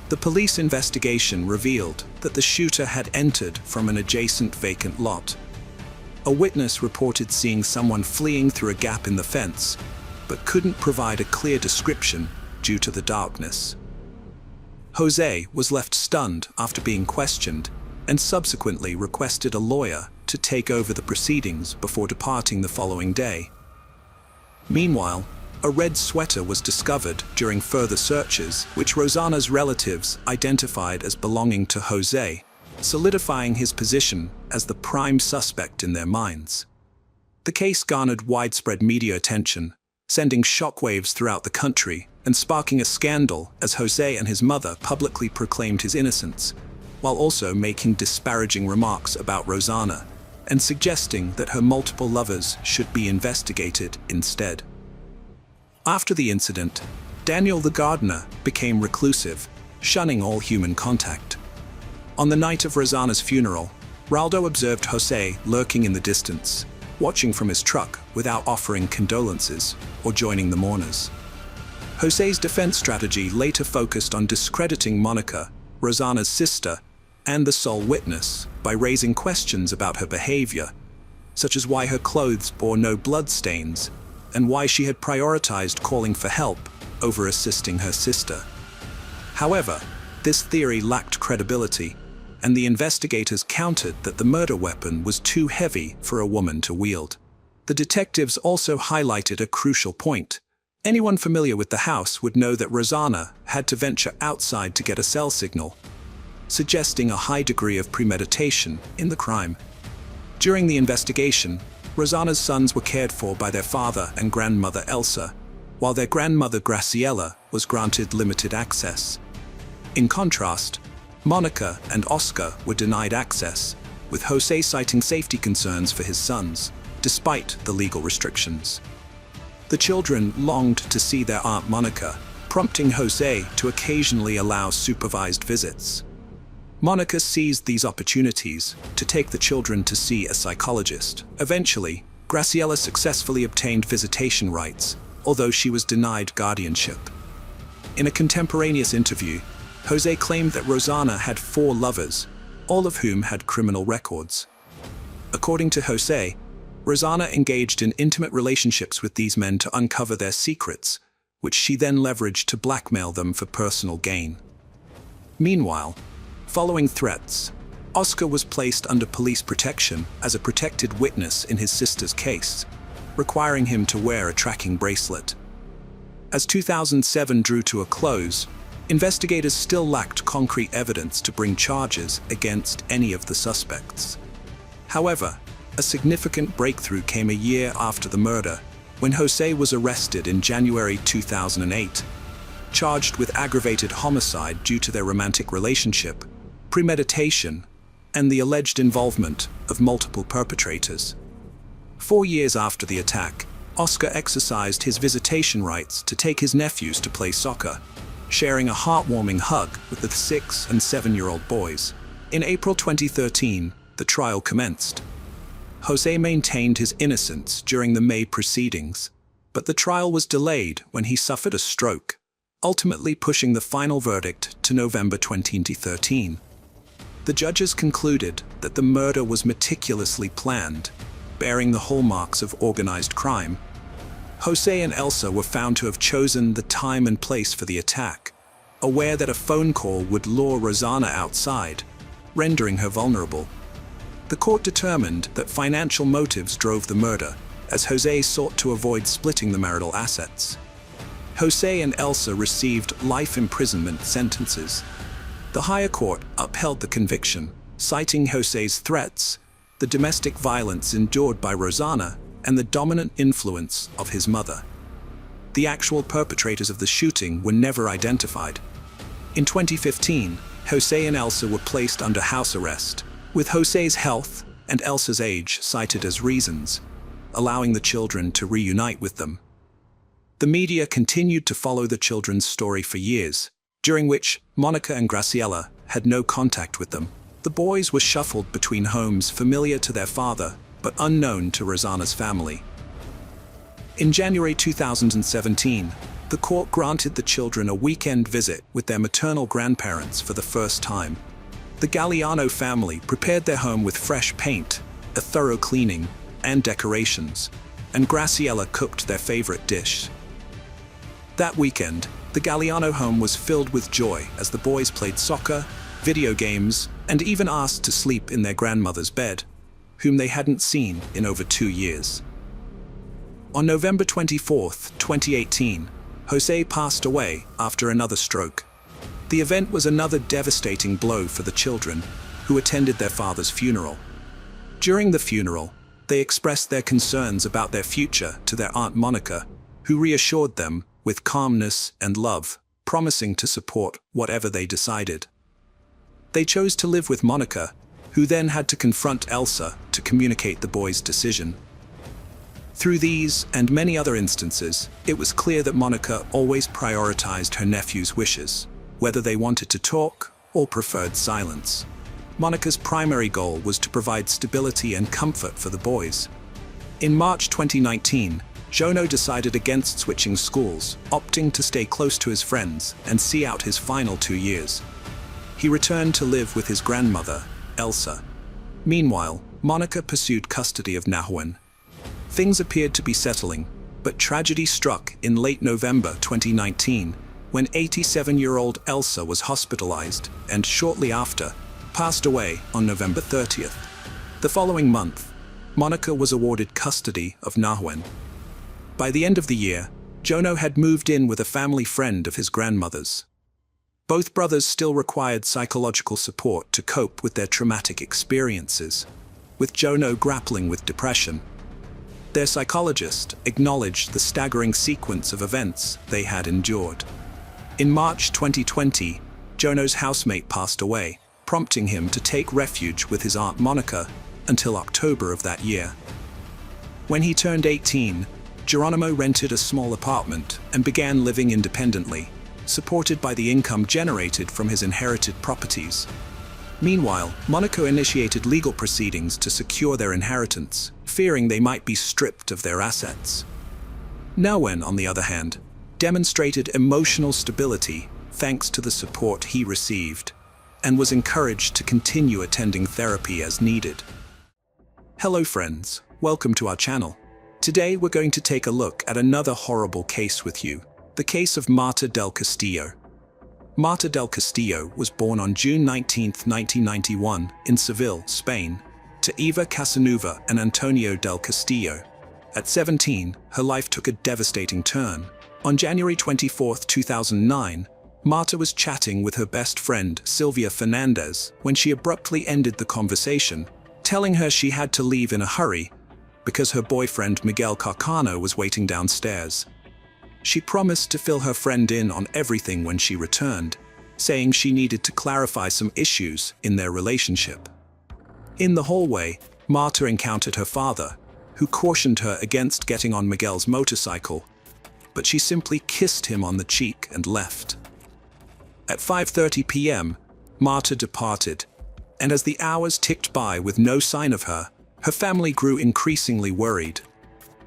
The police investigation revealed that the shooter had entered from an adjacent vacant lot. A witness reported seeing someone fleeing through a gap in the fence, but couldn't provide a clear description due to the darkness. Jose was left stunned after being questioned and subsequently requested a lawyer to take over the proceedings before departing the following day. Meanwhile, a red sweater was discovered during further searches, which Rosanna's relatives identified as belonging to Jose, solidifying his position as the prime suspect in their minds. The case garnered widespread media attention, sending shockwaves throughout the country and sparking a scandal as Jose and his mother publicly proclaimed his innocence, while also making disparaging remarks about Rosanna and suggesting that her multiple lovers should be investigated instead. After the incident, Daniel the gardener became reclusive, shunning all human contact. On the night of Rosanna's funeral, Raldo observed Jose lurking in the distance, watching from his truck without offering condolences or joining the mourners. Jose's defense strategy later focused on discrediting Monica, Rosanna's sister, and the sole witness by raising questions about her behavior, such as why her clothes bore no blood stains and why she had prioritized calling for help over assisting her sister. However, this theory lacked credibility, and the investigators countered that the murder weapon was too heavy for a woman to wield. The detectives also highlighted a crucial point. Anyone familiar with the house would know that Rosanna had to venture outside to get a cell signal, suggesting a high degree of premeditation in the crime. During the investigation, Rosanna's sons were cared for by their father and grandmother Elsa, while their grandmother Graciela was granted limited access. In contrast, Monica and Oscar were denied access, with Jose citing safety concerns for his sons, despite the legal restrictions. The children longed to see their Aunt Monica, prompting Jose to occasionally allow supervised visits. Monica seized these opportunities to take the children to see a psychologist. Eventually, Graciela successfully obtained visitation rights, although she was denied guardianship. In a contemporaneous interview, Jose claimed that Rosanna had 4 lovers, all of whom had criminal records. According to Jose, Rosanna engaged in intimate relationships with these men to uncover their secrets, which she then leveraged to blackmail them for personal gain. Meanwhile, following threats, Oscar was placed under police protection as a protected witness in his sister's case, requiring him to wear a tracking bracelet. As 2007 drew to a close, investigators still lacked concrete evidence to bring charges against any of the suspects. However, a significant breakthrough came a year after the murder, when Jose was arrested in January 2008, charged with aggravated homicide due to their romantic relationship, premeditation, and the alleged involvement of multiple perpetrators. 4 years after the attack, Oscar exercised his visitation rights to take his nephews to play soccer, sharing a heartwarming hug with the 6- and 7-year-old boys. In April 2013, the trial commenced. Jose maintained his innocence during the May proceedings, but the trial was delayed when he suffered a stroke, ultimately pushing the final verdict to November 2013. The judges concluded that the murder was meticulously planned, bearing the hallmarks of organized crime. Jose and Elsa were found to have chosen the time and place for the attack, aware that a phone call would lure Rosanna outside, rendering her vulnerable. The court determined that financial motives drove the murder, as Jose sought to avoid splitting the marital assets. Jose and Elsa received life imprisonment sentences. The higher court upheld the conviction, citing Jose's threats, the domestic violence endured by Rosanna, and the dominant influence of his mother. The actual perpetrators of the shooting were never identified. In 2015, Jose and Elsa were placed under house arrest, with Jose's health and Elsa's age cited as reasons, allowing the children to reunite with them. The media continued to follow the children's story for years, during which Monica and Graciela had no contact with them. The boys were shuffled between homes familiar to their father, but unknown to Rosanna's family. In January 2017, the court granted the children a weekend visit with their maternal grandparents for the first time. The Galliano family prepared their home with fresh paint, a thorough cleaning, and decorations, and Graciela cooked their favorite dish. That weekend, the Galliano home was filled with joy as the boys played soccer, video games, and even asked to sleep in their grandmother's bed, whom they hadn't seen in over 2 years. On November 24, 2018, Jose passed away after another stroke. The event was another devastating blow for the children, who attended their father's funeral. During the funeral, they expressed their concerns about their future to their Aunt Monica, who reassured them with calmness and love, promising to support whatever they decided. They chose to live with Monica, who then had to confront Elsa to communicate the boys' decision. Through these and many other instances, it was clear that Monica always prioritized her nephew's wishes, whether they wanted to talk or preferred silence. Monica's primary goal was to provide stability and comfort for the boys. In March 2019, Jono decided against switching schools, opting to stay close to his friends and see out his final 2 years. He returned to live with his grandmother, Elsa. Meanwhile, Monica pursued custody of Nahuan. Things appeared to be settling, but tragedy struck in late November 2019 when 87-year-old Elsa was hospitalized and shortly after passed away on November 30th. The following month, Monica was awarded custody of Nahuan. By the end of the year, Jono had moved in with a family friend of his grandmother's. Both brothers still required psychological support to cope with their traumatic experiences, with Jono grappling with depression. Their psychologist acknowledged the staggering sequence of events they had endured. In March 2020, Jono's housemate passed away, prompting him to take refuge with his Aunt Monica until October of that year. When he turned 18, Geronimo rented a small apartment and began living independently, supported by the income generated from his inherited properties. Meanwhile, Monica initiated legal proceedings to secure their inheritance, fearing they might be stripped of their assets. Nouwen, on the other hand, demonstrated emotional stability thanks to the support he received, and was encouraged to continue attending therapy as needed. Hello friends, welcome to our channel. Today we're going to take a look at another horrible case with you, the case of Marta del Castillo. Marta del Castillo was born on June 19, 1991, in Seville, Spain, to Eva Casanova and Antonio del Castillo. At 17, her life took a devastating turn. On January 24, 2009, Marta was chatting with her best friend, Silvia Fernandez, when she abruptly ended the conversation, telling her she had to leave in a hurry because her boyfriend Miguel Carcano was waiting downstairs. She promised to fill her friend in on everything when she returned, saying she needed to clarify some issues in their relationship. In the hallway, Marta encountered her father, who cautioned her against getting on Miguel's motorcycle, but she simply kissed him on the cheek and left. At 5:30 p.m., Marta departed, and as the hours ticked by with no sign of her, her family grew increasingly worried.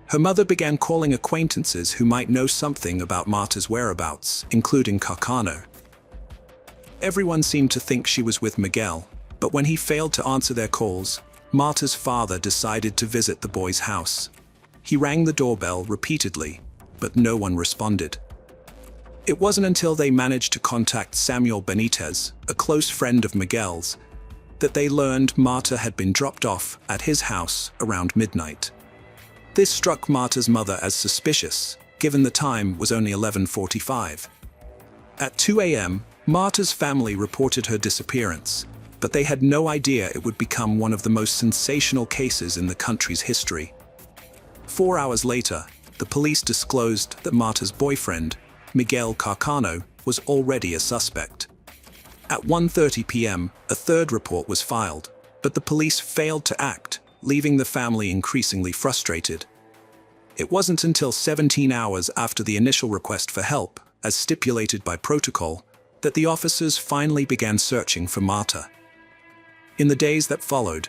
Her mother began calling acquaintances who might know something about Marta's whereabouts, including Carcano. Everyone seemed to think she was with Miguel, but when he failed to answer their calls, Marta's father decided to visit the boy's house. He rang the doorbell repeatedly, but no one responded. It wasn't until they managed to contact Samuel Benitez, a close friend of Miguel's, that they learned Marta had been dropped off at his house around midnight. This struck Marta's mother as suspicious, given the time was only 11:45. At 2 a.m., Marta's family reported her disappearance, but they had no idea it would become one of the most sensational cases in the country's history. 4 hours later, the police disclosed that Marta's boyfriend, Miguel Carcano, was already a suspect. At 1:30 p.m., a third report was filed, but the police failed to act, leaving the family increasingly frustrated. It wasn't until 17 hours after the initial request for help, as stipulated by protocol, that the officers finally began searching for Marta. In the days that followed,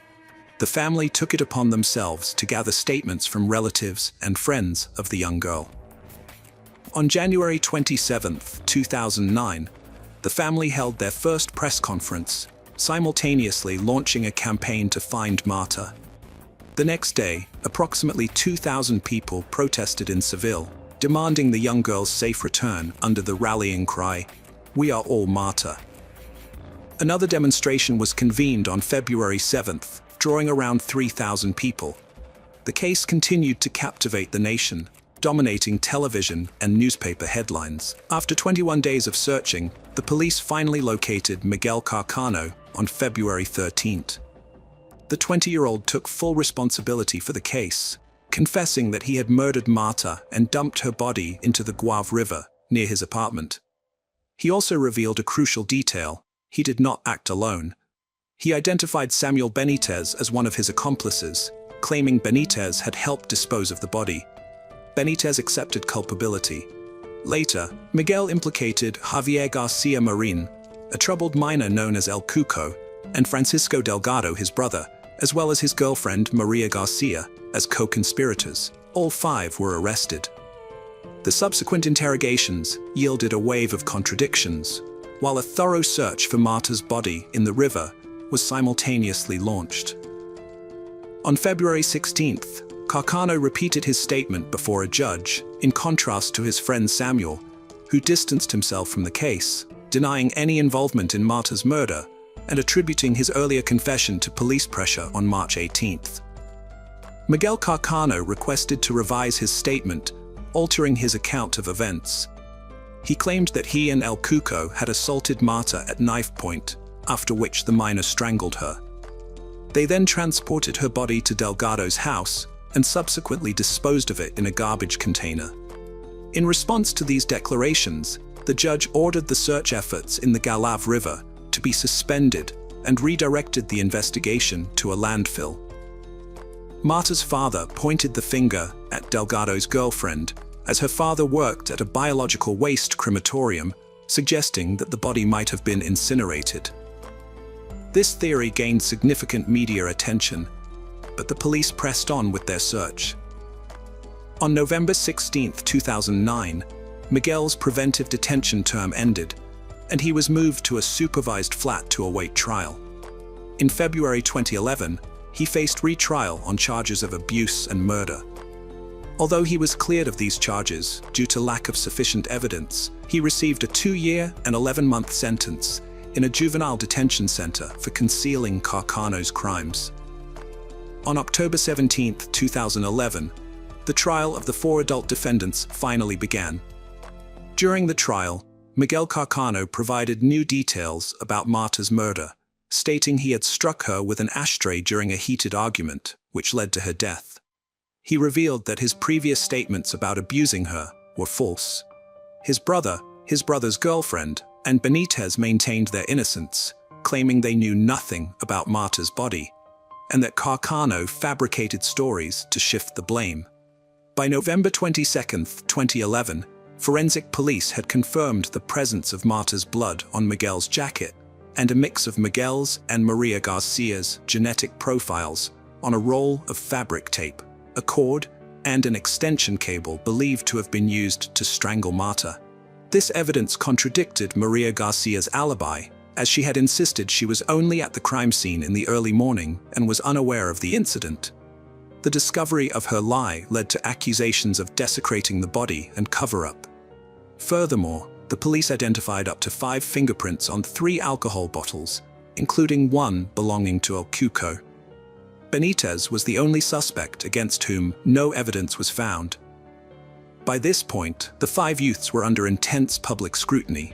the family took it upon themselves to gather statements from relatives and friends of the young girl. On January 27, 2009, the family held their first press conference, simultaneously launching a campaign to find Marta. The next day, approximately 2,000 people protested in Seville, demanding the young girl's safe return under the rallying cry, "We are all Marta." Another demonstration was convened on February 7th, drawing around 3,000 people. The case continued to captivate the nation, dominating television and newspaper headlines. After 21 days of searching, the police finally located Miguel Carcano on February 13th. The 20-year-old took full responsibility for the case, confessing that he had murdered Marta and dumped her body into the Guave River near his apartment. He also revealed a crucial detail: he did not act alone. He identified Samuel Benitez as one of his accomplices, claiming Benitez had helped dispose of the body. Benitez accepted culpability. Later, Miguel implicated Javier Garcia Marin, a troubled miner known as El Cuco, and Francisco Delgado, his brother, as well as his girlfriend Maria Garcia, as co-conspirators. All 5 were arrested. The subsequent interrogations yielded a wave of contradictions, while a thorough search for Marta's body in the river was simultaneously launched. On February 16th, Carcano repeated his statement before a judge, in contrast to his friend Samuel, who distanced himself from the case, denying any involvement in Marta's murder and attributing his earlier confession to police pressure on March 18th. Miguel Carcano requested to revise his statement, altering his account of events. He claimed that he and El Cuco had assaulted Marta at knife point, after which the miner strangled her. They then transported her body to Delgado's house and subsequently disposed of it in a garbage container. In response to these declarations, the judge ordered the search efforts in the Guave River to be suspended and redirected the investigation to a landfill. Marta's father pointed the finger at Delgado's girlfriend, as her father worked at a biological waste crematorium, suggesting that the body might have been incinerated. This theory gained significant media attention, but the police pressed on with their search. On November 16, 2009, Miguel's preventive detention term ended, and he was moved to a supervised flat to await trial. In February 2011, he faced retrial on charges of abuse and murder. Although he was cleared of these charges due to lack of sufficient evidence, he received a 2-year and 11-month sentence in a juvenile detention center for concealing Carcano's crimes. On October 17, 2011, the trial of the 4 adult defendants finally began. During the trial, Miguel Carcano provided new details about Marta's murder, stating he had struck her with an ashtray during a heated argument, which led to her death. He revealed that his previous statements about abusing her were false. His brother, his brother's girlfriend, and Benitez maintained their innocence, claiming they knew nothing about Marta's body, and that Carcano fabricated stories to shift the blame. By November 22, 2011, forensic police had confirmed the presence of Marta's blood on Miguel's jacket and a mix of Miguel's and Maria Garcia's genetic profiles on a roll of fabric tape, a cord, and an extension cable believed to have been used to strangle Marta. This evidence contradicted Maria Garcia's alibi, as she had insisted she was only at the crime scene in the early morning and was unaware of the incident. The discovery of her lie led to accusations of desecrating the body and cover-up. Furthermore, the police identified up to 5 fingerprints on 3 alcohol bottles, including one belonging to El Cuco. Benitez was the only suspect against whom no evidence was found. By this point, the 5 youths were under intense public scrutiny.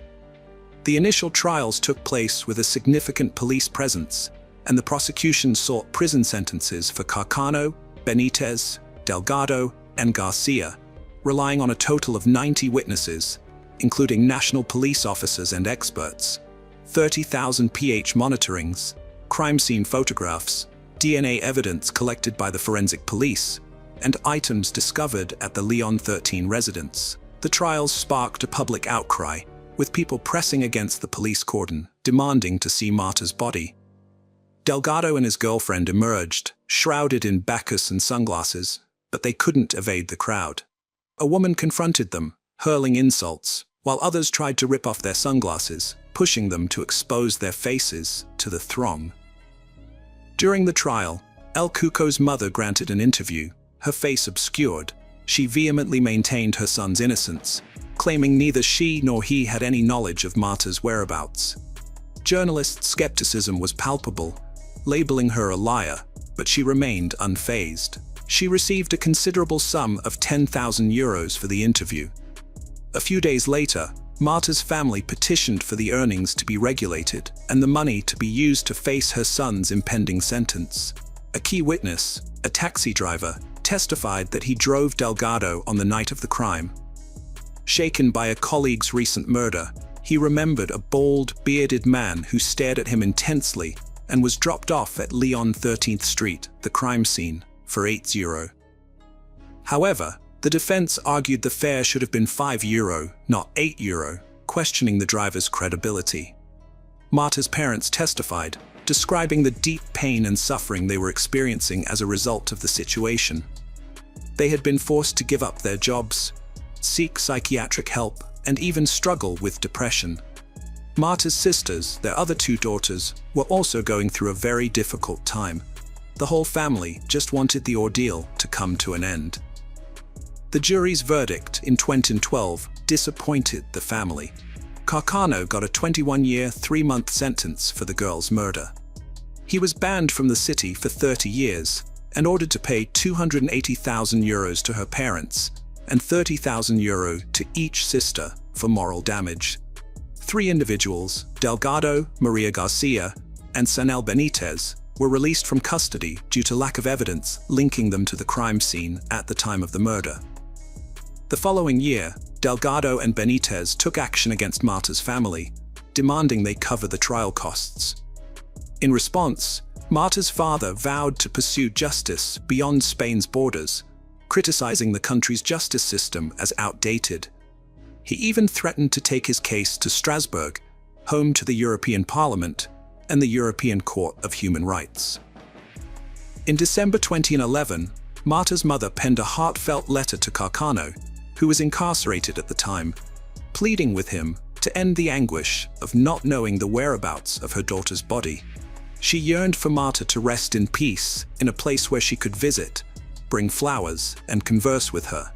The initial trials took place with a significant police presence, and the prosecution sought prison sentences for Carcano, Benitez, Delgado, and Garcia, relying on a total of 90 witnesses, including national police officers and experts, 30,000 pH monitorings, crime scene photographs, DNA evidence collected by the forensic police, and items discovered at the Leon 13 residence. The trials sparked a public outcry, with people pressing against the police cordon, demanding to see Marta's body. Delgado and his girlfriend emerged, shrouded in Bacchus and sunglasses, but they couldn't evade the crowd. A woman confronted them, hurling insults, while others tried to rip off their sunglasses, pushing them to expose their faces to the throng. During the trial, El Cuco's mother granted an interview, her face obscured. She vehemently maintained her son's innocence, claiming neither she nor he had any knowledge of Marta's whereabouts. Journalist skepticism was palpable, labeling her a liar, but she remained unfazed. She received a considerable sum of €10,000 for the interview. A few days later, Marta's family petitioned for the earnings to be regulated and the money to be used to face her son's impending sentence. A key witness, a taxi driver, testified that he drove Delgado on the night of the crime. Shaken by a colleague's recent murder, he remembered a bald, bearded man who stared at him intensely and was dropped off at Leon 13th Street, the crime scene, for €8. However, the defense argued the fare should have been €5, not €8, questioning the driver's credibility. Marta's parents testified, describing the deep pain and suffering they were experiencing as a result of the situation. They had been forced to give up their jobs, seek psychiatric help, and even struggle with depression. Marta's sisters, their other 2 daughters, were also going through a very difficult time. The whole family just wanted the ordeal to come to an end. The jury's verdict in 2012 disappointed the family. Carcano got a 21-year, 3-month sentence for the girl's murder. He was banned from the city for 30 years and ordered to pay €280,000 to her parents and €30,000 to each sister for moral damage. 3 individuals, Delgado, Maria Garcia, and Sanel Benitez, were released from custody due to lack of evidence linking them to the crime scene at the time of the murder. The following year, Delgado and Benitez took action against Marta's family, demanding they cover the trial costs. In response, Marta's father vowed to pursue justice beyond Spain's borders, criticizing the country's justice system as outdated. He even threatened to take his case to Strasbourg, home to the European Parliament and the European Court of Human Rights. In December 2011, Marta's mother penned a heartfelt letter to Carcano, who was incarcerated at the time, pleading with him to end the anguish of not knowing the whereabouts of her daughter's body. She yearned for Marta to rest in peace in a place where she could visit, bring flowers, and converse with her.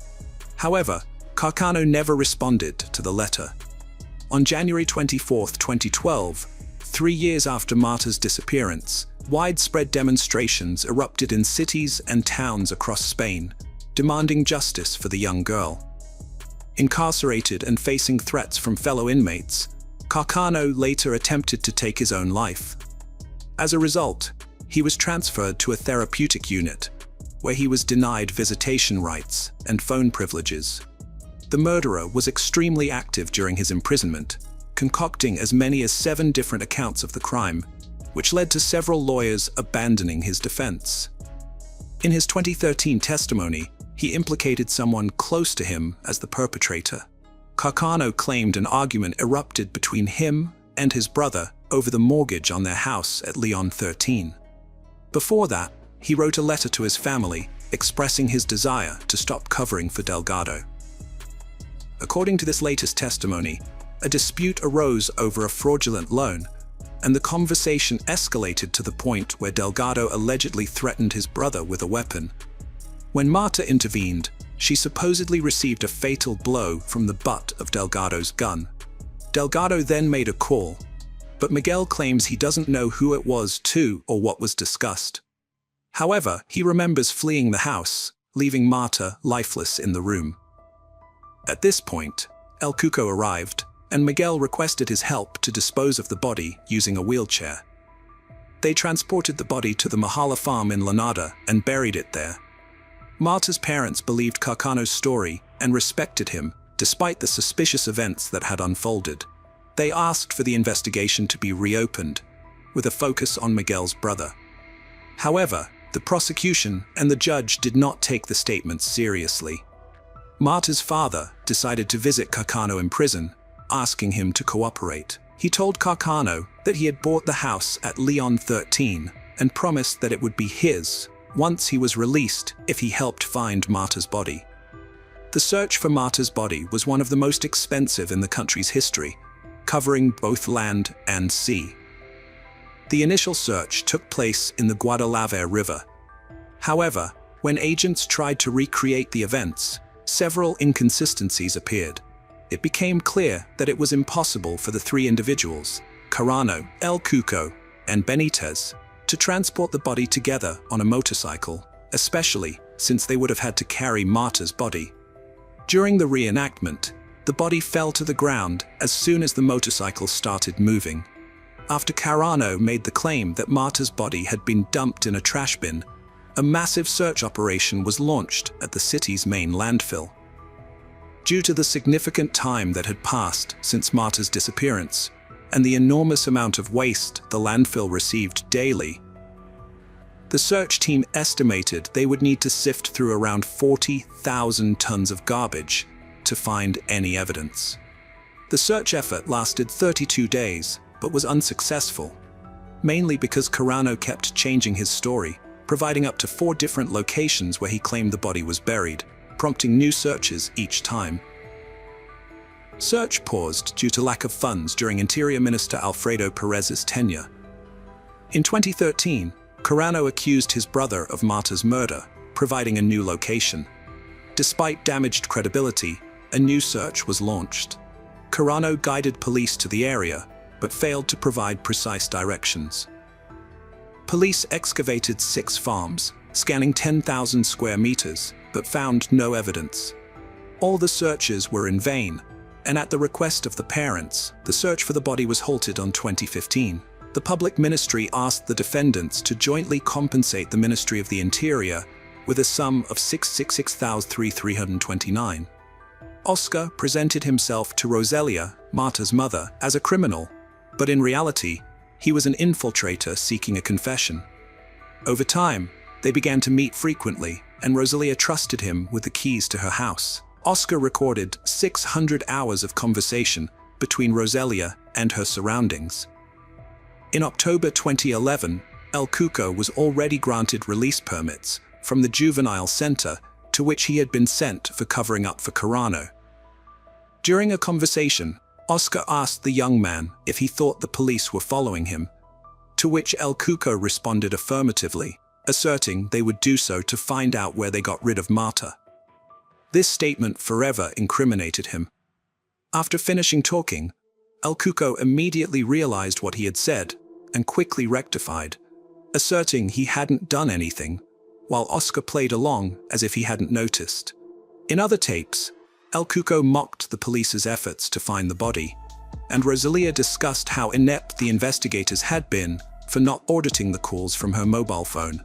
However, Carcano never responded to the letter. On January 24, 2012, 3 years after Marta's disappearance, widespread demonstrations erupted in cities and towns across Spain, demanding justice for the young girl. Incarcerated and facing threats from fellow inmates, Carcano later attempted to take his own life. As a result, he was transferred to a therapeutic unit, where he was denied visitation rights and phone privileges. The murderer was extremely active during his imprisonment, concocting as many as 7 different accounts of the crime, which led to several lawyers abandoning his defense. In his 2013 testimony, he implicated someone close to him as the perpetrator. Carcano claimed an argument erupted between him and his brother over the mortgage on their house at Leon 13. Before that, he wrote a letter to his family expressing his desire to stop covering for Delgado. According to this latest testimony, a dispute arose over a fraudulent loan, and the conversation escalated to the point where Delgado allegedly threatened his brother with a weapon. When Marta intervened, she supposedly received a fatal blow from the butt of Delgado's gun. Delgado then made a call, but Miguel claims he doesn't know who it was to or what was discussed. However, he remembers fleeing the house, leaving Marta lifeless in the room. At this point, El Cuco arrived, and Miguel requested his help to dispose of the body using a wheelchair. They transported the body to the Mahala farm in Lanada and buried it there. Marta's parents believed Carcano's story and respected him, despite the suspicious events that had unfolded. They asked for the investigation to be reopened, with a focus on Miguel's brother. However, the prosecution and the judge did not take the statements seriously. Marta's father decided to visit Carcano in prison, asking him to cooperate. He told Carcano that he had bought the house at Leon 13 and promised that it would be his once he was released if he helped find Marta's body. The search for Marta's body was one of the most expensive in the country's history, covering both land and sea. The initial search took place in the Guadalave River. However, when agents tried to recreate the events, several inconsistencies appeared. It became clear that it was impossible for the 3 individuals, Carano, El Cuco, and Benitez, to transport the body together on a motorcycle, especially since they would have had to carry Marta's body. During the reenactment, the body fell to the ground as soon as the motorcycle started moving. After Carano made the claim that Marta's body had been dumped in a trash bin, a massive search operation was launched at the city's main landfill. Due to the significant time that had passed since Marta's disappearance, and the enormous amount of waste the landfill received daily, the search team estimated they would need to sift through around 40,000 tons of garbage to find any evidence. The search effort lasted 32 days, but was unsuccessful, mainly because Carano kept changing his story, providing up to 4 different locations where he claimed the body was buried, prompting new searches each time. Search paused due to lack of funds during Interior Minister Alfredo Perez's tenure. In 2013, Carano accused his brother of Marta's murder, providing a new location. Despite damaged credibility, a new search was launched. Carano guided police to the area, but failed to provide precise directions. Police excavated 6 farms, scanning 10,000 square meters, but found no evidence. All the searches were in vain, and at the request of the parents, the search for the body was halted on 2015. The public ministry asked the defendants to jointly compensate the Ministry of the Interior with a sum of $666,329. Oscar presented himself to Roselia, Marta's mother, as a criminal, but in reality, he was an infiltrator seeking a confession. Over time, they began to meet frequently, and Roselia trusted him with the keys to her house. Oscar recorded 600 hours of conversation between Roselia and her surroundings. In October 2011, El Cuco was already granted release permits from the juvenile center to which he had been sent for covering up for Carano. During a conversation, Oscar asked the young man if he thought the police were following him, to which El Cuco responded affirmatively, asserting they would do so to find out where they got rid of Marta. This statement forever incriminated him. After finishing talking, El Cuco immediately realized what he had said and quickly rectified, asserting he hadn't done anything, while Oscar played along as if he hadn't noticed. In other tapes, El Cuco mocked the police's efforts to find the body, and Rosalia discussed how inept the investigators had been for not auditing the calls from her mobile phone.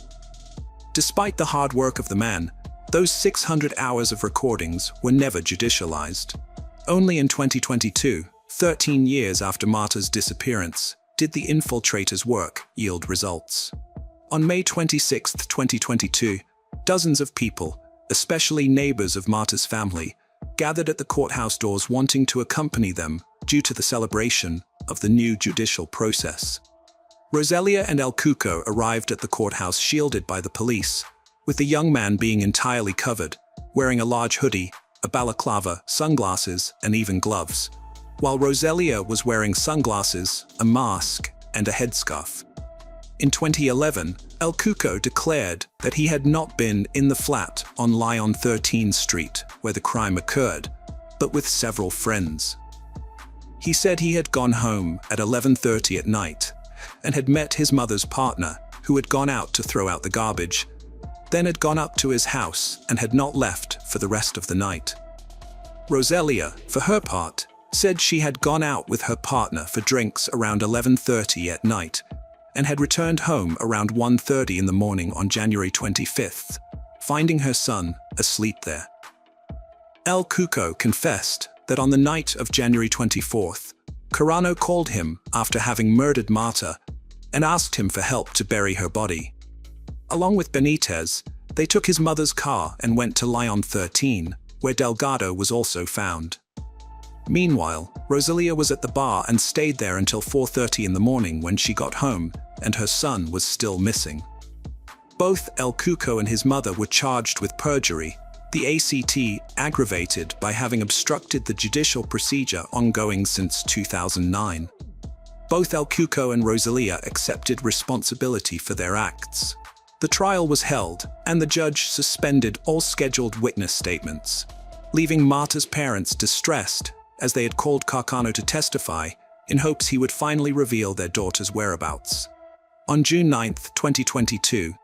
Despite the hard work of the man, those 600 hours of recordings were never judicialized. Only in 2022, 13 years after Marta's disappearance, did the infiltrators' work yield results. On May 26, 2022, dozens of people, especially neighbors of Marta's family, gathered at the courthouse doors wanting to accompany them due to the celebration of the new judicial process. Rosalia and El Cuco arrived at the courthouse shielded by the police, with the young man being entirely covered, wearing a large hoodie, a balaclava, sunglasses, and even gloves, while Rosalia was wearing sunglasses, a mask, and a headscarf. In 2011, El Cuco declared that he had not been in the flat on Lyon 13th Street where the crime occurred, but with several friends. He said he had gone home at 11:30 at night and had met his mother's partner, who had gone out to throw out the garbage, then had gone up to his house and had not left for the rest of the night. Rosalia, for her part, said she had gone out with her partner for drinks around 11:30 at night and had returned home around 1:30 in the morning on January 25th, finding her son asleep there. El Cuco confessed that on the night of January 24th, Carano called him after having murdered Marta and asked him for help to bury her body. Along with Benitez, they took his mother's car and went to Lyon 13, where Delgado was also found. Meanwhile, Rosalia was at the bar and stayed there until 4:30 in the morning when she got home, and her son was still missing. Both El Cuco and his mother were charged with perjury, the ACT aggravated by having obstructed the judicial procedure ongoing since 2009. Both El Cuco and Rosalia accepted responsibility for their acts. The trial was held, and the judge suspended all scheduled witness statements, leaving Marta's parents distressed as they had called Carcano to testify in hopes he would finally reveal their daughter's whereabouts. On June 9, 2022,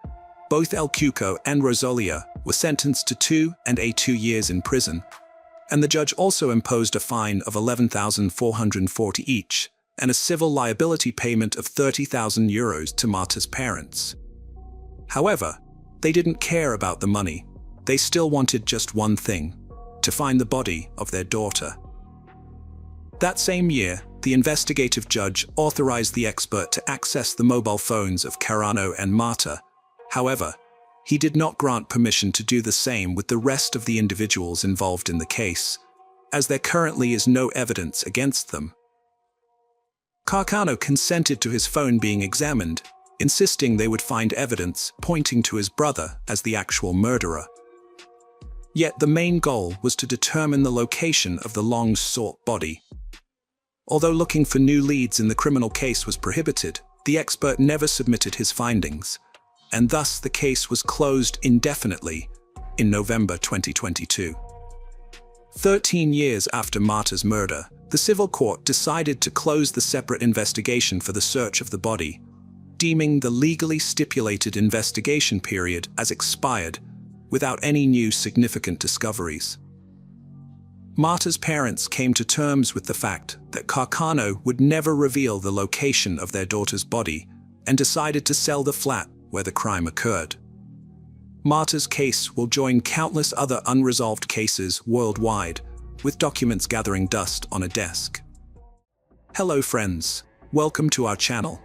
both El Cuco and Rosalia were sentenced to 2 and 2 years in prison, and the judge also imposed a fine of €11,440 each and a civil liability payment of €30,000 to Marta's parents. However, they didn't care about the money. They still wanted just one thing: to find the body of their daughter. That same year, the investigative judge authorized the expert to access the mobile phones of Carano and Marta. However, he did not grant permission to do the same with the rest of the individuals involved in the case, as there currently is no evidence against them. Carcano consented to his phone being examined, insisting they would find evidence pointing to his brother as the actual murderer. Yet the main goal was to determine the location of the long-sought body. Although looking for new leads in the criminal case was prohibited, the expert never submitted his findings, and thus the case was closed indefinitely in November 2022. 13 years after Marta's murder, the civil court decided to close the separate investigation for the search of the body, deeming the legally stipulated investigation period as expired without any new significant discoveries. Marta's parents came to terms with the fact that Carcano would never reveal the location of their daughter's body and decided to sell the flat where the crime occurred. Marta's case will join countless other unresolved cases worldwide, with documents gathering dust on a desk. Hello friends, welcome to our channel.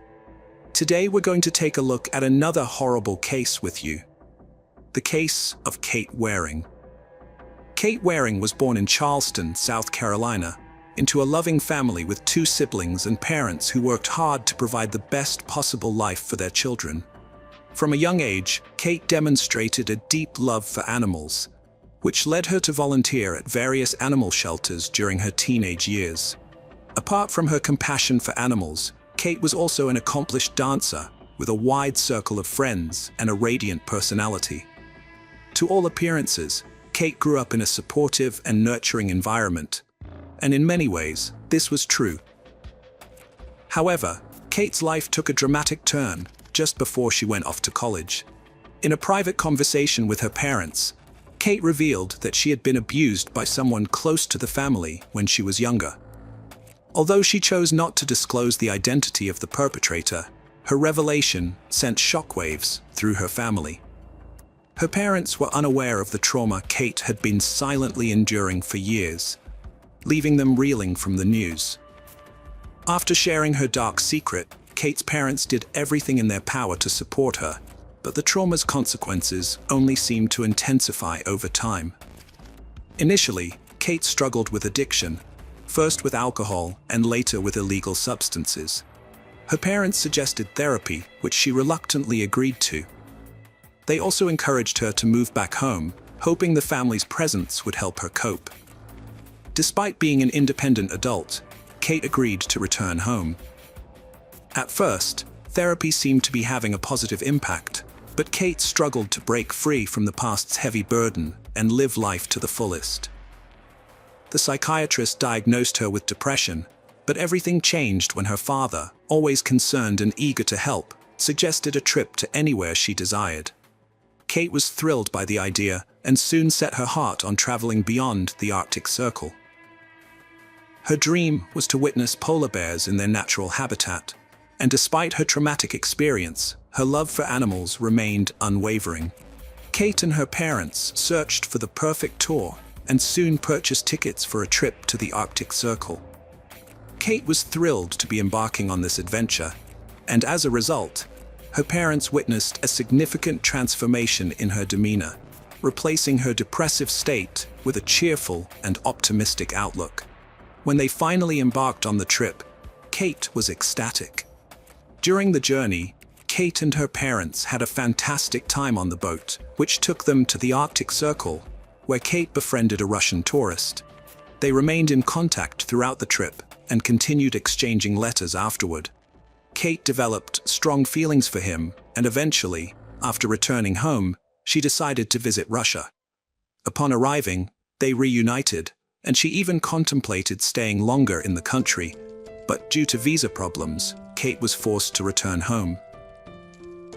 Today we're going to take a look at another horrible case with you. The case of Kate Waring. Kate Waring was born in Charleston, South Carolina, into a loving family with 2 siblings and parents who worked hard to provide the best possible life for their children. From a young age, Kate demonstrated a deep love for animals, which led her to volunteer at various animal shelters during her teenage years. Apart from her compassion for animals, Kate was also an accomplished dancer with a wide circle of friends and a radiant personality. To all appearances, Kate grew up in a supportive and nurturing environment, and in many ways, this was true. However, Kate's life took a dramatic turn just before she went off to college. In a private conversation with her parents, Kate revealed that she had been abused by someone close to the family when she was younger. Although she chose not to disclose the identity of the perpetrator, her revelation sent shockwaves through her family. Her parents were unaware of the trauma Kate had been silently enduring for years, leaving them reeling from the news. After sharing her dark secret, Kate's parents did everything in their power to support her, but the trauma's consequences only seemed to intensify over time. Initially, Kate struggled with addiction, first with alcohol and later with illegal substances. Her parents suggested therapy, which she reluctantly agreed to. They also encouraged her to move back home, hoping the family's presence would help her cope. Despite being an independent adult, Kate agreed to return home. At first, therapy seemed to be having a positive impact, but Kate struggled to break free from the past's heavy burden and live life to the fullest. The psychiatrist diagnosed her with depression, but everything changed when her father, always concerned and eager to help, suggested a trip to anywhere she desired. Kate was thrilled by the idea and soon set her heart on traveling beyond the Arctic Circle. Her dream was to witness polar bears in their natural habitat, and despite her traumatic experience, her love for animals remained unwavering. Kate and her parents searched for the perfect tour and soon purchased tickets for a trip to the Arctic Circle. Kate was thrilled to be embarking on this adventure, and as a result, her parents witnessed a significant transformation in her demeanor, replacing her depressive state with a cheerful and optimistic outlook. When they finally embarked on the trip, Kate was ecstatic. During the journey, Kate and her parents had a fantastic time on the boat, which took them to the Arctic Circle, where Kate befriended a Russian tourist. They remained in contact throughout the trip and continued exchanging letters afterward. Kate developed strong feelings for him, and eventually, after returning home, she decided to visit Russia. Upon arriving, they reunited, and she even contemplated staying longer in the country, but due to visa problems, Kate was forced to return home.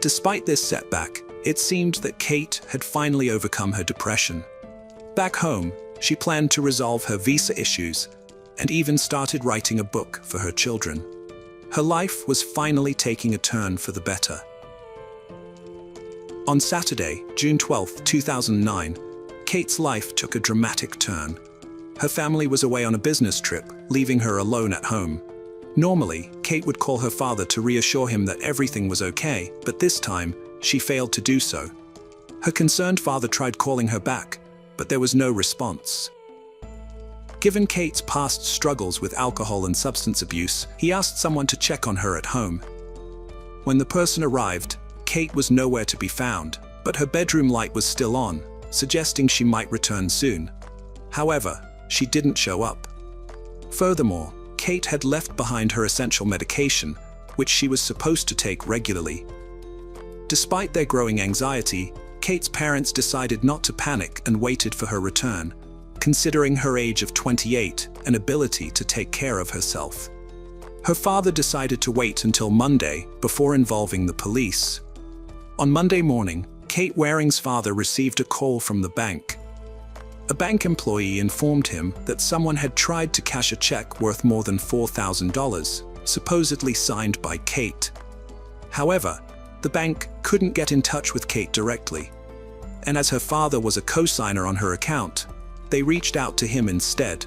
Despite this setback, it seemed that Kate had finally overcome her depression. Back home, she planned to resolve her visa issues and even started writing a book for her children. Her life was finally taking a turn for the better. On Saturday, June 12, 2009, Kate's life took a dramatic turn. Her family was away on a business trip, leaving her alone at home. Normally, Kate would call her father to reassure him that everything was okay, but this time, she failed to do so. Her concerned father tried calling her back, but there was no response. Given Kate's past struggles with alcohol and substance abuse, he asked someone to check on her at home. When the person arrived, Kate was nowhere to be found, but her bedroom light was still on, suggesting she might return soon. However, she didn't show up. Furthermore, Kate had left behind her essential medication, which she was supposed to take regularly. Despite their growing anxiety, Kate's parents decided not to panic and waited for her return, considering her age of 28 and ability to take care of herself. Her father decided to wait until Monday before involving the police. On Monday morning, Kate Waring's father received a call from the bank. A bank employee informed him that someone had tried to cash a check worth more than $4,000, supposedly signed by Kate. However, the bank couldn't get in touch with Kate directly, and as her father was a co-signer on her account, they reached out to him instead.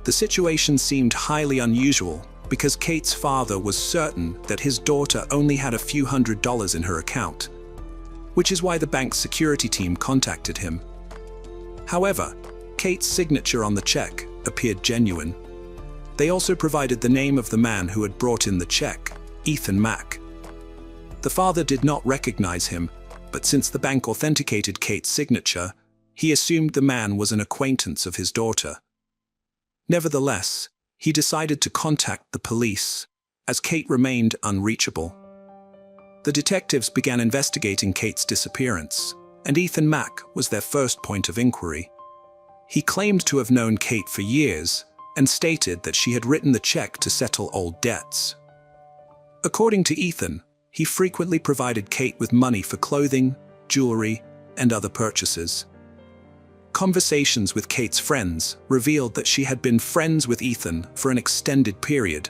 The situation seemed highly unusual because Kate's father was certain that his daughter only had a few $100s in her account, which is why the bank's security team contacted him. However, Kate's signature on the check appeared genuine. They also provided the name of the man who had brought in the check, Ethan Mack. The father did not recognize him, but since the bank authenticated Kate's signature, he assumed the man was an acquaintance of his daughter. Nevertheless, he decided to contact the police, as Kate remained unreachable. The detectives began investigating Kate's disappearance, and Ethan Mack was their first point of inquiry. He claimed to have known Kate for years and stated that she had written the check to settle old debts. According to Ethan, he frequently provided Kate with money for clothing, jewelry, and other purchases. Conversations with Kate's friends revealed that she had been friends with Ethan for an extended period,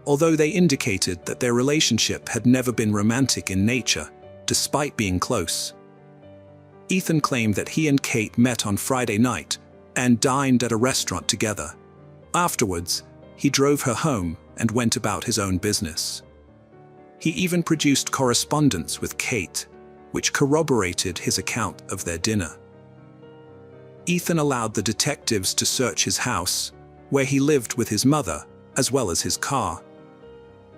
although they indicated that their relationship had never been romantic in nature, despite being close. Ethan claimed that he and Kate met on Friday night and dined at a restaurant together. Afterwards, he drove her home and went about his own business. He even produced correspondence with Kate, which corroborated his account of their dinner. Ethan allowed the detectives to search his house, where he lived with his mother, as well as his car.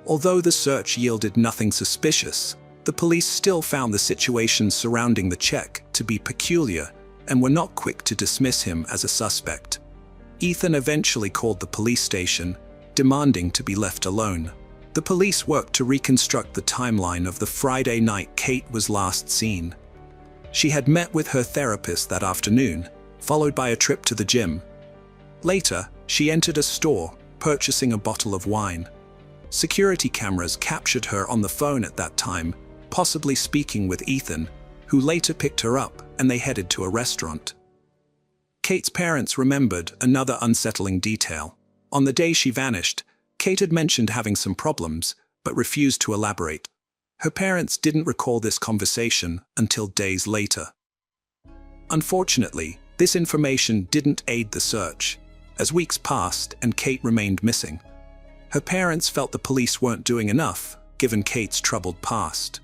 Although the search yielded nothing suspicious, the police still found the situation surrounding the check to be peculiar and were not quick to dismiss him as a suspect. Ethan eventually called the police station, demanding to be left alone. The police worked to reconstruct the timeline of the Friday night Kate was last seen. She had met with her therapist that afternoon, followed by a trip to the gym. Later, she entered a store, purchasing a bottle of wine. Security cameras captured her on the phone at that time, possibly speaking with Ethan, who later picked her up and they headed to a restaurant. Kate's parents remembered another unsettling detail. On the day she vanished, Kate had mentioned having some problems, but refused to elaborate. Her parents didn't recall this conversation until days later. Unfortunately, this information didn't aid the search, as weeks passed and Kate remained missing. Her parents felt the police weren't doing enough, given Kate's troubled past.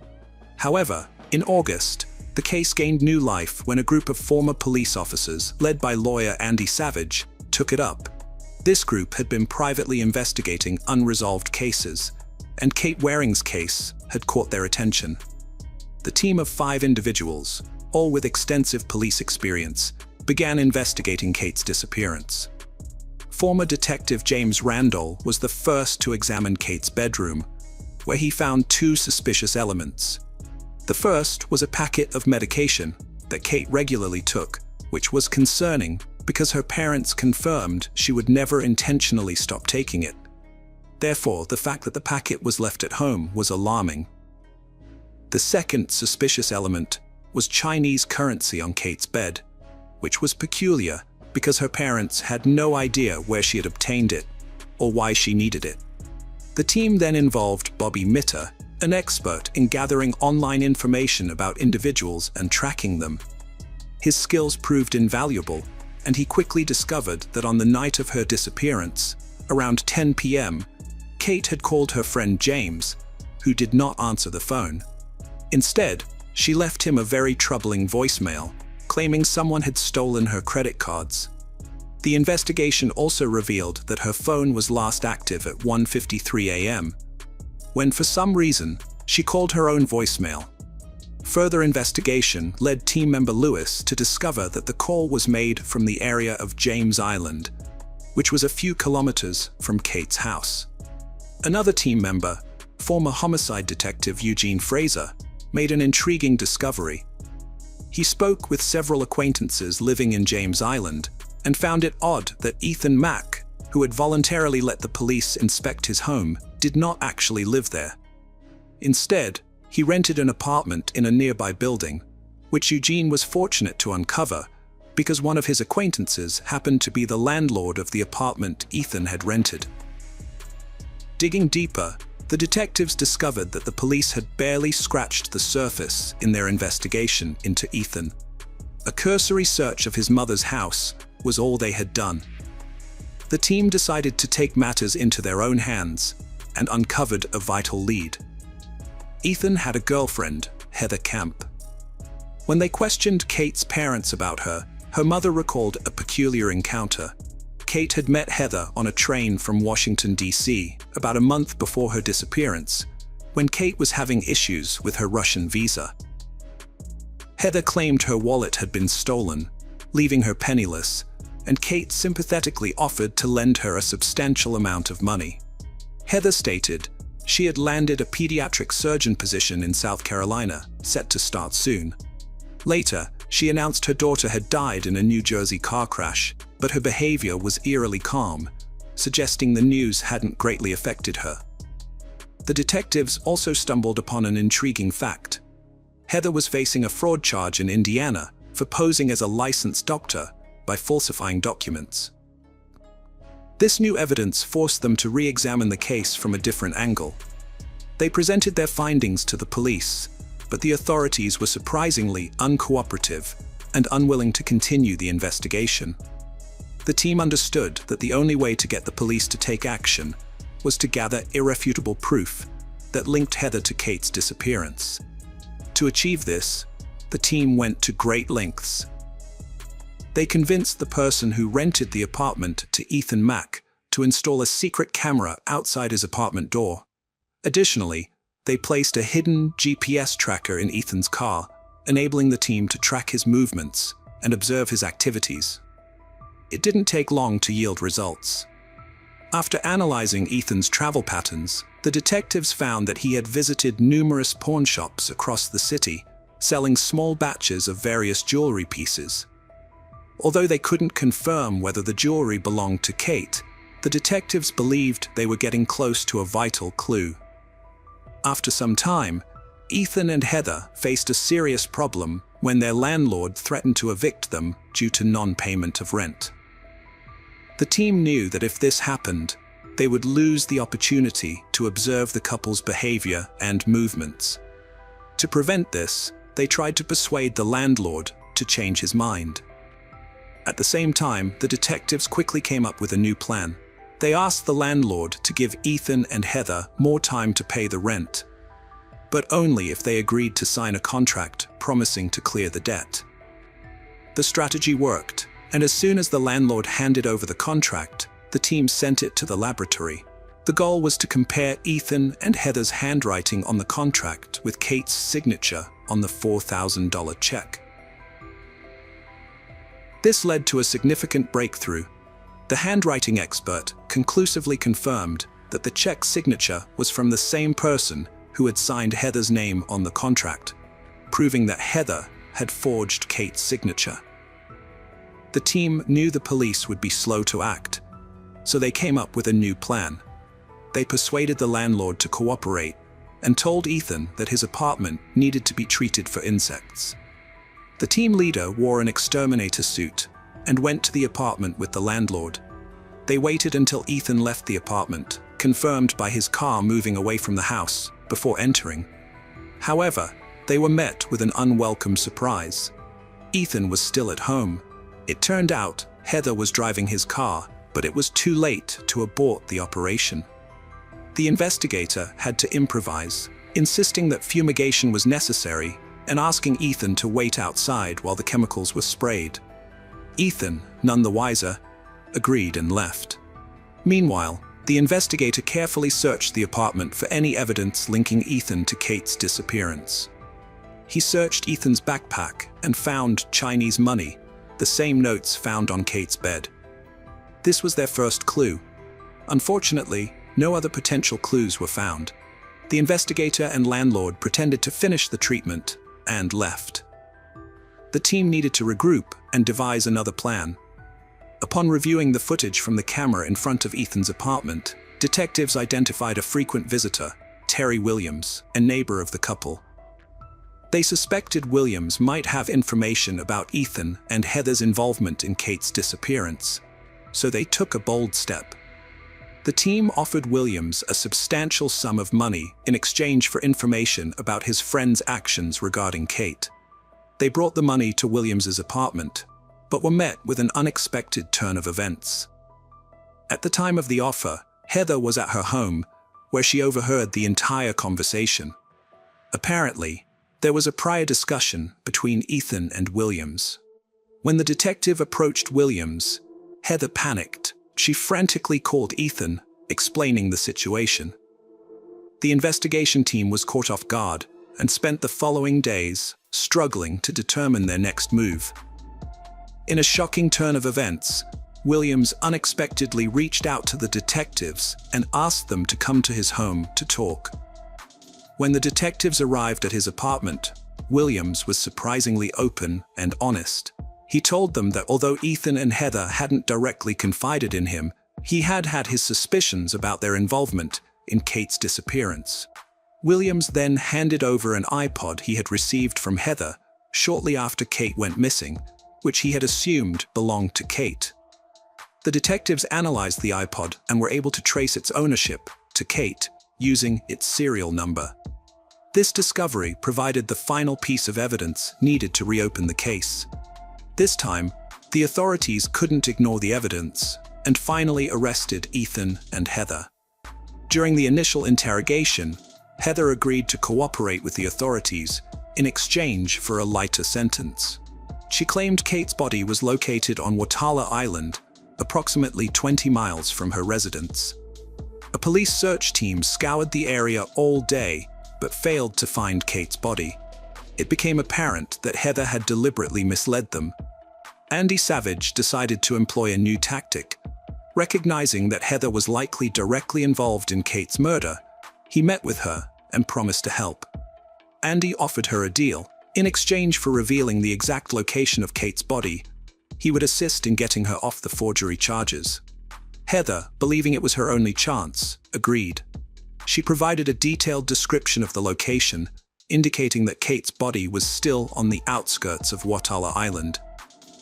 However, in August, the case gained new life when a group of former police officers, led by lawyer Andy Savage, took it up. This group had been privately investigating unresolved cases, and Kate Waring's case had caught their attention. The team of 5 individuals, all with extensive police experience, began investigating Kate's disappearance. Former detective James Randall was the first to examine Kate's bedroom, where he found 2 suspicious elements. The first was a packet of medication that Kate regularly took, which was concerning because her parents confirmed she would never intentionally stop taking it. Therefore, the fact that the packet was left at home was alarming. The second suspicious element was Chinese currency on Kate's bed, which was peculiar because her parents had no idea where she had obtained it or why she needed it. The team then involved Bobby Mitter, an expert in gathering online information about individuals and tracking them. His skills proved invaluable, and he quickly discovered that on the night of her disappearance, around 10 p.m., Kate had called her friend James, who did not answer the phone. Instead, she left him a very troubling voicemail, claiming someone had stolen her credit cards. The investigation also revealed that her phone was last active at 1:53 a.m., when for some reason, she called her own voicemail. Further investigation led team member Lewis to discover that the call was made from the area of James Island, which was a few kilometers from Kate's house. Another team member, former homicide detective Eugene Fraser, made an intriguing discovery. He spoke with several acquaintances living in James Island and found it odd that Ethan Mack, who had voluntarily let the police inspect his home, did not actually live there. Instead, he rented an apartment in a nearby building, which Eugene was fortunate to uncover because one of his acquaintances happened to be the landlord of the apartment Ethan had rented. Digging deeper, the detectives discovered that the police had barely scratched the surface in their investigation into Ethan. A cursory search of his mother's house was all they had done. The team decided to take matters into their own hands and uncovered a vital lead. Ethan had a girlfriend, Heather Camp. When they questioned Kate's parents about her, her mother recalled a peculiar encounter. Kate had met Heather on a train from Washington, D.C. about a month before her disappearance, when Kate was having issues with her Russian visa. Heather claimed her wallet had been stolen, leaving her penniless, and Kate sympathetically offered to lend her a substantial amount of money. Heather stated she had landed a pediatric surgeon position in South Carolina, set to start soon. Later, she announced her daughter had died in a New Jersey car crash, but her behavior was eerily calm, suggesting the news hadn't greatly affected her. The detectives also stumbled upon an intriguing fact. Heather was facing a fraud charge in Indiana for posing as a licensed doctor by falsifying documents. This new evidence forced them to re-examine the case from a different angle. They presented their findings to the police, but the authorities were surprisingly uncooperative and unwilling to continue the investigation. The team understood that the only way to get the police to take action was to gather irrefutable proof that linked Heather to Kate's disappearance. To achieve this, the team went to great lengths. They convinced the person who rented the apartment to Ethan Mack to install a secret camera outside his apartment door. Additionally, they placed a hidden GPS tracker in Ethan's car, enabling the team to track his movements and observe his activities. It didn't take long to yield results. After analyzing Ethan's travel patterns, the detectives found that he had visited numerous pawn shops across the city, selling small batches of various jewelry pieces. Although they couldn't confirm whether the jewelry belonged to Kate, the detectives believed they were getting close to a vital clue. After some time, Ethan and Heather faced a serious problem when their landlord threatened to evict them due to non-payment of rent. The team knew that if this happened, they would lose the opportunity to observe the couple's behavior and movements. To prevent this, they tried to persuade the landlord to change his mind. At the same time, the detectives quickly came up with a new plan. They asked the landlord to give Ethan and Heather more time to pay the rent, but only if they agreed to sign a contract promising to clear the debt. The strategy worked, and as soon as the landlord handed over the contract, the team sent it to the laboratory. The goal was to compare Ethan and Heather's handwriting on the contract with Kate's signature on the $4,000 check. This led to a significant breakthrough. The handwriting expert conclusively confirmed that the check signature was from the same person who had signed Heather's name on the contract, proving that Heather had forged Kate's signature. The team knew the police would be slow to act, so they came up with a new plan. They persuaded the landlord to cooperate and told Ethan that his apartment needed to be treated for insects. The team leader wore an exterminator suit and went to the apartment with the landlord. They waited until Ethan left the apartment, confirmed by his car moving away from the house, before entering. However, they were met with an unwelcome surprise. Ethan was still at home. It turned out Heather was driving his car, but it was too late to abort the operation. The investigator had to improvise, insisting that fumigation was necessary and asking Ethan to wait outside while the chemicals were sprayed. Ethan, none the wiser, agreed and left. Meanwhile, the investigator carefully searched the apartment for any evidence linking Ethan to Kate's disappearance. He searched Ethan's backpack and found Chinese money, the same notes found on Kate's bed. This was their first clue. Unfortunately, no other potential clues were found. The investigator and landlord pretended to finish the treatment and left. The team needed to regroup and devise another plan. Upon reviewing the footage from the camera in front of Ethan's apartment, detectives identified a frequent visitor, Terry Williams, a neighbor of the couple. They suspected Williams might have information about Ethan and Heather's involvement in Kate's disappearance, so they took a bold step. The team offered Williams a substantial sum of money in exchange for information about his friend's actions regarding Kate. They brought the money to Williams's apartment, but were met with an unexpected turn of events. At the time of the offer, Heather was at her home, where she overheard the entire conversation. Apparently, there was a prior discussion between Ethan and Williams. When the detective approached Williams, Heather panicked. She frantically called Ethan, explaining the situation. The investigation team was caught off guard and spent the following days struggling to determine their next move. In a shocking turn of events, Williams unexpectedly reached out to the detectives and asked them to come to his home to talk. When the detectives arrived at his apartment, Williams was surprisingly open and honest. He told them that although Ethan and Heather hadn't directly confided in him, he had had his suspicions about their involvement in Kate's disappearance. Williams then handed over an iPod he had received from Heather shortly after Kate went missing, which he had assumed belonged to Kate. The detectives analyzed the iPod and were able to trace its ownership to Kate using its serial number. This discovery provided the final piece of evidence needed to reopen the case. This time, the authorities couldn't ignore the evidence and finally arrested Ethan and Heather. During the initial interrogation, Heather agreed to cooperate with the authorities in exchange for a lighter sentence. She claimed Kate's body was located on Watala Island, approximately 20 miles from her residence. A police search team scoured the area all day, but failed to find Kate's body. It became apparent that Heather had deliberately misled them. Andy Savage decided to employ a new tactic. Recognizing that Heather was likely directly involved in Kate's murder, he met with her and promised to help. Andy offered her a deal. In exchange for revealing the exact location of Kate's body, he would assist in getting her off the forgery charges. Heather, believing it was her only chance, agreed. She provided a detailed description of the location, indicating that Kate's body was still on the outskirts of Watala Island.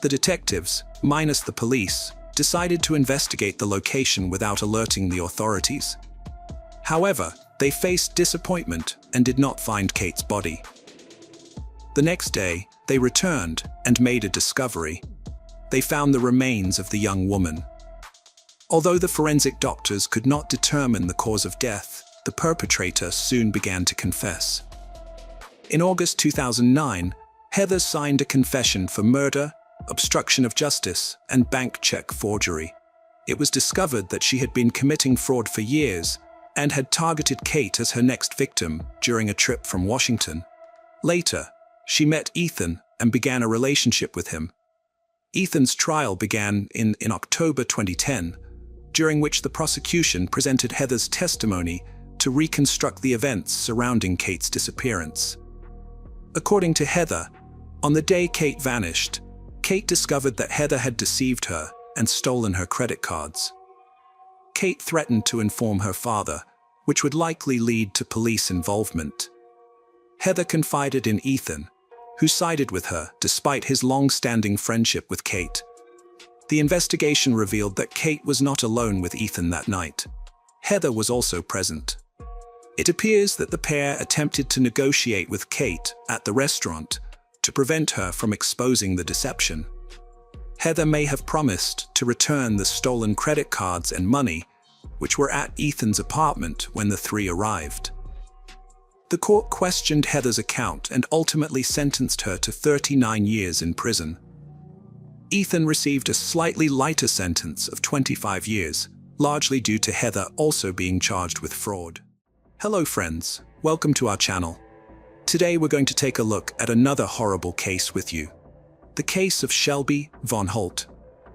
The detectives, minus the police, decided to investigate the location without alerting the authorities. However, they faced disappointment and did not find Kate's body. The next day, they returned and made a discovery. They found the remains of the young woman. Although the forensic doctors could not determine the cause of death, the perpetrator soon began to confess. In August 2009, Heather signed a confession for murder, obstruction of justice, and bank check forgery. It was discovered that she had been committing fraud for years and had targeted Kate as her next victim during a trip from Washington. Later, she met Ethan and began a relationship with him. Ethan's trial began in October 2010, during which the prosecution presented Heather's testimony to reconstruct the events surrounding Kate's disappearance. According to Heather, on the day Kate vanished, Kate discovered that Heather had deceived her and stolen her credit cards. Kate threatened to inform her father, which would likely lead to police involvement. Heather confided in Ethan, who sided with her despite his long-standing friendship with Kate. The investigation revealed that Kate was not alone with Ethan that night. Heather was also present. It appears that the pair attempted to negotiate with Kate at the restaurant to prevent her from exposing the deception. Heather may have promised to return the stolen credit cards and money, which were at Ethan's apartment when the three arrived. The court questioned Heather's account and ultimately sentenced her to 39 years in prison. Ethan received a slightly lighter sentence of 25 years, largely due to Heather also being charged with fraud. Hello friends, welcome to our channel. Today we're going to take a look at another horrible case with you. The case of Shelby Von Holt.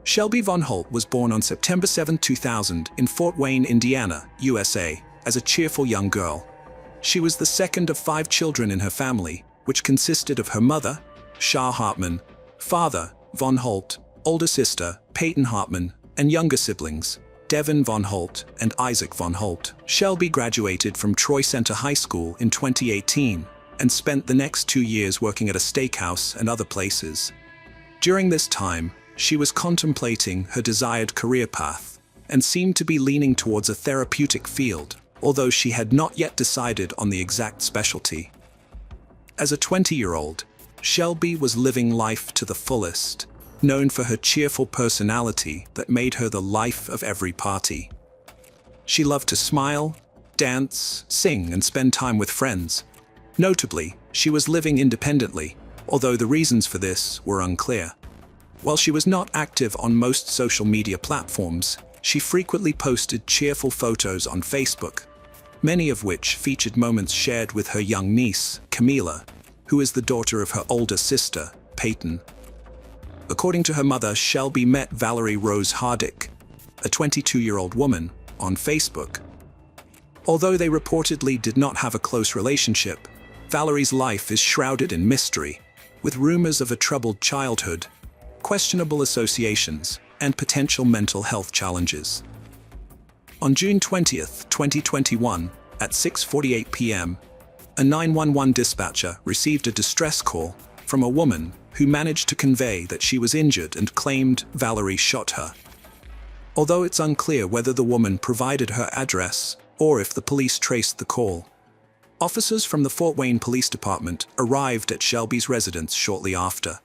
Shelby Von Holt was born on September 7, 2000 in Fort Wayne, Indiana, USA, as a cheerful young girl. She was the second of 5 children in her family, which consisted of her mother, Shah Hartman, father, Von Holt, older sister, Peyton Hartman, and younger siblings, Devin Von Holt and Isaac Von Holt. Shelby graduated from Troy Center High School in 2018 and spent the next 2 years working at a steakhouse and other places. During this time, she was contemplating her desired career path and seemed to be leaning towards a therapeutic field, although she had not yet decided on the exact specialty. As a 20-year-old, Shelby was living life to the fullest, known for her cheerful personality that made her the life of every party. She loved to smile, dance, sing, and spend time with friends. Notably, she was living independently, although the reasons for this were unclear. While she was not active on most social media platforms, she frequently posted cheerful photos on Facebook. many of which featured moments shared with her young niece, Camila, who is the daughter of her older sister, Peyton. According to her mother, Shelby met Valerie Rose Hardick, a 22-year-old woman, on Facebook. Although they reportedly did not have a close relationship, Valerie's life is shrouded in mystery, with rumors of a troubled childhood, questionable associations, and potential mental health challenges. On June 20th, 2021, at 6:48 p.m., a 911 dispatcher received a distress call from a woman who managed to convey that she was injured and claimed Valerie shot her. Although it's unclear whether the woman provided her address or if the police traced the call, officers from the Fort Wayne Police Department arrived at Shelby's residence shortly after.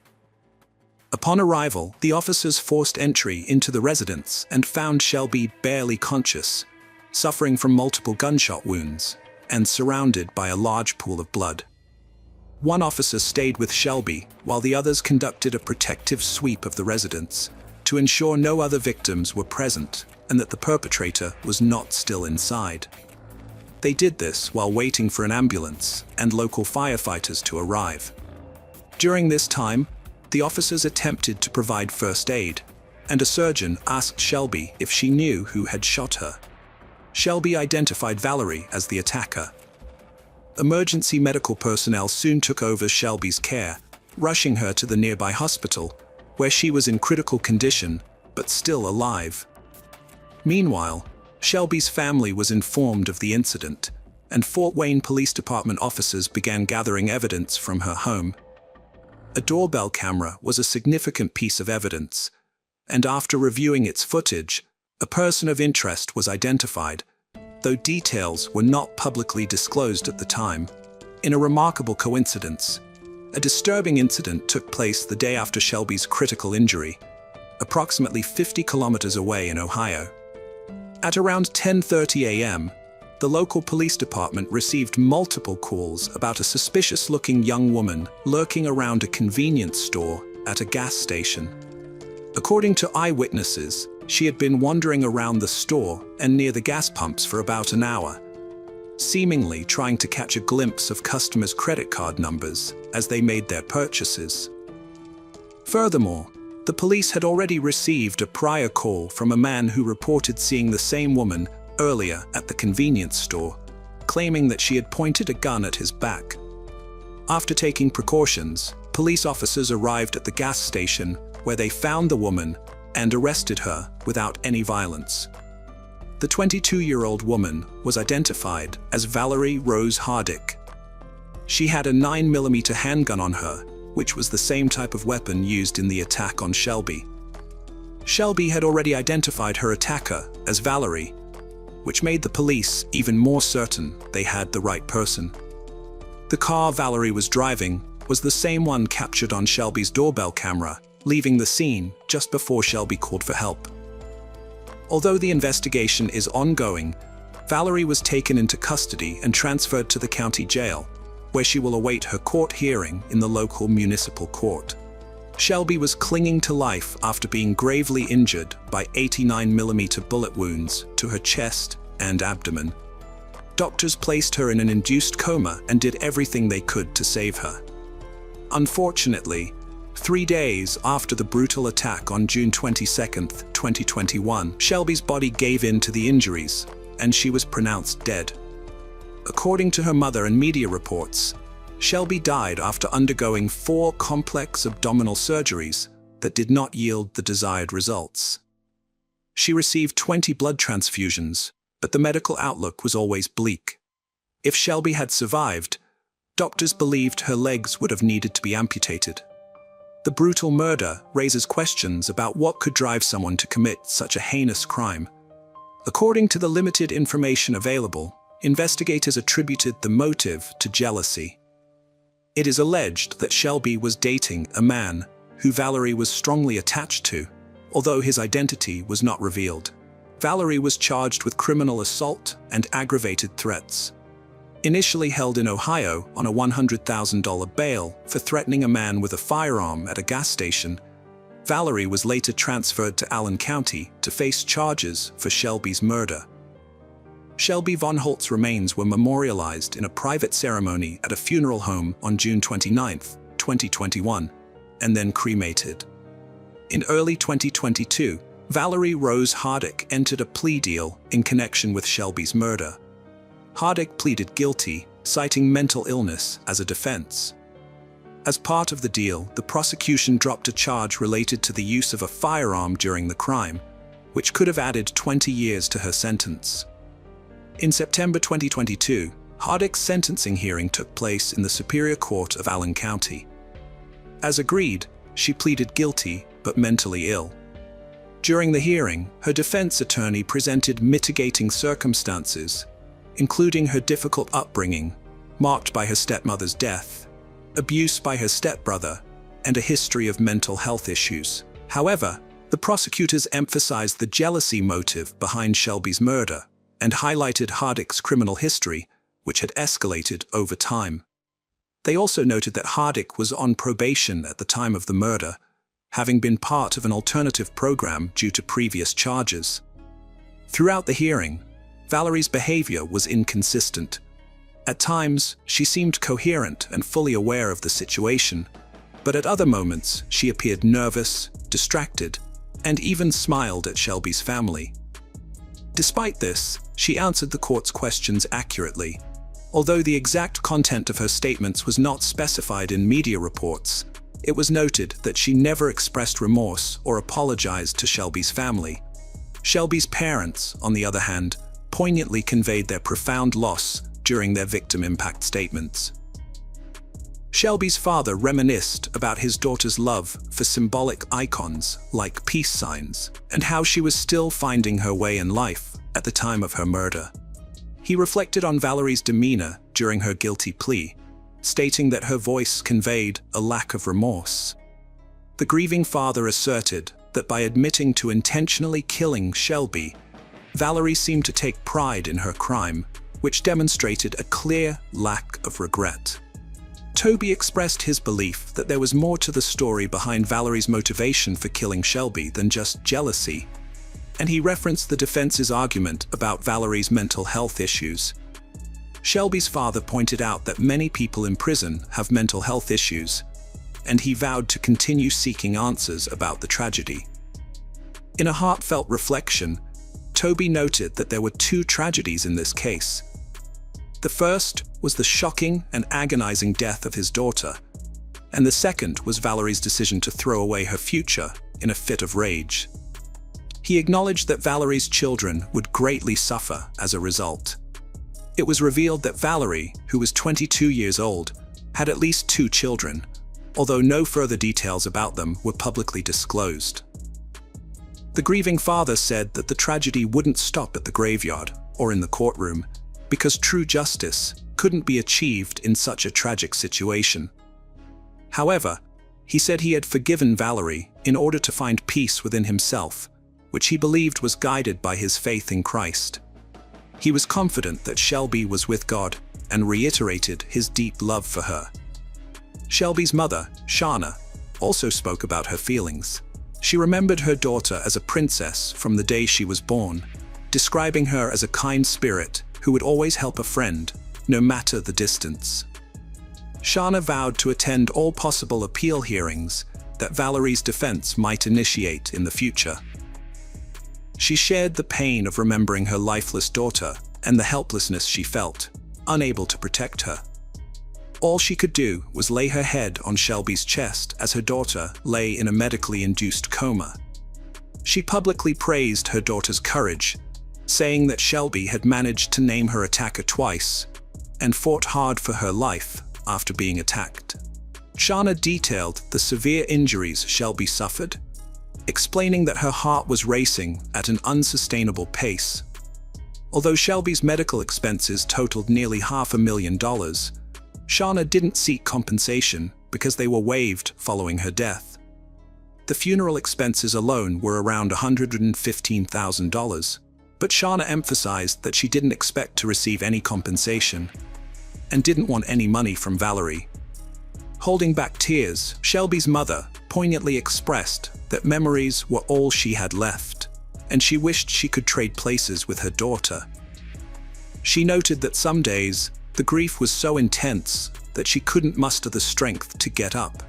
Upon arrival, the officers forced entry into the residence and found Shelby barely conscious, suffering from multiple gunshot wounds, and surrounded by a large pool of blood. One officer stayed with Shelby while the others conducted a protective sweep of the residence to ensure no other victims were present and that the perpetrator was not still inside. They did this while waiting for an ambulance and local firefighters to arrive. During this time, the officers attempted to provide first aid, and a surgeon asked Shelby if she knew who had shot her. Shelby identified Valerie as the attacker. Emergency medical personnel soon took over Shelby's care, rushing her to the nearby hospital, where she was in critical condition, but still alive. Meanwhile, Shelby's family was informed of the incident, and Fort Wayne Police Department officers began gathering evidence from her home. A doorbell camera was a significant piece of evidence, and after reviewing its footage, a person of interest was identified, though details were not publicly disclosed at the time. In a remarkable coincidence, a disturbing incident took place the day after Shelby's critical injury, approximately 50 kilometers away in Ohio. At around 10:30 a.m., the local police department received multiple calls about a suspicious-looking young woman lurking around a convenience store at a gas station. According to eyewitnesses, she had been wandering around the store and near the gas pumps for about an hour, seemingly trying to catch a glimpse of customers' credit card numbers as they made their purchases. Furthermore, the police had already received a prior call from a man who reported seeing the same woman earlier at the convenience store, claiming that she had pointed a gun at his back. After taking precautions, police officers arrived at the gas station where they found the woman and arrested her without any violence. The 22-year-old woman was identified as Valerie Rose Hardick. She had a 9mm handgun on her, which was the same type of weapon used in the attack on Shelby. Shelby had already identified her attacker as Valerie, which made the police even more certain they had the right person. The car Valerie was driving was the same one captured on Shelby's doorbell camera, leaving the scene just before Shelby called for help. Although the investigation is ongoing, Valerie was taken into custody and transferred to the county jail, where she will await her court hearing in the local municipal court. Shelby was clinging to life after being gravely injured by 89mm bullet wounds to her chest and abdomen. Doctors placed her in an induced coma and did everything they could to save her. Unfortunately, 3 days after the brutal attack on June 22, 2021, Shelby's body gave in to the injuries, and she was pronounced dead. According to her mother and media reports, Shelby died after undergoing 4 complex abdominal surgeries that did not yield the desired results. She received 20 blood transfusions, but the medical outlook was always bleak. If Shelby had survived, doctors believed her legs would have needed to be amputated. The brutal murder raises questions about what could drive someone to commit such a heinous crime. According to the limited information available, investigators attributed the motive to jealousy. It is alleged that Shelby was dating a man who Valerie was strongly attached to, although his identity was not revealed. Valerie was charged with criminal assault and aggravated threats. Initially held in Ohio on a $100,000 bail for threatening a man with a firearm at a gas station, Valerie was later transferred to Allen County to face charges for Shelby's murder. Shelby von Holt's remains were memorialized in a private ceremony at a funeral home on June 29, 2021, and then cremated. In early 2022, Valerie Rose Hardick entered a plea deal in connection with Shelby's murder. Hardick pleaded guilty, citing mental illness as a defense. As part of the deal, the prosecution dropped a charge related to the use of a firearm during the crime, which could have added 20 years to her sentence. In September 2022, Hardick's sentencing hearing took place in the Superior Court of Allen County. As agreed, she pleaded guilty but mentally ill. During the hearing, her defense attorney presented mitigating circumstances, including her difficult upbringing, marked by her stepmother's death, abuse by her stepbrother, and a history of mental health issues. However, the prosecutors emphasized the jealousy motive behind Shelby's murder and highlighted Hardick's criminal history, which had escalated over time. They also noted that Hardick was on probation at the time of the murder, having been part of an alternative program due to previous charges. Throughout the hearing, Valerie's behavior was inconsistent. At times, she seemed coherent and fully aware of the situation, but at other moments, she appeared nervous, distracted, and even smiled at Shelby's family. Despite this, she answered the court's questions accurately. Although the exact content of her statements was not specified in media reports, it was noted that she never expressed remorse or apologized to Shelby's family. Shelby's parents, on the other hand, poignantly conveyed their profound loss during their victim impact statements. Shelby's father reminisced about his daughter's love for symbolic icons like peace signs and how she was still finding her way in life at the time of her murder. He reflected on Valerie's demeanor during her guilty plea, stating that her voice conveyed a lack of remorse. The grieving father asserted that by admitting to intentionally killing Shelby, Valerie seemed to take pride in her crime, which demonstrated a clear lack of regret. Toby expressed his belief that there was more to the story behind Valerie's motivation for killing Shelby than just jealousy, and he referenced the defense's argument about Valerie's mental health issues. Shelby's father pointed out that many people in prison have mental health issues, and he vowed to continue seeking answers about the tragedy. In a heartfelt reflection, Toby noted that there were two tragedies in this case. The first was the shocking and agonizing death of his daughter, and the second was Valerie's decision to throw away her future in a fit of rage. He acknowledged that Valerie's children would greatly suffer as a result. It was revealed that Valerie, who was 22 years old, had at least 2 children, although no further details about them were publicly disclosed. The grieving father said that the tragedy wouldn't stop at the graveyard or in the courtroom, because true justice couldn't be achieved in such a tragic situation. However, he said he had forgiven Valerie in order to find peace within himself, which he believed was guided by his faith in Christ. He was confident that Shelby was with God and reiterated his deep love for her. Shelby's mother, Shauna, also spoke about her feelings. She remembered her daughter as a princess from the day she was born, describing her as a kind spirit who would always help a friend, no matter the distance. Shauna vowed to attend all possible appeal hearings that Valerie's defense might initiate in the future. She shared the pain of remembering her lifeless daughter and the helplessness she felt, unable to protect her. All she could do was lay her head on Shelby's chest as her daughter lay in a medically induced coma. She publicly praised her daughter's courage, saying that Shelby had managed to name her attacker twice and fought hard for her life after being attacked. Shauna detailed the severe injuries Shelby suffered, explaining that her heart was racing at an unsustainable pace. Although Shelby's medical expenses totaled nearly $500,000, Shauna didn't seek compensation because they were waived following her death. The funeral expenses alone were around $115,000, but Shauna emphasized that she didn't expect to receive any compensation and didn't want any money from Valerie. Holding back tears, Shelby's mother poignantly expressed that memories were all she had left, and she wished she could trade places with her daughter. She noted that some days, the grief was so intense that she couldn't muster the strength to get up.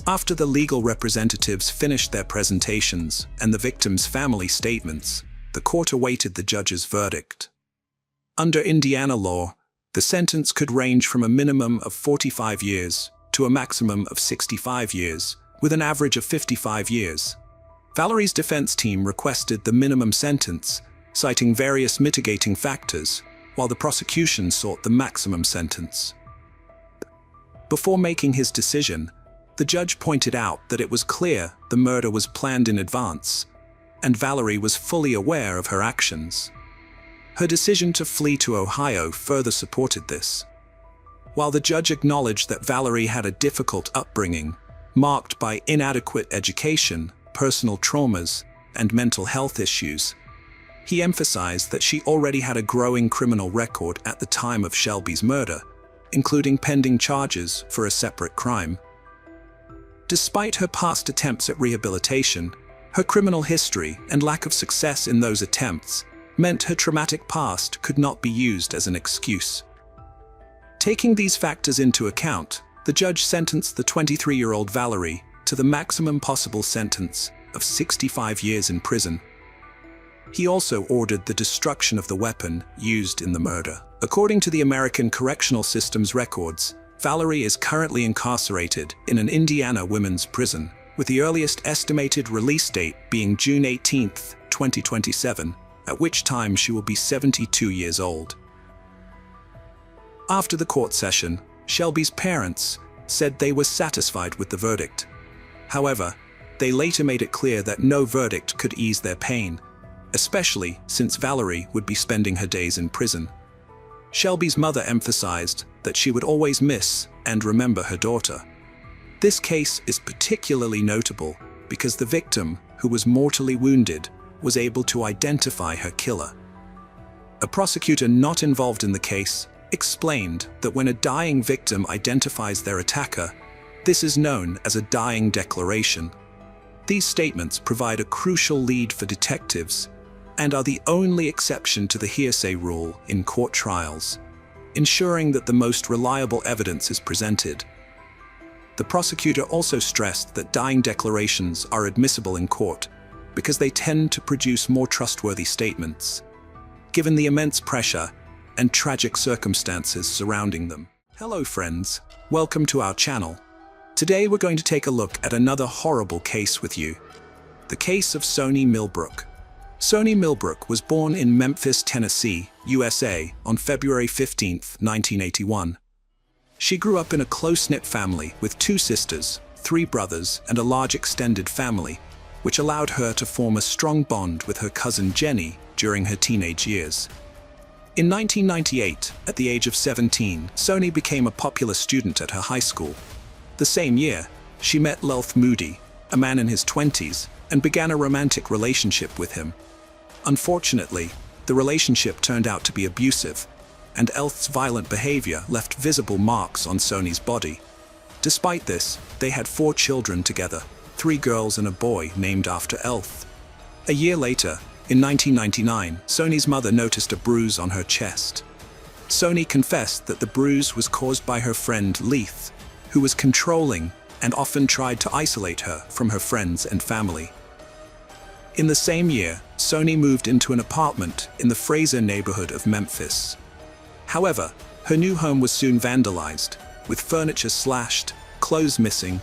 After the legal representatives finished their presentations and the victim's family statements, the court awaited the judge's verdict. Under Indiana law, the sentence could range from a minimum of 45 years to a maximum of 65 years, with an average of 55 years. Valerie's defense team requested the minimum sentence, citing various mitigating factors, while the prosecution sought the maximum sentence. Before making his decision, the judge pointed out that it was clear the murder was planned in advance, and Valerie was fully aware of her actions. Her decision to flee to Ohio further supported this. While the judge acknowledged that Valerie had a difficult upbringing, marked by inadequate education, personal traumas, and mental health issues, he emphasized that she already had a growing criminal record at the time of Shelby's murder, including pending charges for a separate crime. Despite her past attempts at rehabilitation, her criminal history and lack of success in those attempts meant her traumatic past could not be used as an excuse. Taking these factors into account, the judge sentenced the 23-year-old Valerie to the maximum possible sentence of 65 years in prison. He also ordered the destruction of the weapon used in the murder. According to the American Correctional System's records, Valerie is currently incarcerated in an Indiana women's prison, with the earliest estimated release date being June 18, 2027, at which time she will be 72 years old. After the court session, Shelby's parents said they were satisfied with the verdict. However, they later made it clear that no verdict could ease their pain, especially since Valerie would be spending her days in prison. Shelby's mother emphasized that she would always miss and remember her daughter. This case is particularly notable because the victim, who was mortally wounded, was able to identify her killer. A prosecutor not involved in the case explained that when a dying victim identifies their attacker, this is known as a dying declaration. These statements provide a crucial lead for detectives and are the only exception to the hearsay rule in court trials, ensuring that the most reliable evidence is presented. The prosecutor also stressed that dying declarations are admissible in court because they tend to produce more trustworthy statements, given the immense pressure and tragic circumstances surrounding them. Hello friends, welcome to our channel. Today we're going to take a look at another horrible case with you. The case of Sony Millbrook. Sony Millbrook was born in Memphis, Tennessee, USA on February 15, 1981. She grew up in a close-knit family with 2 sisters, 3 brothers, and a large extended family, which allowed her to form a strong bond with her cousin Jenny during her teenage years. In 1998, at the age of 17, Sony became a popular student at her high school. The same year, she met Lelth Moody, a man in his 20s, and began a romantic relationship with him. Unfortunately, the relationship turned out to be abusive, and Elth's violent behavior left visible marks on Sony's body. Despite this, they had 4 children together, 3 girls and a boy named after Elth. A year later, in 1999, Sony's mother noticed a bruise on her chest. Sony confessed that the bruise was caused by her friend Leith, who was controlling and often tried to isolate her from her friends and family. In the same year, Sony moved into an apartment in the Fraser neighborhood of Memphis. However, her new home was soon vandalized, with furniture slashed, clothes missing,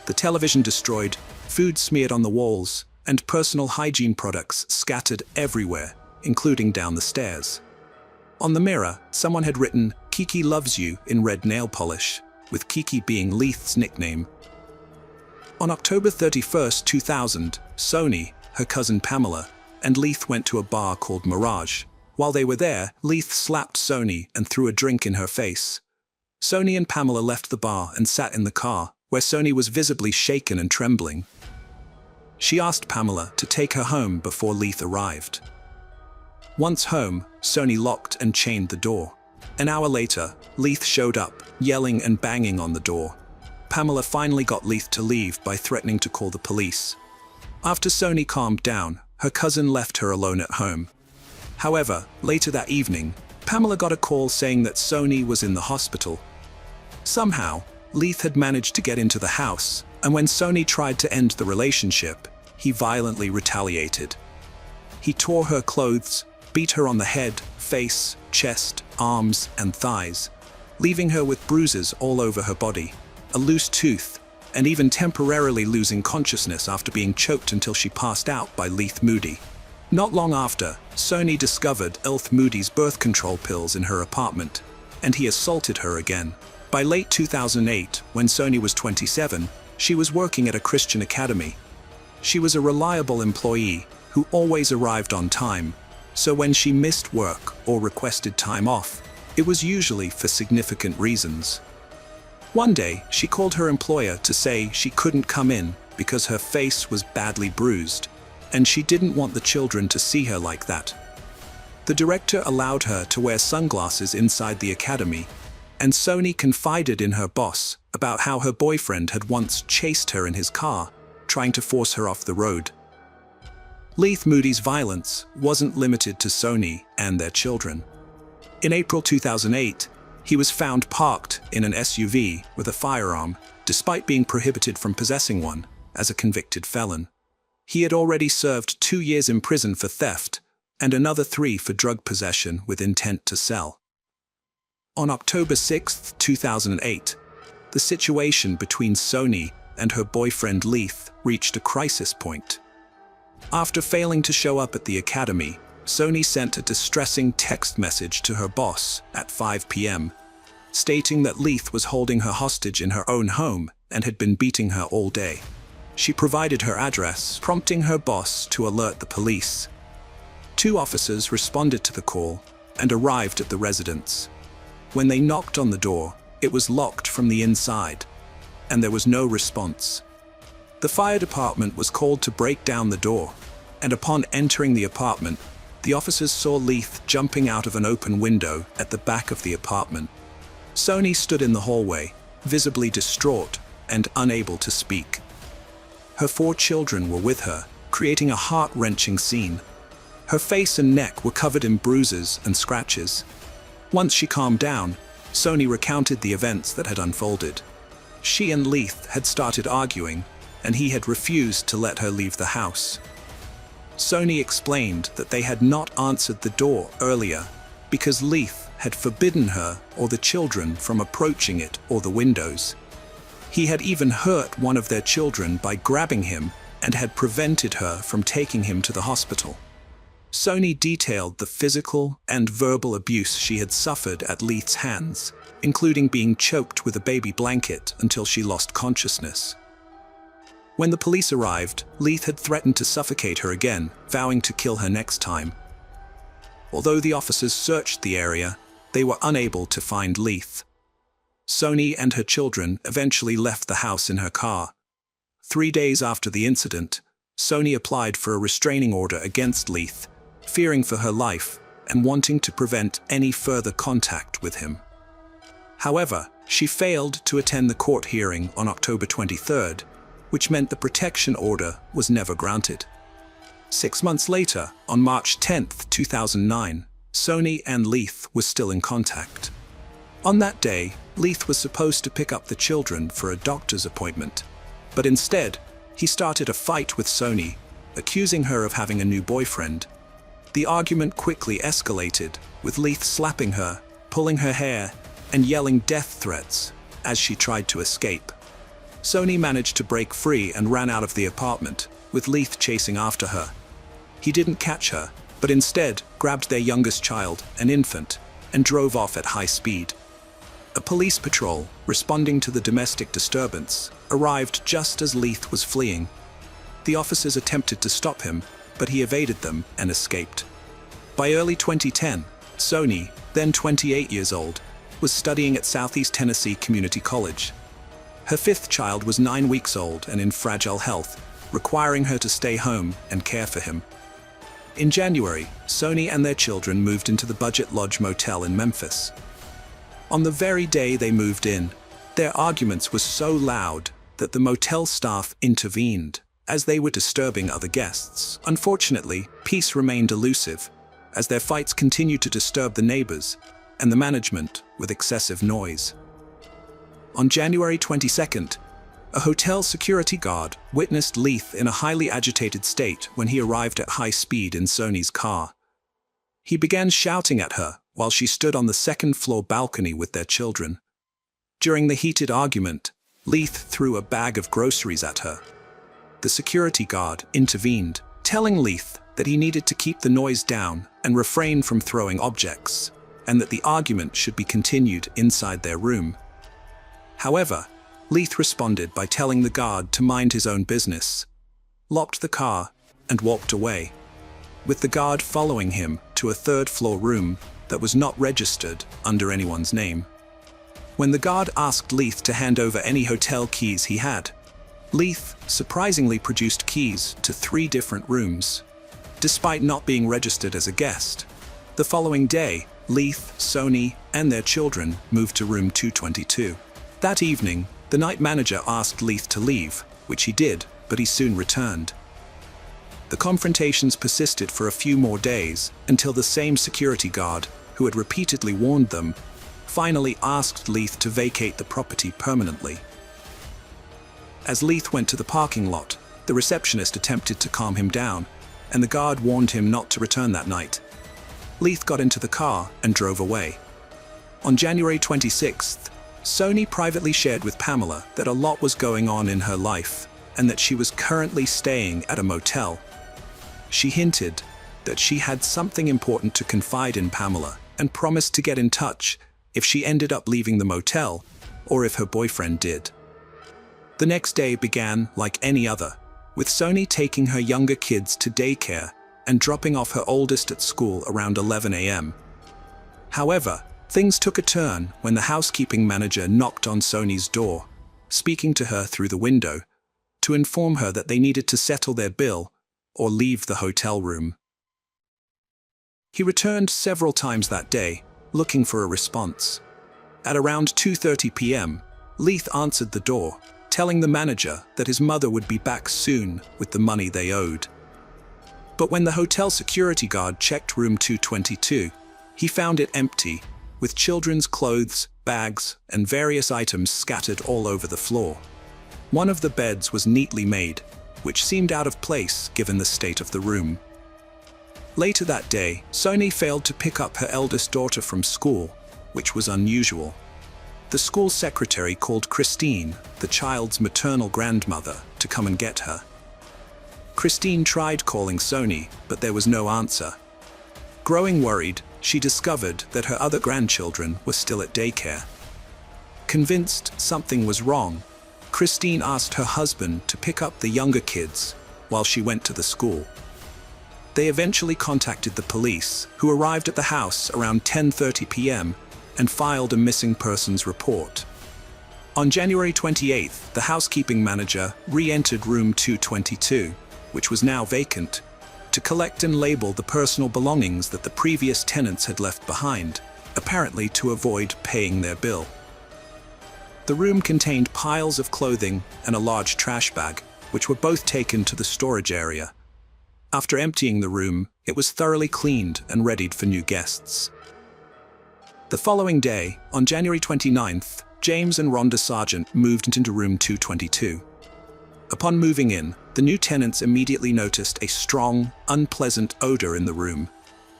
the television destroyed, food smeared on the walls, and personal hygiene products scattered everywhere, including down the stairs. On the mirror, someone had written, "Kiki loves you" in red nail polish, with Kiki being Leith's nickname. On October 31, 2000, Sony, her cousin Pamela, and Leith went to a bar called Mirage. While they were there, Leith slapped Sony and threw a drink in her face. Sony and Pamela left the bar and sat in the car, where Sony was visibly shaken and trembling. She asked Pamela to take her home before Leith arrived. Once home, Sony locked and chained the door. An hour later, Leith showed up, yelling and banging on the door. Pamela finally got Leith to leave by threatening to call the police. After Sony calmed down, her cousin left her alone at home. However, later that evening, Pamela got a call saying that Sony was in the hospital. Somehow, Leith had managed to get into the house, and when Sony tried to end the relationship, he violently retaliated. He tore her clothes, beat her on the head, face, chest, arms, and thighs, leaving her with bruises all over her body, a loose tooth, and even temporarily losing consciousness after being choked until she passed out by Leith Moody. Not long after, Sony discovered Leith Moody's birth control pills in her apartment, and he assaulted her again. By late 2008, when Sony was 27, she was working at a Christian academy. She was a reliable employee who always arrived on time, so when she missed work or requested time off, it was usually for significant reasons. One day, she called her employer to say she couldn't come in because her face was badly bruised, and she didn't want the children to see her like that. The director allowed her to wear sunglasses inside the academy, and Sony confided in her boss about how her boyfriend had once chased her in his car, trying to force her off the road. Leith Moody's violence wasn't limited to Sony and their children. In April 2008, he was found parked in an SUV with a firearm, despite being prohibited from possessing one, as a convicted felon. He had already served 2 years in prison for theft, and another 3 for drug possession with intent to sell. On October 6, 2008, the situation between Sony and her boyfriend Leith reached a crisis point. After failing to show up at the academy, Sony sent a distressing text message to her boss at 5 p.m., stating that Leith was holding her hostage in her own home and had been beating her all day. She provided her address, prompting her boss to alert the police. 2 officers responded to the call and arrived at the residence. When they knocked on the door, it was locked from the inside, and there was no response. The fire department was called to break down the door, and upon entering the apartment, the officers saw Leith jumping out of an open window at the back of the apartment. Sony stood in the hallway, visibly distraught and unable to speak. Her 4 children were with her, creating a heart-wrenching scene. Her face and neck were covered in bruises and scratches. Once she calmed down, Sony recounted the events that had unfolded. She and Leith had started arguing, and he had refused to let her leave the house. Sony explained that they had not answered the door earlier because Leith had forbidden her or the children from approaching it or the windows. He had even hurt one of their children by grabbing him and had prevented her from taking him to the hospital. Sony detailed the physical and verbal abuse she had suffered at Leith's hands, including being choked with a baby blanket until she lost consciousness. When the police arrived, Leith had threatened to suffocate her again, vowing to kill her next time. Although the officers searched the area, they were unable to find Leith. Sony and her children eventually left the house in her car. 3 days after the incident, Sony applied for a restraining order against Leith, fearing for her life and wanting to prevent any further contact with him. However, she failed to attend the court hearing on October 23rd, which meant the protection order was never granted. 6 months later, on March 10, 2009, Sony and Leith were still in contact. On that day, Leith was supposed to pick up the children for a doctor's appointment, but instead, he started a fight with Sony, accusing her of having a new boyfriend. The argument quickly escalated, with Leith slapping her, pulling her hair, and yelling death threats as she tried to escape. Sony managed to break free and ran out of the apartment, with Leith chasing after her. He didn't catch her, but instead grabbed their youngest child, an infant, and drove off at high speed. A police patrol, responding to the domestic disturbance, arrived just as Leith was fleeing. The officers attempted to stop him, but he evaded them and escaped. By early 2010, Sony, then 28 years old, was studying at Southeast Tennessee Community College. Her 5th child was 9 weeks old and in fragile health, requiring her to stay home and care for him. In January, Sony and their children moved into the Budget Lodge Motel in Memphis. On the very day they moved in, their arguments were so loud that the motel staff intervened, as they were disturbing other guests. Unfortunately, peace remained elusive, as their fights continued to disturb the neighbors and the management with excessive noise. On January 22nd, a hotel security guard witnessed Leith in a highly agitated state when he arrived at high speed in Sony's car. He began shouting at her while she stood on the second-floor balcony with their children. During the heated argument, Leith threw a bag of groceries at her. The security guard intervened, telling Leith that he needed to keep the noise down and refrain from throwing objects, and that the argument should be continued inside their room. However, Leith responded by telling the guard to mind his own business, locked the car, and walked away, with the guard following him to a third-floor room that was not registered under anyone's name. When the guard asked Leith to hand over any hotel keys he had, Leith surprisingly produced keys to 3 different rooms, despite not being registered as a guest. The following day, Leith, Sony, and their children moved to room 222. That evening, the night manager asked Leith to leave, which he did, but he soon returned. The confrontations persisted for a few more days until the same security guard, who had repeatedly warned them, finally asked Leith to vacate the property permanently. As Leith went to the parking lot, the receptionist attempted to calm him down, and the guard warned him not to return that night. Leith got into the car and drove away. On January 26th, Sony privately shared with Pamela that a lot was going on in her life and that she was currently staying at a motel. She hinted that she had something important to confide in Pamela and promised to get in touch if she ended up leaving the motel or if her boyfriend did. The next day began like any other, with Sony taking her younger kids to daycare and dropping off her oldest at school around 11 a.m. However, things took a turn when the housekeeping manager knocked on Sony's door, speaking to her through the window, to inform her that they needed to settle their bill or leave the hotel room. He returned several times that day, looking for a response. At around 2:30 p.m., Leith answered the door, telling the manager that his mother would be back soon with the money they owed. But when the hotel security guard checked room 222, he found it empty, with children's clothes, bags, and various items scattered all over the floor. One of the beds was neatly made, which seemed out of place given the state of the room. Later that day, Sony failed to pick up her eldest daughter from school, which was unusual. The school secretary called Christine, the child's maternal grandmother, to come and get her. Christine tried calling Sony, but there was no answer. Growing worried, she discovered that her other grandchildren were still at daycare. Convinced something was wrong, Christine asked her husband to pick up the younger kids while she went to the school. They eventually contacted the police, who arrived at the house around 10:30 p.m. and filed a missing persons report. On January 28th, the housekeeping manager re-entered room 222, which was now vacant, to collect and label the personal belongings that the previous tenants had left behind, apparently to avoid paying their bill. The room contained piles of clothing and a large trash bag, which were both taken to the storage area. After emptying the room, it was thoroughly cleaned and readied for new guests. The following day, on January 29th, James and Rhonda Sargent moved into room 222. Upon moving in, the new tenants immediately noticed a strong, unpleasant odor in the room.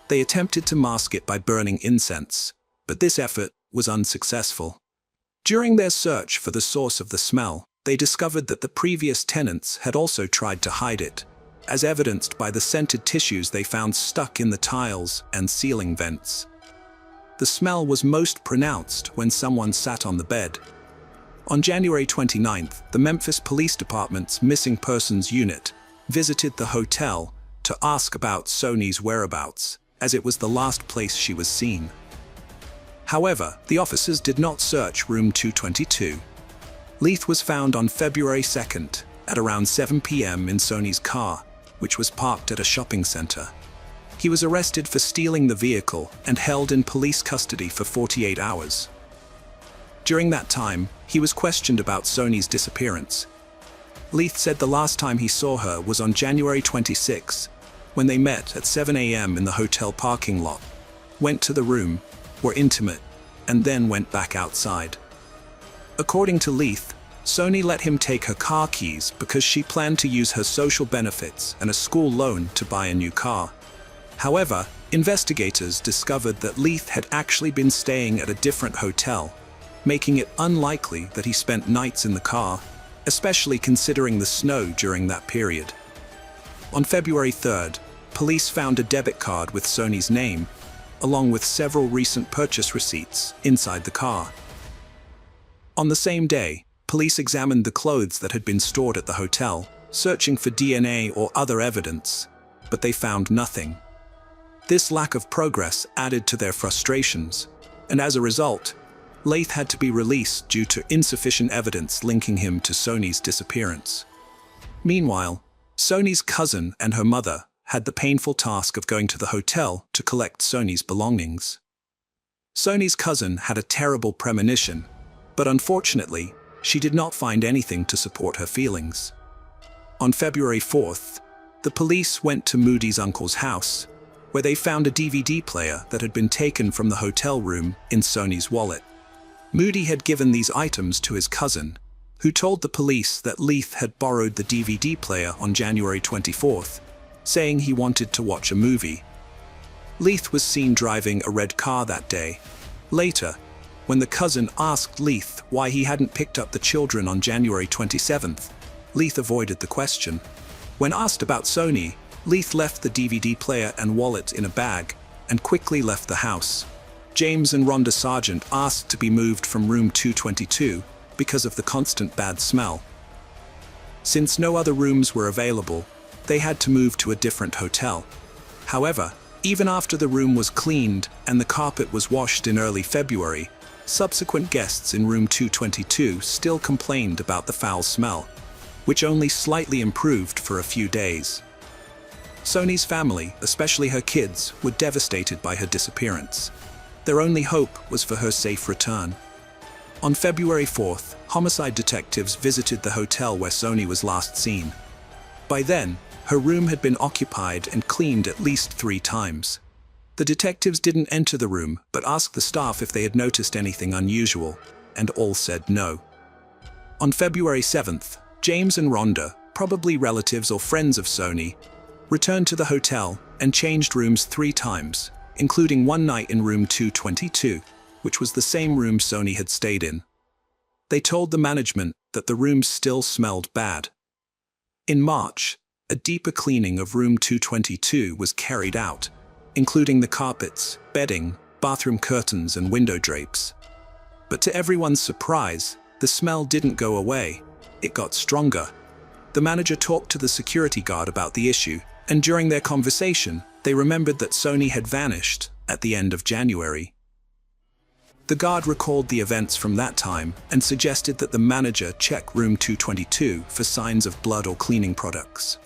They attempted to mask it by burning incense, but this effort was unsuccessful. During their search for the source of the smell, they discovered that the previous tenants had also tried to hide it, as evidenced by the scented tissues they found stuck in the tiles and ceiling vents. The smell was most pronounced when someone sat on the bed. On January 29th, the Memphis Police Department's Missing Persons Unit visited the hotel to ask about Sony's whereabouts, as it was the last place she was seen. However, the officers did not search room 222. Leith was found on February 2nd at around 7 p.m. in Sony's car, which was parked at a shopping center. He was arrested for stealing the vehicle and held in police custody for 48 hours. During that time, he was questioned about Sony's disappearance. Leith said the last time he saw her was on January 26, when they met at 7 a.m. in the hotel parking lot, went to the room, were intimate, and then went back outside. According to Leith, Sony let him take her car keys because she planned to use her social benefits and a school loan to buy a new car. However, investigators discovered that Leith had actually been staying at a different hotel, making it unlikely that he spent nights in the car, especially considering the snow during that period. On February 3rd, police found a debit card with Sony's name, along with several recent purchase receipts inside the car. On the same day, police examined the clothes that had been stored at the hotel, searching for DNA or other evidence, but they found nothing. This lack of progress added to their frustrations, and as a result, Leith had to be released due to insufficient evidence linking him to Sony's disappearance. Meanwhile, Sony's cousin and her mother had the painful task of going to the hotel to collect Sony's belongings. Sony's cousin had a terrible premonition, but unfortunately, she did not find anything to support her feelings. On February 4th, the police went to Moody's uncle's house, where they found a DVD player that had been taken from the hotel room in Sony's wallet. Moody had given these items to his cousin, who told the police that Leith had borrowed the DVD player on January 24th, saying he wanted to watch a movie. Leith was seen driving a red car that day. Later, when the cousin asked Leith why he hadn't picked up the children on January 27th, Leith avoided the question. When asked about Sony, Leith left the DVD player and wallet in a bag and quickly left the house. James and Rhonda Sargent asked to be moved from room 222 because of the constant bad smell. Since no other rooms were available, they had to move to a different hotel. However, even after the room was cleaned and the carpet was washed in early February, subsequent guests in room 222 still complained about the foul smell, which only slightly improved for a few days. Sony's family, especially her kids, were devastated by her disappearance. Their only hope was for her safe return. On February 4th, homicide detectives visited the hotel where Sony was last seen. By then, her room had been occupied and cleaned at least 3 times. The detectives didn't enter the room, but asked the staff if they had noticed anything unusual, and all said no. On February 7th, James and Rhonda, probably relatives or friends of Sony, returned to the hotel and changed rooms 3 times, including one night in room 222, which was the same room Sony had stayed in. They told the management that the rooms still smelled bad. In March, a deeper cleaning of room 222 was carried out, including the carpets, bedding, bathroom curtains, and window drapes. But to everyone's surprise, the smell didn't go away. It got stronger. The manager talked to the security guard about the issue, and during their conversation, they remembered that Sony had vanished at the end of January. The guard recalled the events from that time and suggested that the manager check room 222 for signs of blood or cleaning products.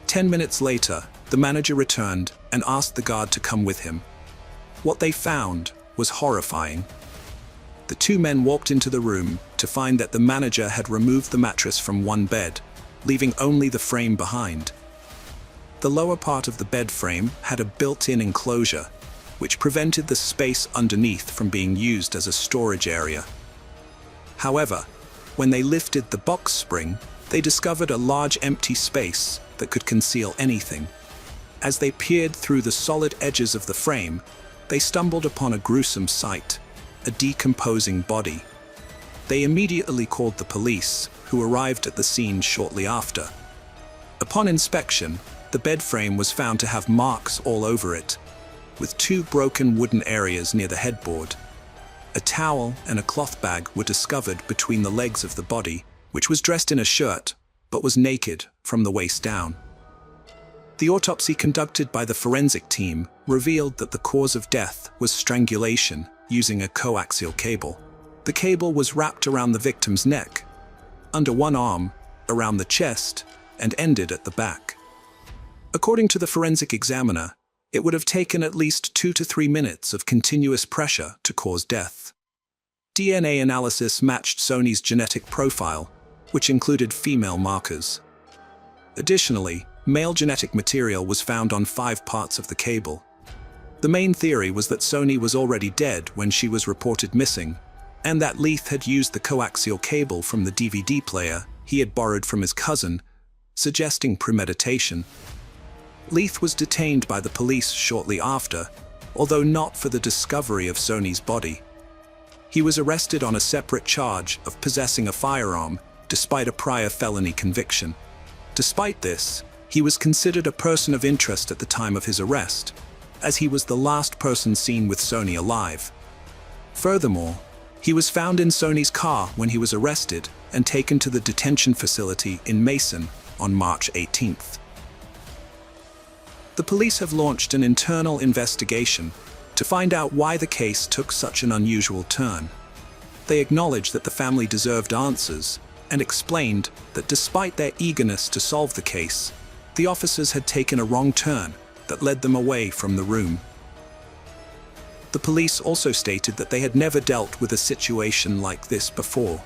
10 minutes later, the manager returned and asked the guard to come with him. What they found was horrifying. The 2 men walked into the room to find that the manager had removed the mattress from one bed, leaving only the frame behind. The lower part of the bed frame had a built-in enclosure, which prevented the space underneath from being used as a storage area. However, when they lifted the box spring, they discovered a large empty space that could conceal anything. As they peered through the solid edges of the frame, they stumbled upon a gruesome sight, a decomposing body. They immediately called the police, who arrived at the scene shortly after. Upon inspection, the bed frame was found to have marks all over it, with 2 broken wooden areas near the headboard. A towel and a cloth bag were discovered between the legs of the body, which was dressed in a shirt, but was naked from the waist down. The autopsy conducted by the forensic team revealed that the cause of death was strangulation using a coaxial cable. The cable was wrapped around the victim's neck, under one arm, around the chest, and ended at the back. According to the forensic examiner, it would have taken at least 2 to 3 minutes of continuous pressure to cause death. DNA analysis matched Sony's genetic profile, which included female markers. Additionally, male genetic material was found on 5 parts of the cable. The main theory was that Sony was already dead when she was reported missing, and that Leith had used the coaxial cable from the DVD player he had borrowed from his cousin, suggesting premeditation. Leith was detained by the police shortly after, although not for the discovery of Sony's body. He was arrested on a separate charge of possessing a firearm, despite a prior felony conviction. Despite this, he was considered a person of interest at the time of his arrest, as he was the last person seen with Sony alive. Furthermore, he was found in Sony's car when he was arrested and taken to the detention facility in Mason on March 18th. The police have launched an internal investigation to find out why the case took such an unusual turn. They acknowledged that the family deserved answers and explained that despite their eagerness to solve the case, the officers had taken a wrong turn that led them away from the room. The police also stated that they had never dealt with a situation like this before,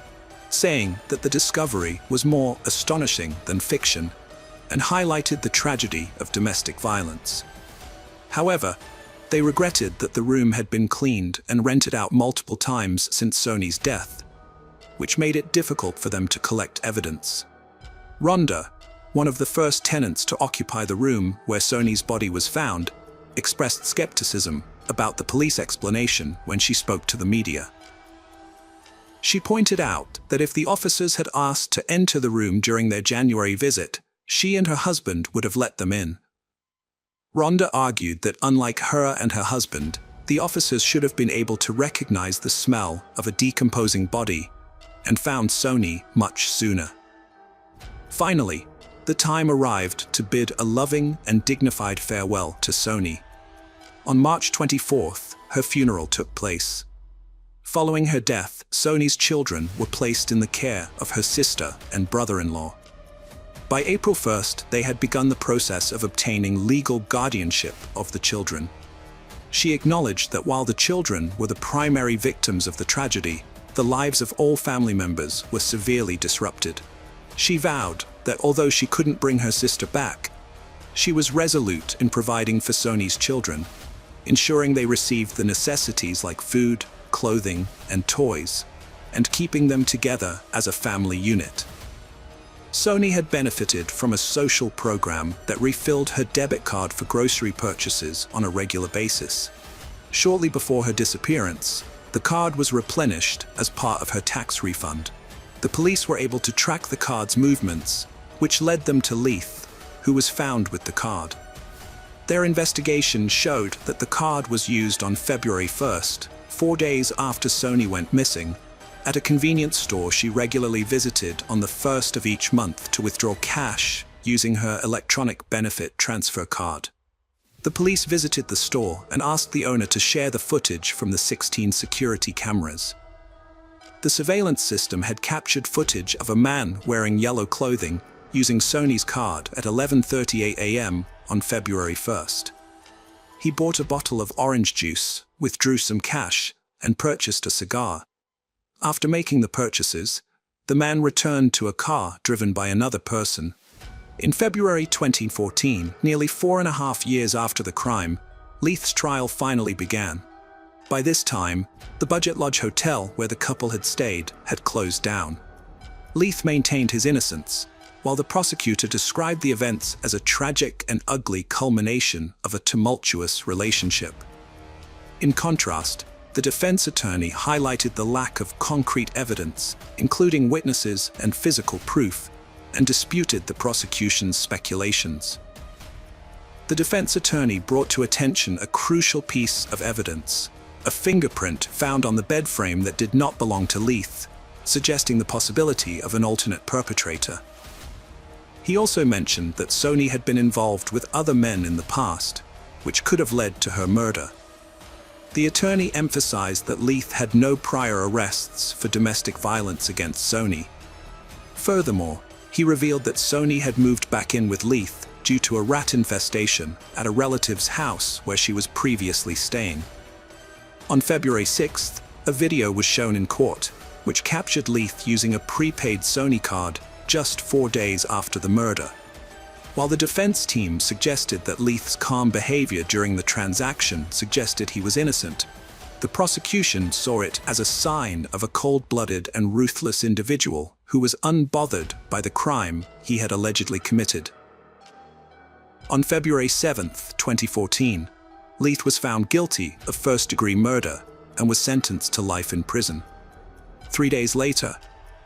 saying that the discovery was more astonishing than fiction and highlighted the tragedy of domestic violence. However, they regretted that the room had been cleaned and rented out multiple times since Sony's death, which made it difficult for them to collect evidence. Rhonda, one of the first tenants to occupy the room where Sony's body was found, expressed skepticism about the police explanation when she spoke to the media. She pointed out that if the officers had asked to enter the room during their January visit, she and her husband would have let them in. Rhonda argued that unlike her and her husband, the officers should have been able to recognize the smell of a decomposing body and found Sony much sooner. Finally, the time arrived to bid a loving and dignified farewell to Sony. On March 24th, her funeral took place. Following her death, Sony's children were placed in the care of her sister and brother-in-law. By April 1st, they had begun the process of obtaining legal guardianship of the children. She acknowledged that while the children were the primary victims of the tragedy, the lives of all family members were severely disrupted. She vowed that although she couldn't bring her sister back, she was resolute in providing for Sony's children, ensuring they received the necessities like food, clothing, and toys, and keeping them together as a family unit. Sony had benefited from a social program that refilled her debit card for grocery purchases on a regular basis. Shortly before her disappearance, the card was replenished as part of her tax refund. The police were able to track the card's movements, which led them to Leith, who was found with the card. Their investigation showed that the card was used on February 1st, 4 days after Sony went missing, at a convenience store she regularly visited on the 1st of each month to withdraw cash using her electronic benefit transfer card. The police visited the store and asked the owner to share the footage from the 16 security cameras. The surveillance system had captured footage of a man wearing yellow clothing using Sony's card at 11:38 a.m. on February 1st. He bought a bottle of orange juice, withdrew some cash, and purchased a cigar. After making the purchases, the man returned to a car driven by another person. In February 2014, nearly 4.5 years after the crime, Leith's trial finally began. By this time, the Budget Lodge Hotel where the couple had stayed had closed down. Leith maintained his innocence, while the prosecutor described the events as a tragic and ugly culmination of a tumultuous relationship. In contrast, the defense attorney highlighted the lack of concrete evidence, including witnesses and physical proof, and disputed the prosecution's speculations. The defense attorney brought to attention a crucial piece of evidence, a fingerprint found on the bed frame that did not belong to Leith, suggesting the possibility of an alternate perpetrator. He also mentioned that Sony had been involved with other men in the past, which could have led to her murder. The attorney emphasized that Leith had no prior arrests for domestic violence against Sony. Furthermore, he revealed that Sony had moved back in with Leith due to a rat infestation at a relative's house where she was previously staying. On February 6th, a video was shown in court, which captured Leith using a prepaid Sony card just 4 days after the murder. While the defense team suggested that Leith's calm behavior during the transaction suggested he was innocent, the prosecution saw it as a sign of a cold-blooded and ruthless individual who was unbothered by the crime he had allegedly committed. On February 7, 2014, Leith was found guilty of first-degree murder and was sentenced to life in prison. 3 days later,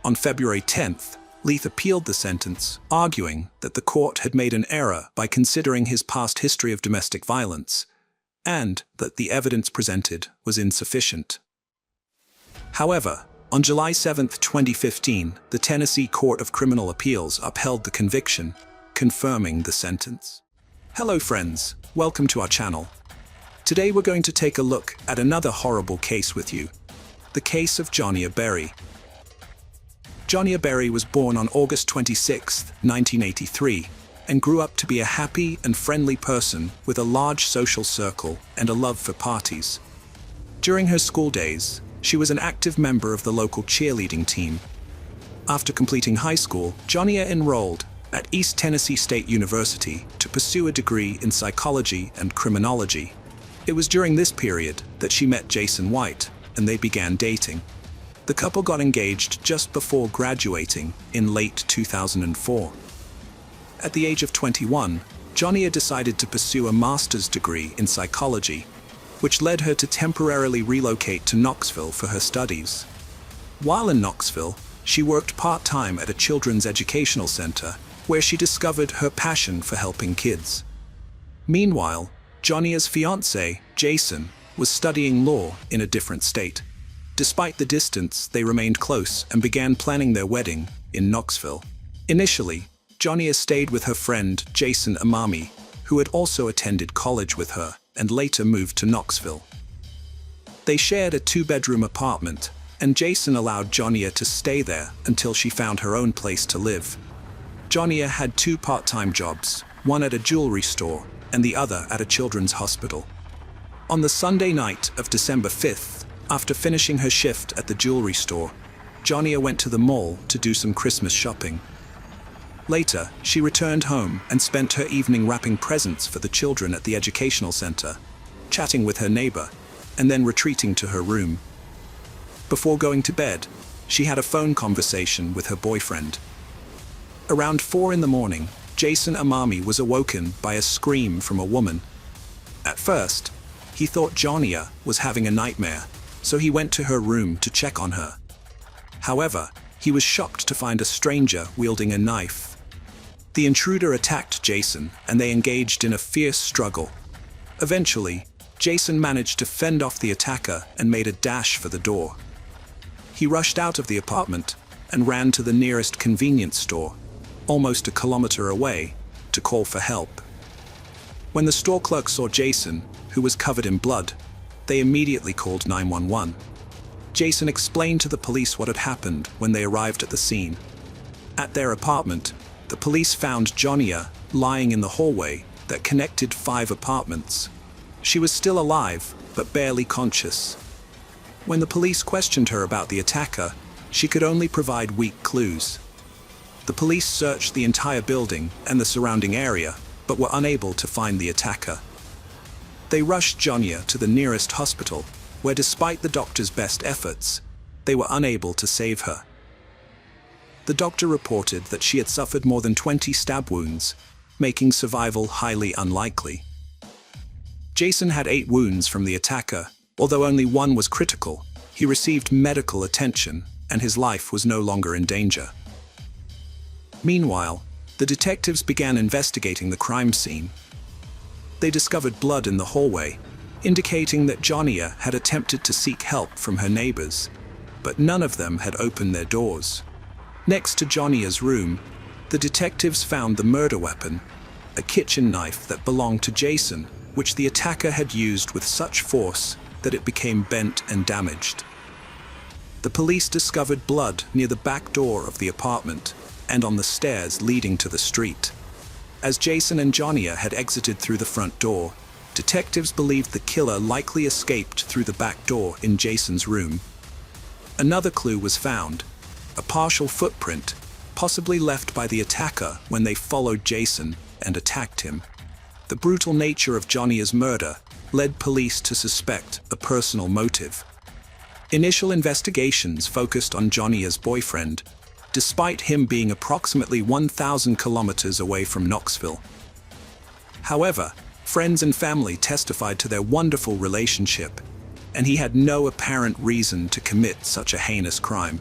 on February 10th, Leith appealed the sentence, arguing that the court had made an error by considering his past history of domestic violence, and that the evidence presented was insufficient. However, on July 7, 2015, the Tennessee Court of Criminal Appeals upheld the conviction, confirming the sentence. Hello friends, welcome to our channel. Today we're going to take a look at another horrible case with you, the case of Johnny Yarborough. Johnny Yarborough was born on August 26, 1983, and grew up to be a happy and friendly person with a large social circle and a love for parties. During her school days, she was an active member of the local cheerleading team. After completing high school, Johnny enrolled at East Tennessee State University to pursue a degree in psychology and criminology. It was during this period that she met Jason White, and they began dating. The couple got engaged just before graduating in late 2004. At the age of 21, Johnny decided to pursue a master's degree in psychology, which led her to temporarily relocate to Knoxville for her studies. While in Knoxville, she worked part-time at a children's educational center, where she discovered her passion for helping kids. Meanwhile, Johnny's fiancé, Jason, was studying law in a different state. Despite the distance, they remained close and began planning their wedding in Knoxville. Initially, Johnny stayed with her friend Jason Amami, who had also attended college with her and later moved to Knoxville. They shared a 2-bedroom apartment, and Jason allowed Johnny to stay there until she found her own place to live. Johnny had 2 part-time jobs, one at a jewelry store and the other at a children's hospital. On the Sunday night of December 5th, after finishing her shift at the jewelry store, Johnny went to the mall to do some Christmas shopping. Later, she returned home and spent her evening wrapping presents for the children at the educational center, chatting with her neighbor, and then retreating to her room. Before going to bed, she had a phone conversation with her boyfriend. Around 4 in the morning, Jason Amami was awoken by a scream from a woman. At first, he thought Johnny was having a nightmare, so he went to her room to check on her. However, he was shocked to find a stranger wielding a knife. The intruder attacked Jason, and they engaged in a fierce struggle. Eventually, Jason managed to fend off the attacker and made a dash for the door. He rushed out of the apartment and ran to the nearest convenience store, almost a kilometer away, to call for help. When the store clerk saw Jason, who was covered in blood, they immediately called 911. Jason explained to the police what had happened when they arrived at the scene. At their apartment, the police found Johnny lying in the hallway that connected 5 apartments. She was still alive, but barely conscious. When the police questioned her about the attacker, she could only provide weak clues. The police searched the entire building and the surrounding area, but were unable to find the attacker. They rushed Johnny to the nearest hospital, where despite the doctor's best efforts, they were unable to save her. The doctor reported that she had suffered more than 20 stab wounds, making survival highly unlikely. Jason had 8 wounds from the attacker. Although only 1 was critical, he received medical attention, and his life was no longer in danger. Meanwhile, the detectives began investigating the crime scene. They discovered blood in the hallway, indicating that Johnny had attempted to seek help from her neighbors, but none of them had opened their doors. Next to Johnny's room, the detectives found the murder weapon, a kitchen knife that belonged to Jason, which the attacker had used with such force that it became bent and damaged. The police discovered blood near the back door of the apartment and on the stairs leading to the street. As Jason and Johnny had exited through the front door, detectives believed the killer likely escaped through the back door in Jason's room. Another clue was found, a partial footprint, possibly left by the attacker when they followed Jason and attacked him. The brutal nature of Jonia's murder led police to suspect a personal motive. Initial investigations focused on Jonia's boyfriend, despite him being approximately 1,000 kilometers away from Knoxville. However, friends and family testified to their wonderful relationship, and he had no apparent reason to commit such a heinous crime.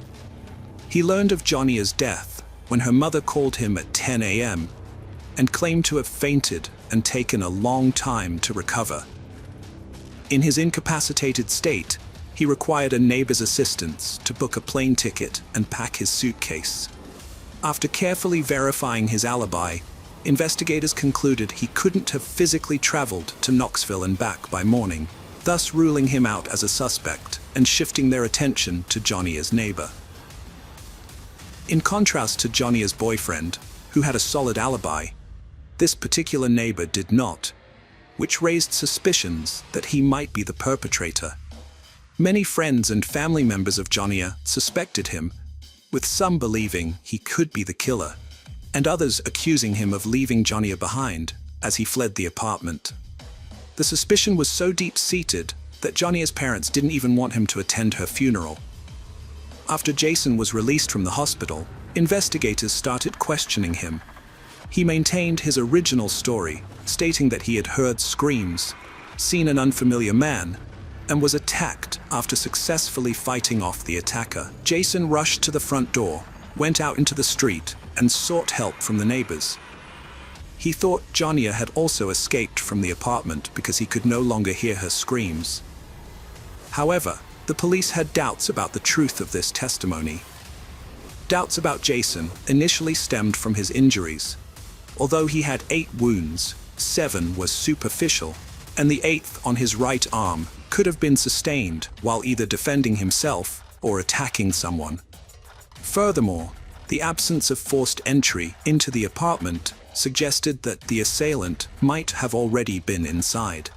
He learned of Jonia's death when her mother called him at 10 a.m. and claimed to have fainted and taken a long time to recover. In his incapacitated state, he required a neighbor's assistance to book a plane ticket and pack his suitcase. After carefully verifying his alibi, investigators concluded he couldn't have physically traveled to Knoxville and back by morning, thus ruling him out as a suspect and shifting their attention to Jonia's neighbor. In contrast to Jonia's boyfriend, who had a solid alibi, this particular neighbor did not, which raised suspicions that he might be the perpetrator. Many friends and family members of Jonia suspected him, with some believing he could be the killer, and others accusing him of leaving Jonia behind as he fled the apartment. The suspicion was so deep-seated that Jonia's parents didn't even want him to attend her funeral. After Jason was released from the hospital, investigators started questioning him. He maintained his original story, stating that he had heard screams, seen an unfamiliar man, and was attacked after successfully fighting off the attacker. Jason rushed to the front door, went out into the street, and sought help from the neighbors. He thought Jonia had also escaped from the apartment because he could no longer hear her screams. However, the police had doubts about the truth of this testimony. Doubts about Jason initially stemmed from his injuries. Although he had 8 wounds, 7 were superficial, and the 8th on his right arm could have been sustained while either defending himself or attacking someone. Furthermore, the absence of forced entry into the apartment suggested that the assailant might have already been inside.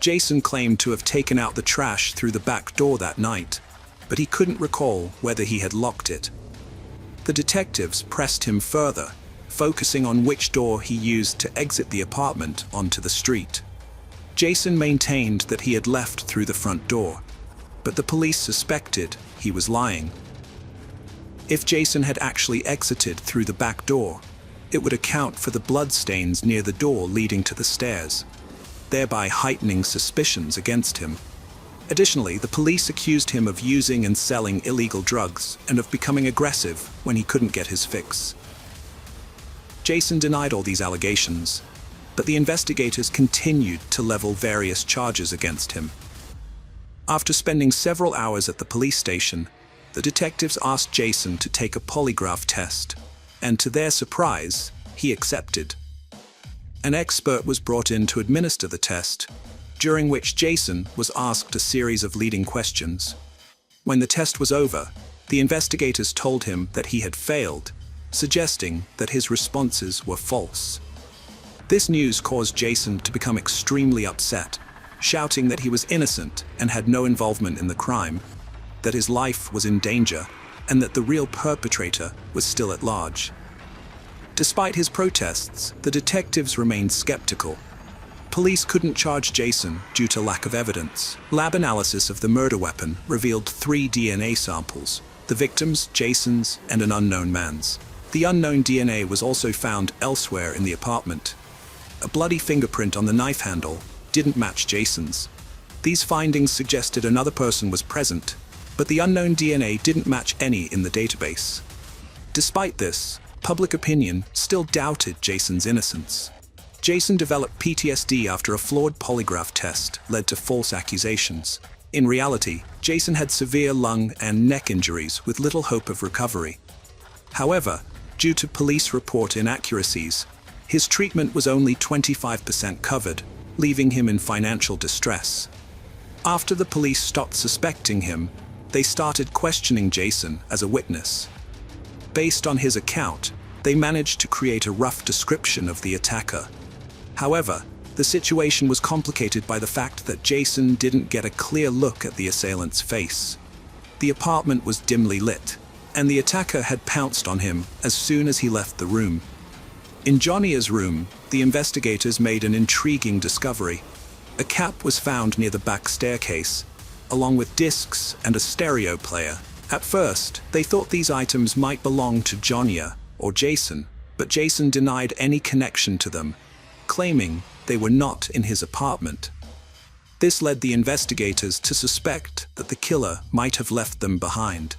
Jason claimed to have taken out the trash through the back door that night, but he couldn't recall whether he had locked it. The detectives pressed him further, focusing on which door he used to exit the apartment onto the street. Jason maintained that he had left through the front door, but the police suspected he was lying. If Jason had actually exited through the back door, it would account for the bloodstains near the door leading to the stairs, thereby heightening suspicions against him. Additionally, the police accused him of using and selling illegal drugs and of becoming aggressive when he couldn't get his fix. Jason denied all these allegations, but the investigators continued to level various charges against him. After spending several hours at the police station, the detectives asked Jason to take a polygraph test, and to their surprise, he accepted. An expert was brought in to administer the test, during which Jason was asked a series of leading questions. When the test was over, the investigators told him that he had failed, suggesting that his responses were false. This news caused Jason to become extremely upset, shouting that he was innocent and had no involvement in the crime, that his life was in danger, and that the real perpetrator was still at large. Despite his protests, the detectives remained skeptical. Police couldn't charge Jason due to lack of evidence. Lab analysis of the murder weapon revealed 3 DNA samples: the victim's, Jason's, and an unknown man's. The unknown DNA was also found elsewhere in the apartment. A bloody fingerprint on the knife handle didn't match Jason's. These findings suggested another person was present, but the unknown DNA didn't match any in the database. Despite this, public opinion still doubted Jason's innocence. Jason developed PTSD after a flawed polygraph test led to false accusations. In reality, Jason had severe lung and neck injuries with little hope of recovery. However, due to police report inaccuracies, his treatment was only 25% covered, leaving him in financial distress. After the police stopped suspecting him, they started questioning Jason as a witness. Based on his account, they managed to create a rough description of the attacker. However, the situation was complicated by the fact that Jason didn't get a clear look at the assailant's face. The apartment was dimly lit, and the attacker had pounced on him as soon as he left the room. In Jonia's room, the investigators made an intriguing discovery. A cap was found near the back staircase, along with discs and a stereo player. At first, they thought these items might belong to Jonia or Jason, but Jason denied any connection to them, claiming they were not in his apartment. This led the investigators to suspect that the killer might have left them behind.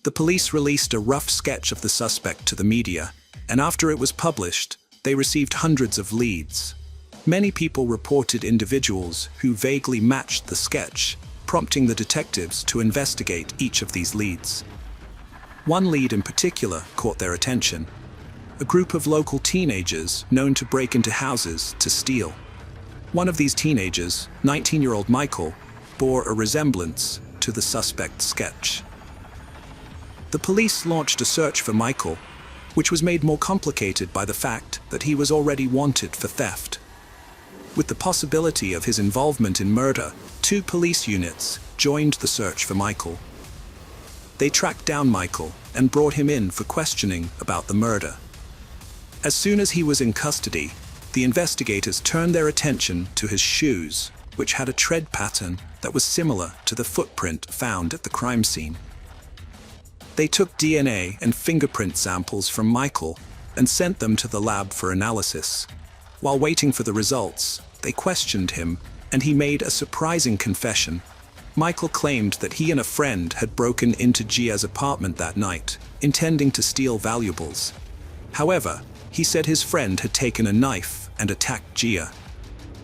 The police released a rough sketch of the suspect to the media, and after it was published, they received hundreds of leads. Many people reported individuals who vaguely matched the sketch, prompting the detectives to investigate each of these leads. One lead in particular caught their attention: a group of local teenagers known to break into houses to steal. One of these teenagers, 19-year-old Michael, bore a resemblance to the suspect's sketch. The police launched a search for Michael, which was made more complicated by the fact that he was already wanted for theft. With the possibility of his involvement in murder, 2 police units joined the search for Michael. They tracked down Michael and brought him in for questioning about the murder. As soon as he was in custody, the investigators turned their attention to his shoes, which had a tread pattern that was similar to the footprint found at the crime scene. They took DNA and fingerprint samples from Michael and sent them to the lab for analysis. While waiting for the results, they questioned him, and he made a surprising confession. Michael claimed that he and a friend had broken into Gia's apartment that night, intending to steal valuables. However, he said his friend had taken a knife and attacked Gia.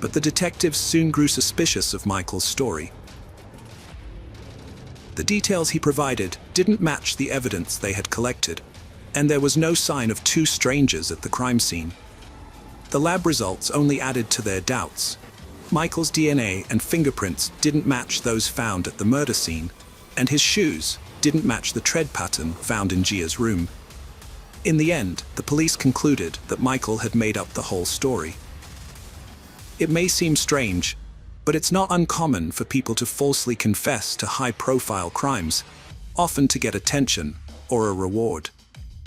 But the detectives soon grew suspicious of Michael's story. The details he provided didn't match the evidence they had collected, and there was no sign of 2 strangers at the crime scene. The lab results only added to their doubts. Michael's DNA and fingerprints didn't match those found at the murder scene, and his shoes didn't match the tread pattern found in Gia's room. In the end, the police concluded that Michael had made up the whole story. It may seem strange, but it's not uncommon for people to falsely confess to high-profile crimes, often to get attention or a reward.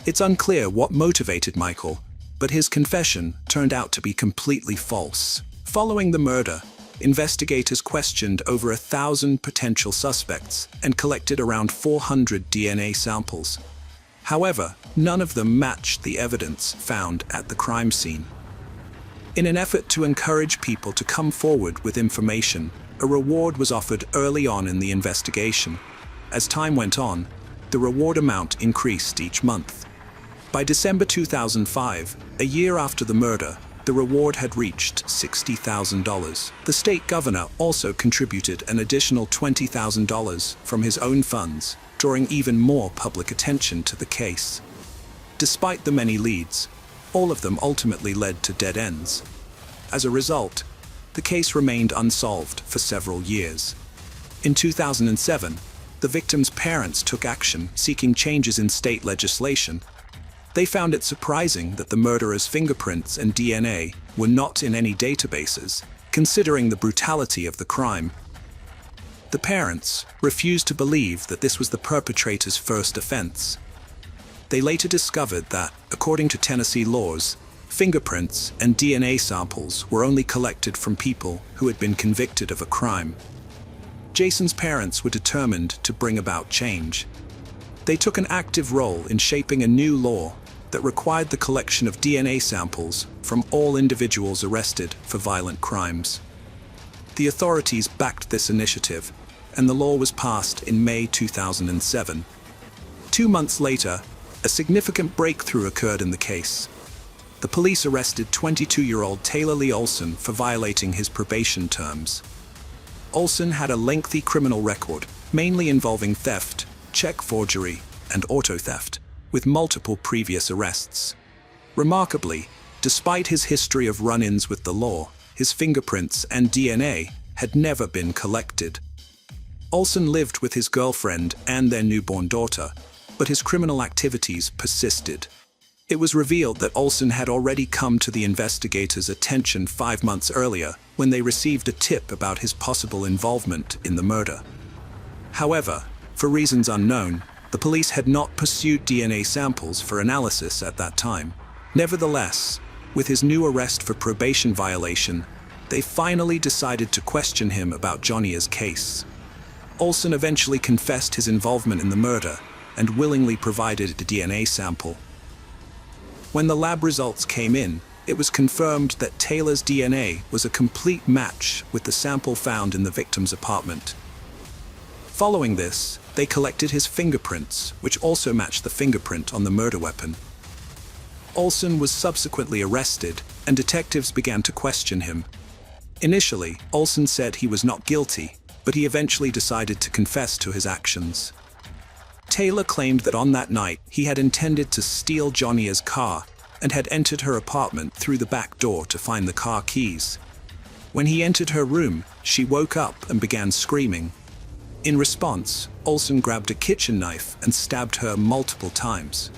It's unclear what motivated Michael, but his confession turned out to be completely false. Following the murder, investigators questioned over 1,000 potential suspects and collected around 400 DNA samples. However, none of them matched the evidence found at the crime scene. In an effort to encourage people to come forward with information, a reward was offered early on in the investigation. As time went on, the reward amount increased each month. By December 2005, a year after the murder, the reward had reached $60,000. The state governor also contributed an additional $20,000 from his own funds, drawing even more public attention to the case. Despite the many leads, all of them ultimately led to dead ends. As a result, the case remained unsolved for several years. In 2007, the victims' parents took action seeking changes in state legislation. They found it surprising that the murderer's fingerprints and DNA were not in any databases, considering the brutality of the crime. The parents refused to believe that this was the perpetrator's first offense. They later discovered that, according to Tennessee laws, fingerprints and DNA samples were only collected from people who had been convicted of a crime. Jason's parents were determined to bring about change. They took an active role in shaping a new law that required the collection of DNA samples from all individuals arrested for violent crimes. The authorities backed this initiative, and the law was passed in May 2007. 2 months later, a significant breakthrough occurred in the case. The police arrested 22-year-old Taylor Lee Olson for violating his probation terms. Olson had a lengthy criminal record, mainly involving theft, check forgery, and auto theft, with multiple previous arrests. Remarkably, despite his history of run-ins with the law, his fingerprints and DNA had never been collected. Olson lived with his girlfriend and their newborn daughter, but his criminal activities persisted. It was revealed that Olson had already come to the investigators' attention 5 months earlier when they received a tip about his possible involvement in the murder. However, for reasons unknown, the police had not pursued DNA samples for analysis at that time. Nevertheless, with his new arrest for probation violation, they finally decided to question him about Johnny's case. Olson eventually confessed his involvement in the murder and willingly provided a DNA sample. When the lab results came in, it was confirmed that Taylor's DNA was a complete match with the sample found in the victim's apartment. Following this, they collected his fingerprints, which also matched the fingerprint on the murder weapon. Olson was subsequently arrested, and detectives began to question him. Initially, Olson said he was not guilty, but he eventually decided to confess to his actions. Taylor claimed that on that night he had intended to steal Johnny's car and had entered her apartment through the back door to find the car keys. When he entered her room, she woke up and began screaming. In response, Olson grabbed a kitchen knife and stabbed her multiple times.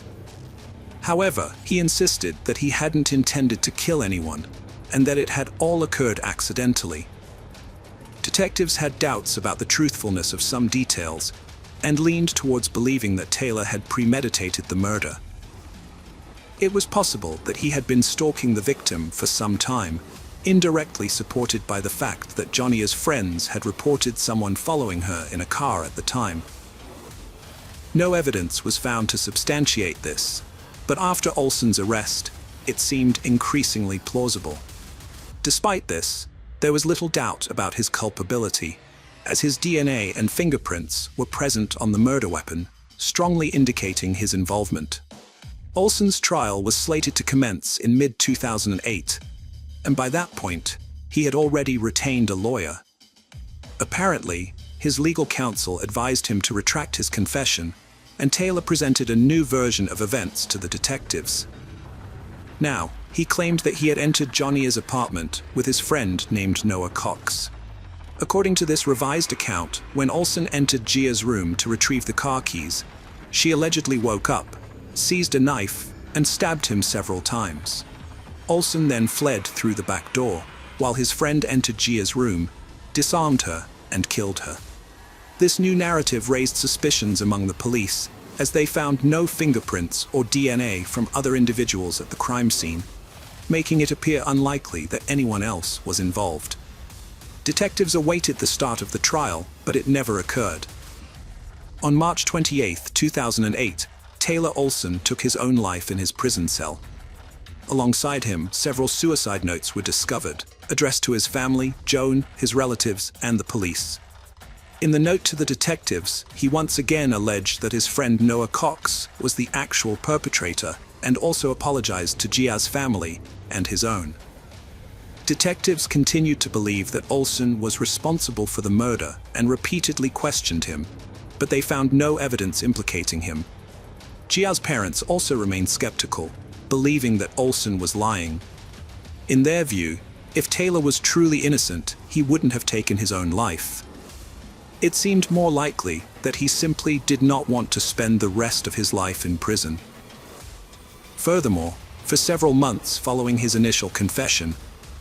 However, he insisted that he hadn't intended to kill anyone, and that it had all occurred accidentally. Detectives had doubts about the truthfulness of some details, and leaned towards believing that Taylor had premeditated the murder. It was possible that he had been stalking the victim for some time, indirectly supported by the fact that Johnny's friends had reported someone following her in a car at the time. No evidence was found to substantiate this, but after Olson's arrest, it seemed increasingly plausible. Despite this, there was little doubt about his culpability, as his DNA and fingerprints were present on the murder weapon, strongly indicating his involvement. Olson's trial was slated to commence in mid-2008, and by that point, he had already retained a lawyer. Apparently, his legal counsel advised him to retract his confession, and Taylor presented a new version of events to the detectives. Now, he claimed that he had entered Johnny's apartment with his friend named Noah Cox. According to this revised account, when Olson entered Gia's room to retrieve the car keys, she allegedly woke up, seized a knife, and stabbed him several times. Olson then fled through the back door, while his friend entered Gia's room, disarmed her, and killed her. This new narrative raised suspicions among the police, as they found no fingerprints or DNA from other individuals at the crime scene, making it appear unlikely that anyone else was involved. Detectives awaited the start of the trial, but it never occurred. On March 28, 2008, Taylor Olson took his own life in his prison cell. Alongside him, several suicide notes were discovered, addressed to his family, Joan, his relatives, and the police. In the note to the detectives, he once again alleged that his friend Noah Cox was the actual perpetrator and also apologized to Gia's family and his own. Detectives continued to believe that Olson was responsible for the murder and repeatedly questioned him, but they found no evidence implicating him. Gia's parents also remained skeptical, believing that Olson was lying. In their view, if Taylor was truly innocent, he wouldn't have taken his own life. It seemed more likely that he simply did not want to spend the rest of his life in prison. Furthermore, for several months following his initial confession,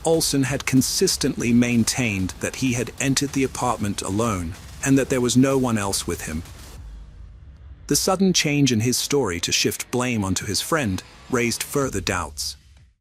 Olson had consistently maintained that he had entered the apartment alone and that there was no one else with him. The sudden change in his story to shift blame onto his friend raised further doubts.